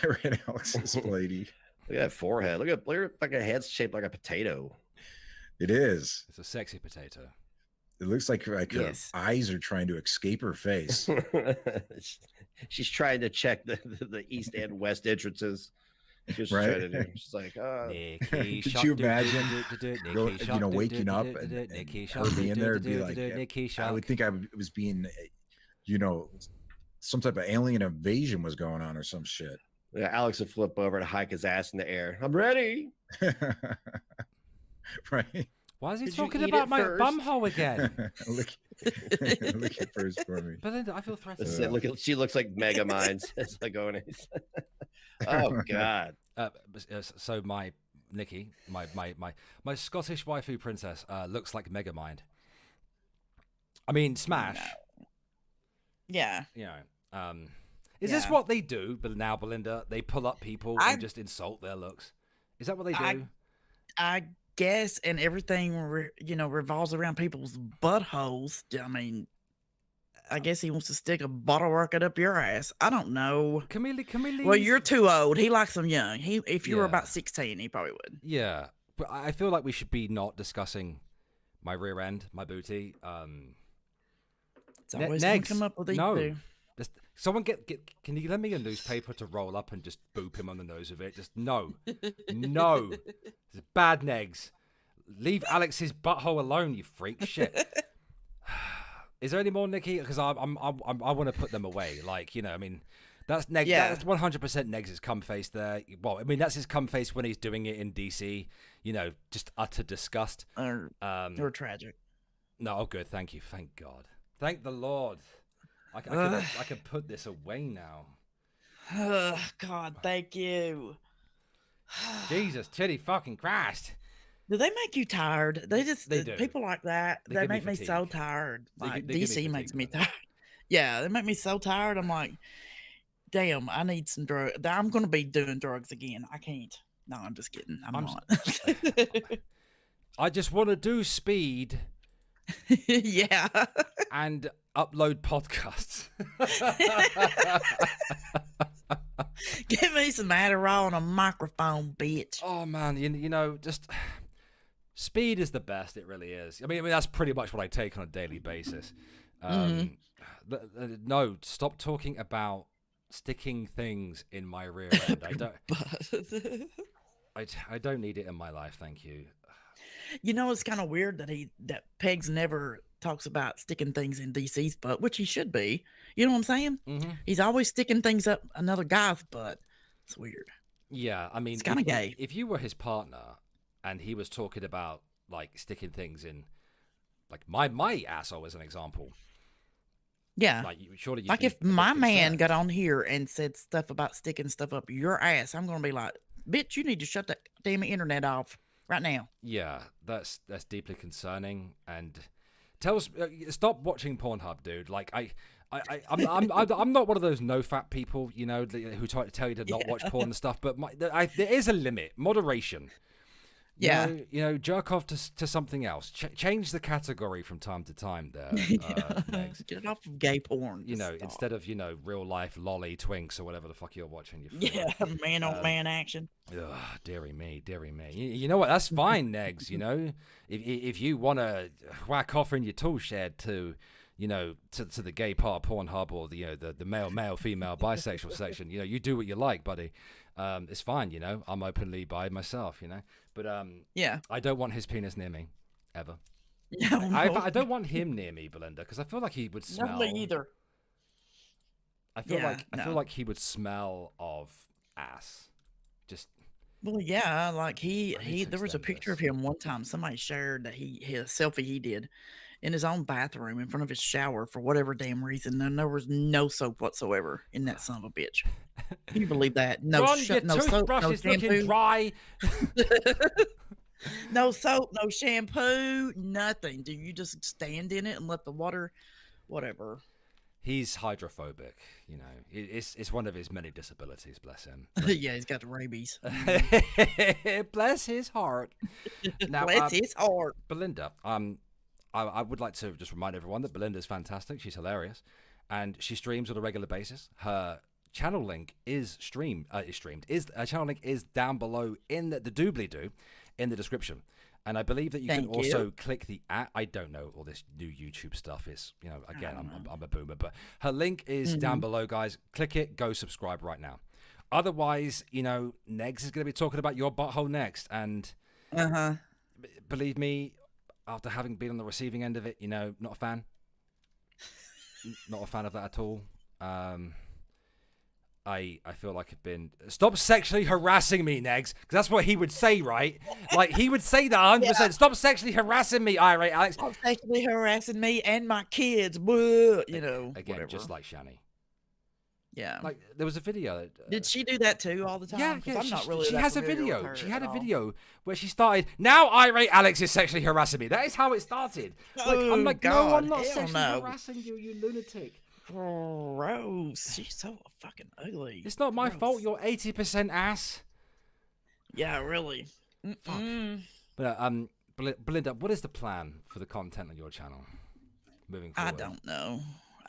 Irate Alex's lady. Look at that forehead. Look at like a head's shaped like a potato. It is. It's a sexy potato. It looks like her eyes are trying to escape her face. She's trying to check the east and west entrances. She's trying to do. She's like, could you imagine, waking up and her being there and be like, I would think I was being, some type of alien invasion was going on or some shit. Yeah, Alex would flip over and hike his ass in the air. I'm ready. Right. Why is he talking about my bumhole again? Look it first for me. Belinda, I feel threatened. She looks like Mega Minds. It's like going. Oh God. So my Nikki, my Scottish waifu princess, looks like Megamind. I mean, Smash. No. Yeah. You know, is this what they do? But now, Belinda, they pull up people and just insult their looks. Is that what they do? I guess, and everything revolves around people's buttholes. I mean, I guess he wants to stick a bottle rocket up your ass. I don't know. Camille. Well, you're too old. He likes them young. If you were about 16, he probably would. Yeah, but I feel like we should be not discussing my rear end, my booty. It's always gonna come up with these two. Someone can you lend me a newspaper to roll up and just boop him on the nose with it? Just no. It's bad negs. Leave Alex's butthole alone, you freak. Shit. Is there any more, Nikki? Because I want to put them away. Like, you know, I mean, that's Neg. Yeah. That's 100% Negs' cum face there. Well, I mean, that's his cum face when he's doing it in DC. You know, just utter disgust. Or tragic. No, good. Thank you. Thank God. Thank the Lord. I can put this away now. Oh, God, thank you. Jesus, titty fucking Christ. Do they make you tired? They do. People like that, they make me fatigue. So tired. Like, they DC makes me tired. Yeah, they make me so tired. I'm like, damn, I need some drugs. I'm going to be doing drugs again. I can't. No, I'm just kidding. I'm not. I just want to do speed. Yeah. And upload podcasts. Give me some Adderall on a microphone, bitch. Oh man, you know, just speed is the best. It really is. I mean, that's pretty much what I take on a daily basis. No, stop talking about sticking things in my rear end. I don't need it in my life, thank you. You know, it's kind of weird that Pegs never talks about sticking things in DC's butt, which he should be. You know what I'm saying? Mm-hmm. He's always sticking things up another guy's butt. It's weird. Yeah, I mean, it's kind of gay. If you were his partner and he was talking about like sticking things in, like my asshole as an example. Yeah. Surely like if my man got on here and said stuff about sticking stuff up your ass, I'm going to be like, bitch, you need to shut that damn internet off right now. Yeah, that's deeply concerning. And stop watching Pornhub, dude. Like I'm not one of those no-fat people, you know, who try to tell you to not watch porn and stuff. But there is a limit, moderation. Yeah, you know, jerk off to something else. Change the category from time to time. There, get off of gay porn. You know, instead of real life lolly twinks or whatever the fuck you're watching. Man on man action. Ugh, dearie me. You know what? That's fine, Negs. You know, if you want to whack off in your tool shed to the gay part of Pornhub or the male, female, bisexual section, you do what you like, buddy. It's fine, I'm openly bi myself, but yeah, I don't want his penis near me ever. No. I don't want him near me, Belinda, because I feel like he would smell. Not me either. I feel like he would smell of ass. Just. Well, yeah, like there was a picture of him one time. Somebody shared that his selfie he did in his own bathroom in front of his shower for whatever damn reason, and there was no soap whatsoever in that son of a bitch. Can you believe that? No soap, no shampoo. Dry. No soap, no shampoo, nothing. Do you just stand in it and let the water, whatever? He's hydrophobic, It's one of his many disabilities, bless him. Yeah, he's got the rabies. Bless his heart. Now, bless his heart. Belinda, I would like to just remind everyone that Belinda's fantastic. She's hilarious, and she streams on a regular basis. Her channel link is channel link is down below in the doobly-doo in the description. And I believe that you can also click the I don't know all this new YouTube stuff is, again, I'm a boomer, but her link is down below, guys. Click it, go subscribe right now. Otherwise, Negs is going to be talking about your butthole next. And believe me, after having been on the receiving end of it, not a fan. Not a fan of that at all. I feel like I've been... Stop sexually harassing me, Negs, because that's what he would say, right? Like, he would say that 100%. Yeah. Stop sexually harassing me, Irate, Alex. Stop sexually harassing me and my kids. Blah, Again, whatever. just like Shani. Yeah. Like there was a video. Did she do that too all the time? Yeah. I'm not really she that has a familiar with video. her She had at a all. video where she started. Now Irate Alex is sexually harassing me. That is how it started. Like I'm like, no, I'm not sexually harassing you, you lunatic. Gross. She's so fucking ugly. It's not my fault. You're 80% ass. Yeah, really. Fuck. But Belinda, what is the plan for the content on your channel moving forward? I don't know.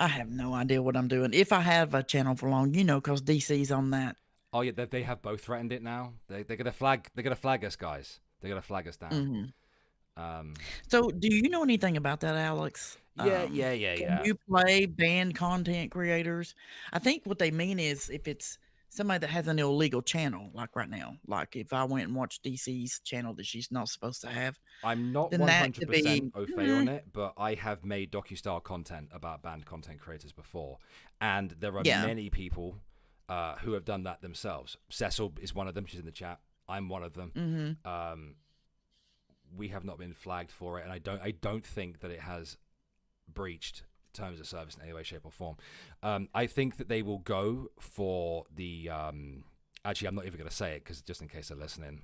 I have no idea what I'm doing. If I have a channel for long, because DC's on that. Oh yeah, they have both threatened it now. They're gonna flag us, guys. They're gonna flag us down. So, do you know anything about that, Alex? Yeah. Can you play ban content creators? I think what they mean is if it's somebody that has an illegal channel, like right now, like if I went and watched DC's channel that she's not supposed to have. I'm not 100% au fait on it, but I have made docu-style content about banned content creators before, and there are many people who have done that themselves. Cecil is one of them. She's in the chat. I'm one of them. We have not been flagged for it, and I don't think that it has breached terms of service in any way, shape, or form. I think that they will go for the. Actually, I'm not even going to say it because just in case they're listening.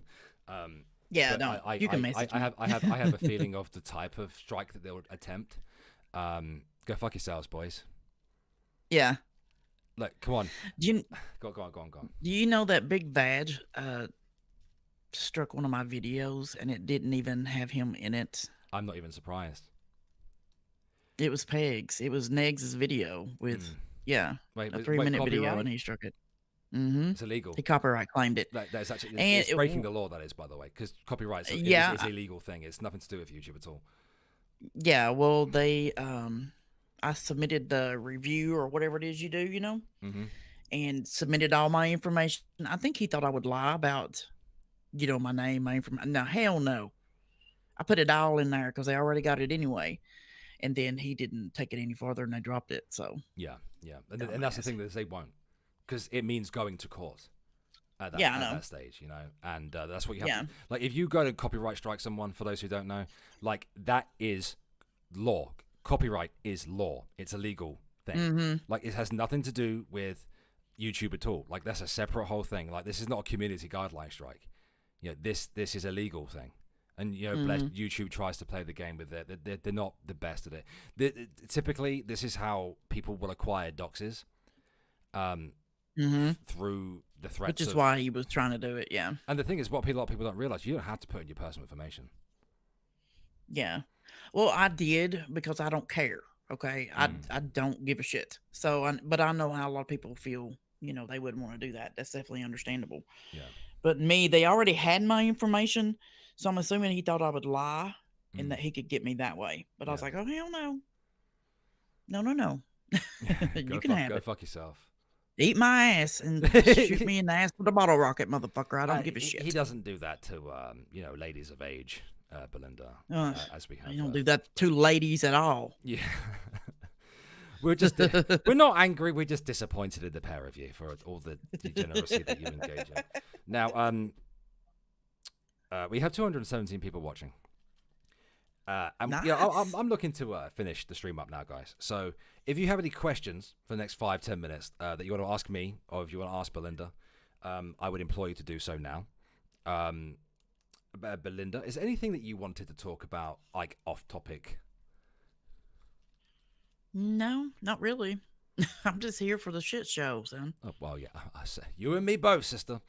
Yeah, no, you can message me. I have a feeling of the type of strike that they would attempt. Go fuck yourselves, boys. Yeah. Look, come on. Go on. Do you know that Big Vag struck one of my videos and it didn't even have him in it? I'm not even surprised. It was Pegs. It was Negs' video with a 3-minute video, and he struck it. It's illegal. He copyright claimed it. That is actually it's breaking the law. That is, by the way, because copyright is a legal thing. It's nothing to do with YouTube at all. Yeah, well, they I submitted the review or whatever it is you do, and submitted all my information. I think he thought I would lie about, my name, my information. No, hell no. I put it all in there because they already got it anyway. And then he didn't take it any farther and they dropped it. So yeah. And that's the thing that they won't, because it means going to court at that stage, and that's what you have to, like, if you go to copyright strike someone, for those who don't know, like, that is law. Copyright is law. It's a legal thing. Like, it has nothing to do with YouTube at all. Like, that's a separate whole thing. Like, this is not a community guideline strike. This is a legal thing. And YouTube tries to play the game with it. They're not the best at it. Typically, this is how people will acquire doxes, through the threats. Which is why he was trying to do it. Yeah. And the thing is, what a lot of people don't realize, you don't have to put in your personal information. Yeah. Well, I did because I don't care. Okay, I don't give a shit. So, but I know how a lot of people feel. They wouldn't want to do that. That's definitely understandable. Yeah. But they already had my information. So I'm assuming he thought I would lie and that he could get me that way. But I was like, oh, hell no. No. You can have it. Go fuck yourself. Eat my ass and shoot me in the ass with a bottle rocket, motherfucker. I don't give a shit. He doesn't do that to, ladies of age, Belinda, as we have. He don't do that to ladies at all. Yeah. We're not angry. We're just disappointed in the pair of you for all the degeneracy that you engage in. Now, we have 217 people watching. And nice. I'm looking to finish the stream up now, guys. So if you have any questions for the next 5-10 minutes that you want to ask me, or if you want to ask Belinda, I would implore you to do so now. Belinda, is there anything that you wanted to talk about, like, off topic? No, not really. I'm just here for the shit show, son. Oh, well, yeah, I say you and me both, sister.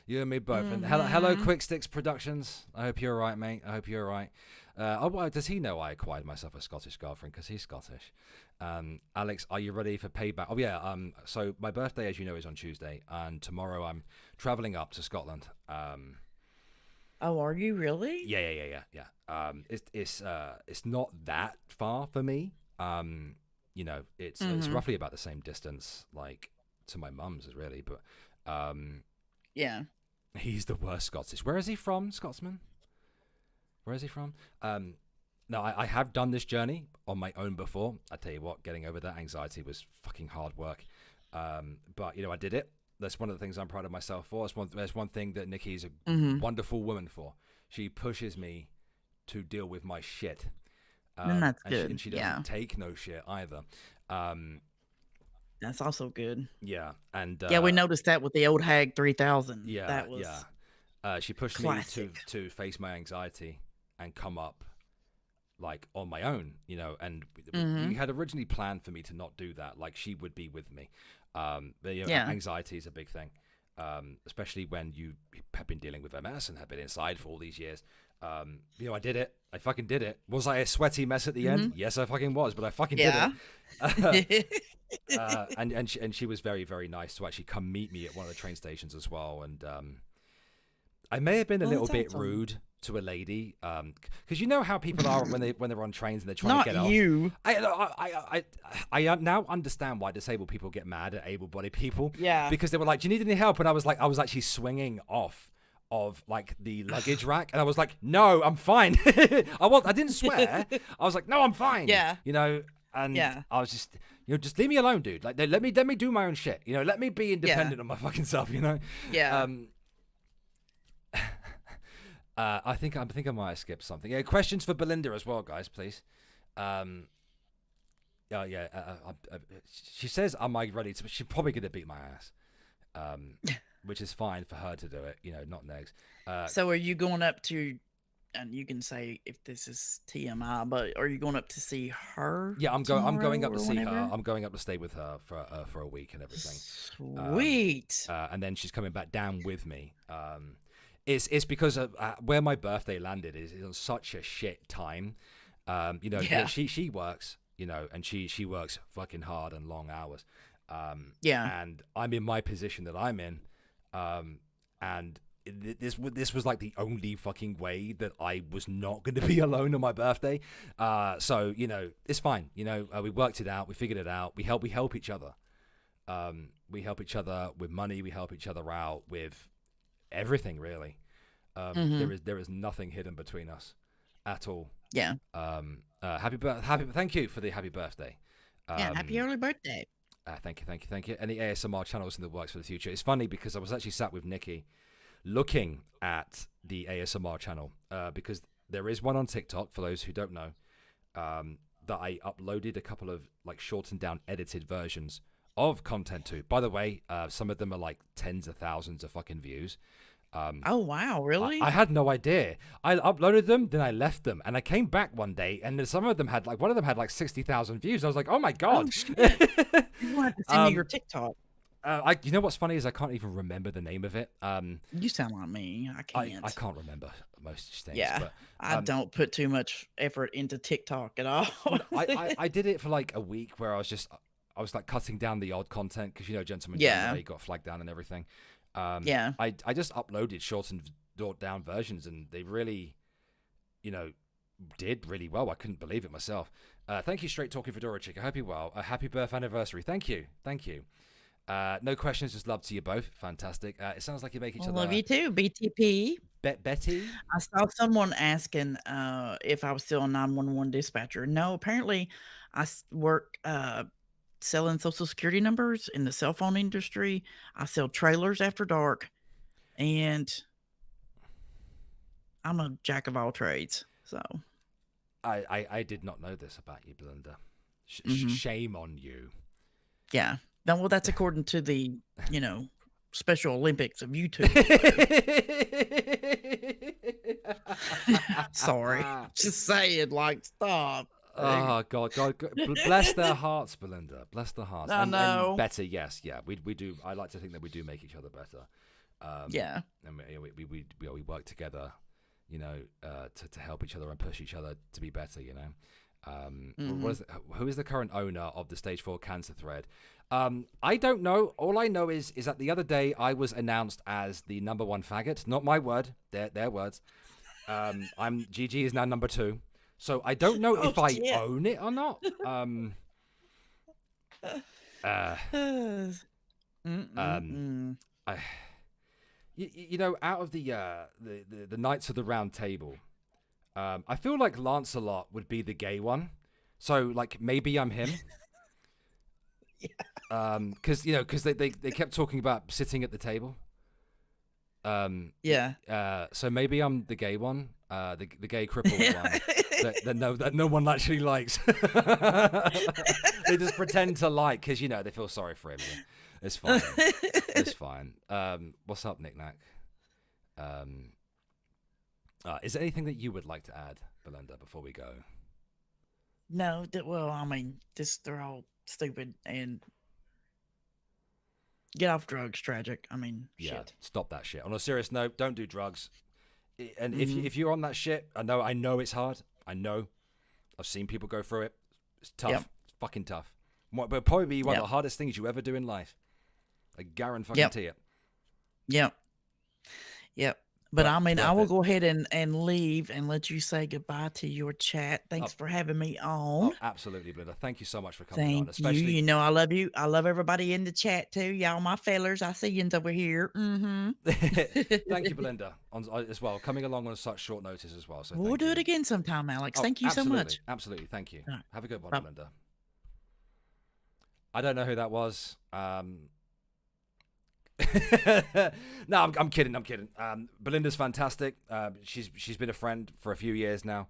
You and me both. And hello, Quick Sticks Productions. I hope you're all right, mate. I hope you're all right. Well, does he know I acquired myself a Scottish girlfriend? Because he's Scottish. Alex, are you ready for payback? Oh, yeah. So my birthday, as you know, is on Tuesday. And tomorrow I'm traveling up to Scotland. Oh, are you really? Yeah. It's not that far for me. It's roughly about the same distance, like, to my mum's, really. But yeah, he's the worst Scottish. Where is he from, Scotsman? Where is he from? Now, I have done this journey on my own before. I tell you what, getting over that anxiety was fucking hard work. But I did it. That's one of the things I'm proud of myself for. There's one thing that Nikki's a wonderful woman for. She pushes me to deal with my shit. And that's good. She doesn't take no shit either. That's also good. Yeah, and yeah, we noticed that with the old Hag 3000. Yeah, that was she pushed classic. me to face my anxiety and come up like on my own, and we had originally planned for me to not do that. Like she would be with me. But anxiety is a big thing, especially when you have been dealing with MS and have been inside for all these years. I did it. I fucking did it. Was I a sweaty mess at the end? Yes, I fucking was, but I fucking did it. And she was very, very nice to actually come meet me at one of the train stations as well. And I may have been a little bit rude to a lady, because you know how people are when they're on trains and they're trying to get off. You. I now understand why disabled people get mad at able-bodied people. Yeah. Because they were like, "Do you need any help?" And I was actually swinging off of like the luggage rack, and I was like, "No, I'm fine." I didn't swear. I was like, "No, I'm fine." Yeah. And I was just, just leave me alone, dude. Like, let me do my own shit. Let me be independent of my fucking self. Yeah. I think I might have skipped something. Yeah, questions for Belinda as well, guys, please. She says, "Am I ready to?" She's probably gonna beat my ass, which is fine for her to do it. Not Negs. So, are you going up to? And you can say if this is TMI, but are you going up to see her? Yeah, I'm going up to see her. I'm going up to stay with her for a week and everything. Sweet. And then she's coming back down with me. It's because of where my birthday landed is on such a shit time. She works, and she works fucking hard and long hours. And I'm in my position that I'm in, and this was like the only fucking way that I was not going to be alone on my birthday. So it's fine. We worked it out. We figured it out. We help each other. We help each other with money. We help each other out with everything, really. There is nothing hidden between us at all. Yeah. Thank you for the happy birthday. Happy early birthday. Thank you. And the ASMR channels in the works for the future. It's funny because I was actually sat with Nikki looking at the ASMR channel, because there is one on TikTok, for those who don't know, that I uploaded a couple of like shortened down edited versions of content to. By the way, some of them are like tens of thousands of fucking views. Oh wow, really? I had no idea. I uploaded them, then I left them, and I came back one day, and some of them had one of them had like 60,000 views. I was like, oh my god! You want to send me your TikTok? You know what's funny is I can't even remember the name of it. You sound like me. I can't. I can't remember most things. Yeah, but, I don't put too much effort into TikTok at all. I did it for like a week where I was like cutting down the odd content because Gentleman January got flagged down and everything. I just uploaded shortened down versions, and they really, did really well. I couldn't believe it myself. Thank you, Straight Talking Fedora Chick. I hope you're well. A happy birth anniversary. Thank you. No questions, just love to you both. Fantastic. It sounds like you make each other. Love you too, BTP. Betty? I saw someone asking if I was still a 911 dispatcher. No, apparently I work selling social security numbers in the cell phone industry. I sell trailers after dark, and I'm a jack of all trades. So I did not know this about you, Belinda. Shame on you. Yeah. Well, that's according to the, Special Olympics of YouTube. Sorry. Just saying, like, stop. Oh, God. Bless their hearts, Belinda. Bless their hearts. I know. And better, yes. Yeah, we do. I like to think that we do make each other better. Yeah. And we work together, to help each other and push each other to be better, Who is the current owner of the Stage 4 Cancer Thread? I don't know. All I know is that the other day I was announced as the #1 faggot. Not my word, their words. GG is now #2. So I don't know if I own it or not. Out of the Knights of the Round Table, I feel like Lancelot would be the gay one. So like maybe I'm him. Because they kept talking about sitting at the table. So maybe I'm the gay one, the gay crippled one that no one actually likes. They just pretend to like because they feel sorry for him. Yeah. It's fine. It's fine. What's up, Nick Nack? Is there anything that you would like to add, Belinda, before we go? No, well, I mean, they're all stupid and get off drugs. Tragic. I mean, shit. Stop that shit. On a serious note, don't do drugs. And if you're on that shit, I know it's hard. I know. I've seen people go through it. It's tough. Yep. It's fucking tough. But probably be one of the hardest things you ever do in life. I guarantee it. Yep. But I mean, I will go ahead and leave and let you say goodbye to your chat. Thanks for having me on. Oh, absolutely, Belinda. Thank you so much for coming on. Especially you. You know, I love you. I love everybody in the chat too. Y'all, my fellers. I see yous over here. Mm-hmm. Thank you, Belinda, as well. Coming along on such short notice as well. So we'll do it again sometime, Alex. Thank you so much. Absolutely. Thank you. Right. Have a good one, Belinda. I don't know who that was. No, I'm kidding. Belinda's fantastic. She's been a friend for a few years now.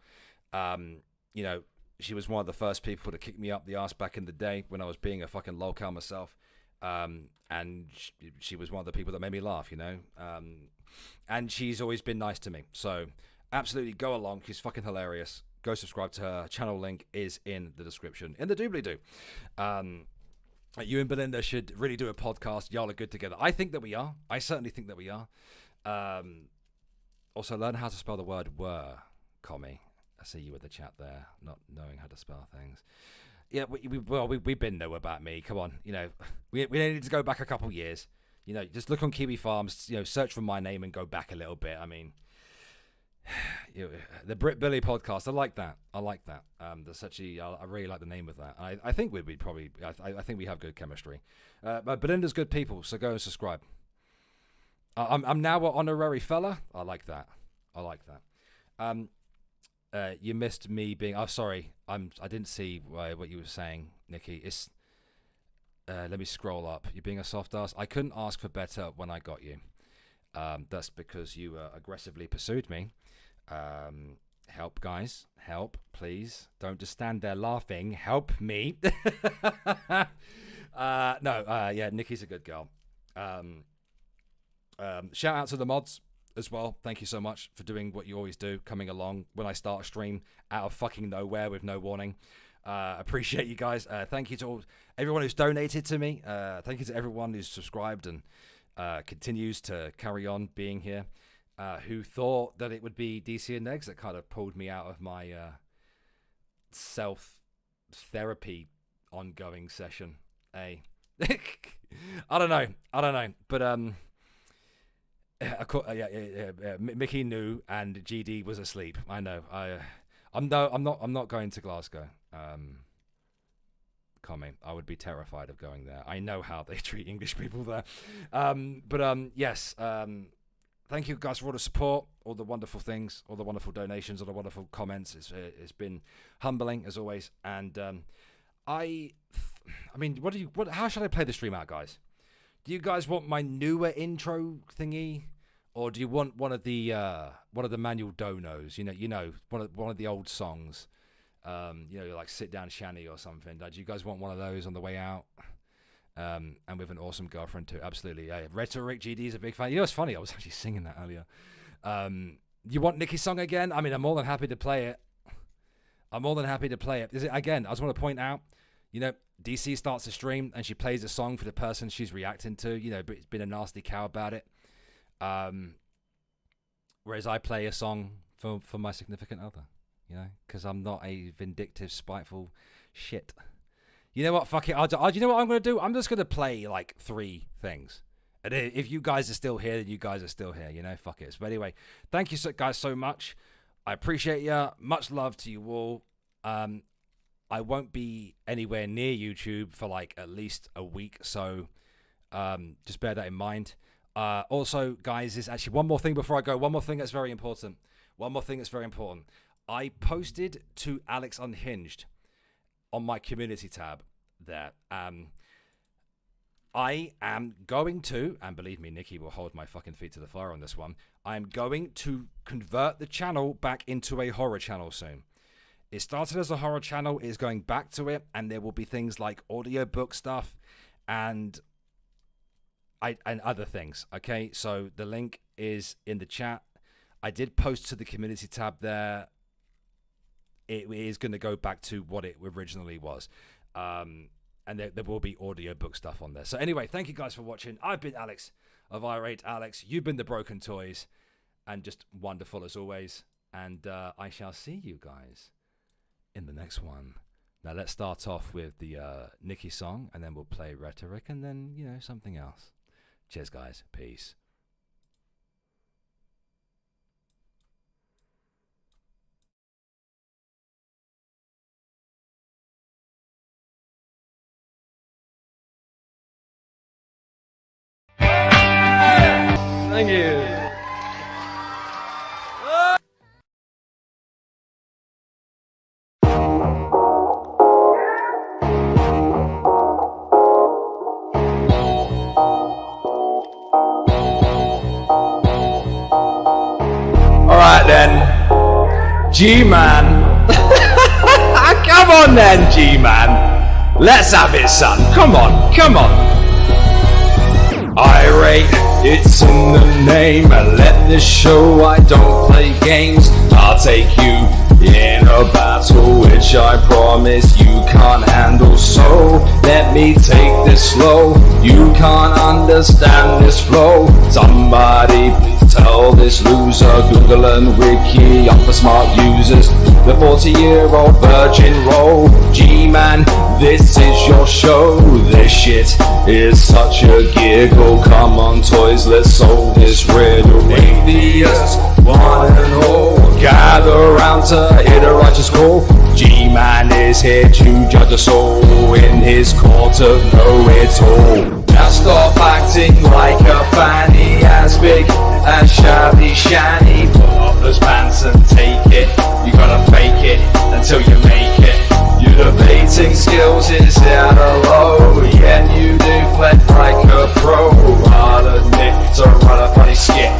She was one of the first people to kick me up the arse back in the day when I was being a fucking lolcow myself. And she was one of the people that made me laugh, and she's always been nice to me. So absolutely go along. She's fucking hilarious. Go subscribe to her. Channel link is in the description. In the doobly-doo. You and Belinda should really do a podcast. Y'all are good together. I think that we are. I certainly think that we are. Also, learn how to spell the word were, Commie. I see you in the chat there, not knowing how to spell things. Yeah, we've been know about me. Come on, we need to go back a couple years. Just look on Kiwi Farms. Search for my name and go back a little bit. I mean, the Brit Billy podcast. I like that. There's such I really like the name of that. I think we'd probably. I think we have good chemistry. But Belinda's good people, so go and subscribe. I'm now an honorary fella. I like that. You missed me being. Oh, sorry. I didn't see what you were saying, Nikki. It's. Let me scroll up. You're being a soft ass. I couldn't ask for better when I got you. That's because you aggressively pursued me. Help, guys. Help, please. Don't just stand there laughing. Help me. Yeah, Nikki's a good girl. Shout out to the mods as well. Thank you so much for doing what you always do, coming along when I start a stream out of fucking nowhere with no warning. Appreciate you guys. Thank you to everyone who's donated to me. Thank you to everyone who's subscribed and continues to carry on being here. Who thought that it would be DC and Negs that kind of pulled me out of my self-therapy ongoing session. Hey. I don't know. But Mickey knew and GD was asleep. I know. I'm not going to Glasgow. Commie. I would be terrified of going there. I know how they treat English people there. Yes. Thank you guys for all the support, all the wonderful things, all the wonderful donations, all the wonderful comments. It's been humbling as always. And I mean, how should I play the stream out, guys? Do you guys want my newer intro thingy, or do you want one of the manual donos? One of the old songs. Like Sit Down Shanny or something. Do you guys want one of those on the way out? And with an awesome girlfriend too. Absolutely. Yeah. Rhetoric GD is a big fan. It's funny. I was actually singing that earlier. You want Nicky's song again? I mean, I'm more than happy to play it. Again, I just want to point out, DC starts a stream and she plays a song for the person she's reacting to, but it's been a nasty cow about it. Whereas I play a song for my significant other, because I'm not a vindictive, spiteful shit. You know what? Fuck it. You know what I'm going to do? I'm just going to play like 3 things. And if you guys are still here, then you guys are still here. Fuck it. But anyway, thank you guys so much. I appreciate you. Much love to you all. I won't be anywhere near YouTube for like at least a week. So just bear that in mind. Also, guys, there's actually one more thing before I go. One more thing that's very important. I posted to Alex Unhinged on my community tab there. I am going to, and believe me, Nikki will hold my fucking feet to the fire on this one, I'm going to convert the channel back into a horror channel soon. It started as a horror channel, it's going back to it, and there will be things like audiobook stuff and other things, okay? So the link is in the chat. I did post to the community tab there. It is going to go back to what it originally was. And there will be audiobook stuff on there. So anyway, thank you guys for watching. I've been Alex of Irate Alex. You've been the Broken Toys. And just wonderful as always. And I shall see you guys in the next one. Now let's start off with the Nikki song. And then we'll play Rhetoric. And then, you know, something else. Cheers, guys. Peace. Thank you. Alright then, G-Man. Come on then, G-Man. Let's have it, son. Come on, come on. Irate, it's in the name. I let this show, I don't play games. I'll take you in a battle which I promise you can't handle. So let me take this slow. You can't understand this flow. Somebody please tell this loser. Google and Wiki up for smart users. The 40-year-old virgin roll. G-Man, this is your show. This shit is such a giggle. Come on toys, let's solve this riddle. Atheists, one and all, gather round to hit a righteous call. G-Man is here to judge us all in his court of know-it-all. Now stop acting like a fanny, as big as shabby shanny. Pull up those pants and take it. You gotta fake it until you make it. Your debating skills is at a low, yet you deflect like a pro. I'll admit to run a funny skit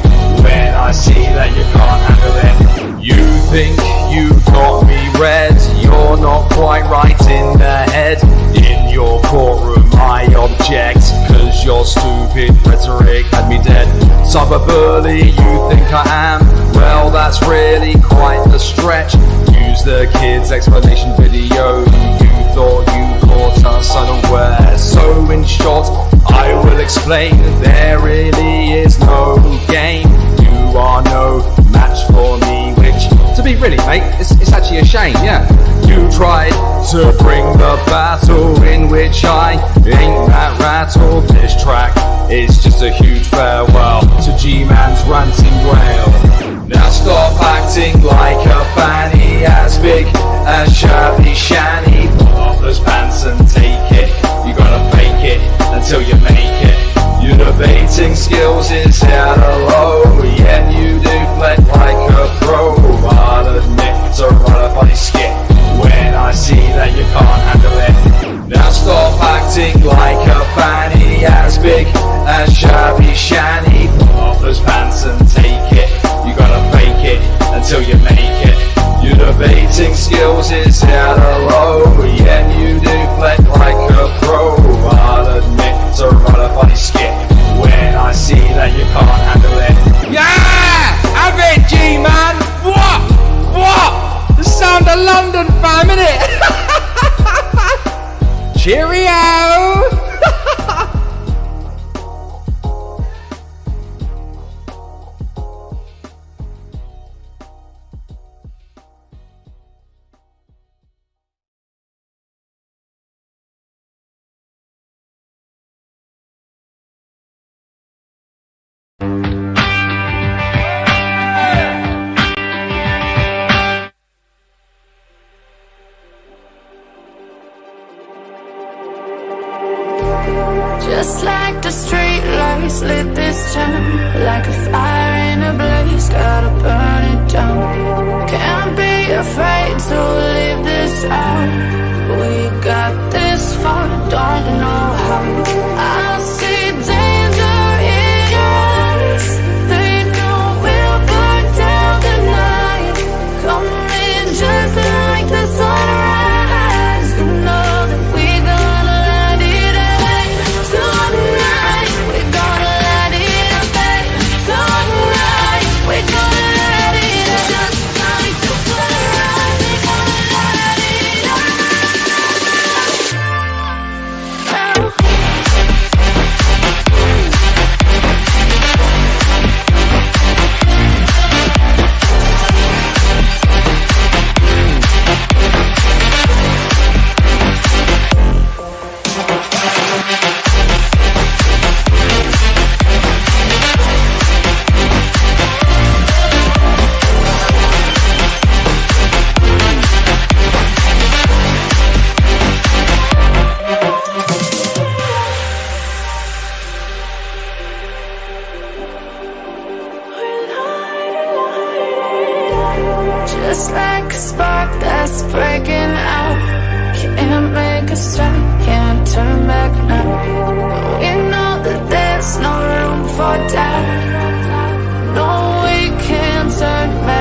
when I see that you can't handle it. You think you got me read, you're not quite right in the head. In your courtroom I object, cause your stupid rhetoric had me dead. Cyberbully you think I am, well that's really quite the stretch. Use the kid's explanation video, you thought you caught us unaware. So in short, I will explain, there really is no game. You are no match for me, which, to be really mate, it's actually a shame, yeah. You tried to bring the battle in which I ain't that rattled. This track is just a huge farewell to G-Man's ranting wail. Now stop acting like a fanny, as big as shabby shanny. Pull off those pants and take it. You gotta fake it until you make it. Your debating skills is at a low, yet you deflect like a pro. I'll admit to run a funny skit when I see that you can't handle it. Now stop acting like a fanny, as big as shabby shanny. Pull off those pants and take it. You gotta fake it until you make it. Your debating skills is at a low, yet you deflect like a pro. I'll admit to run a funny skit when I see that you can't handle it. Yeah! Have it, G-Man! What? The sound of London, fam, innit? Cheerio! Just like the street lights lit this town, like a fire in a blaze, gotta burn it down. Can't be afraid to leave this out. We got this far, don't know how. I'll just like a spark that's breaking out. Can't make a stop, can't turn back now. We know that there's no room for doubt. No, we can't turn back.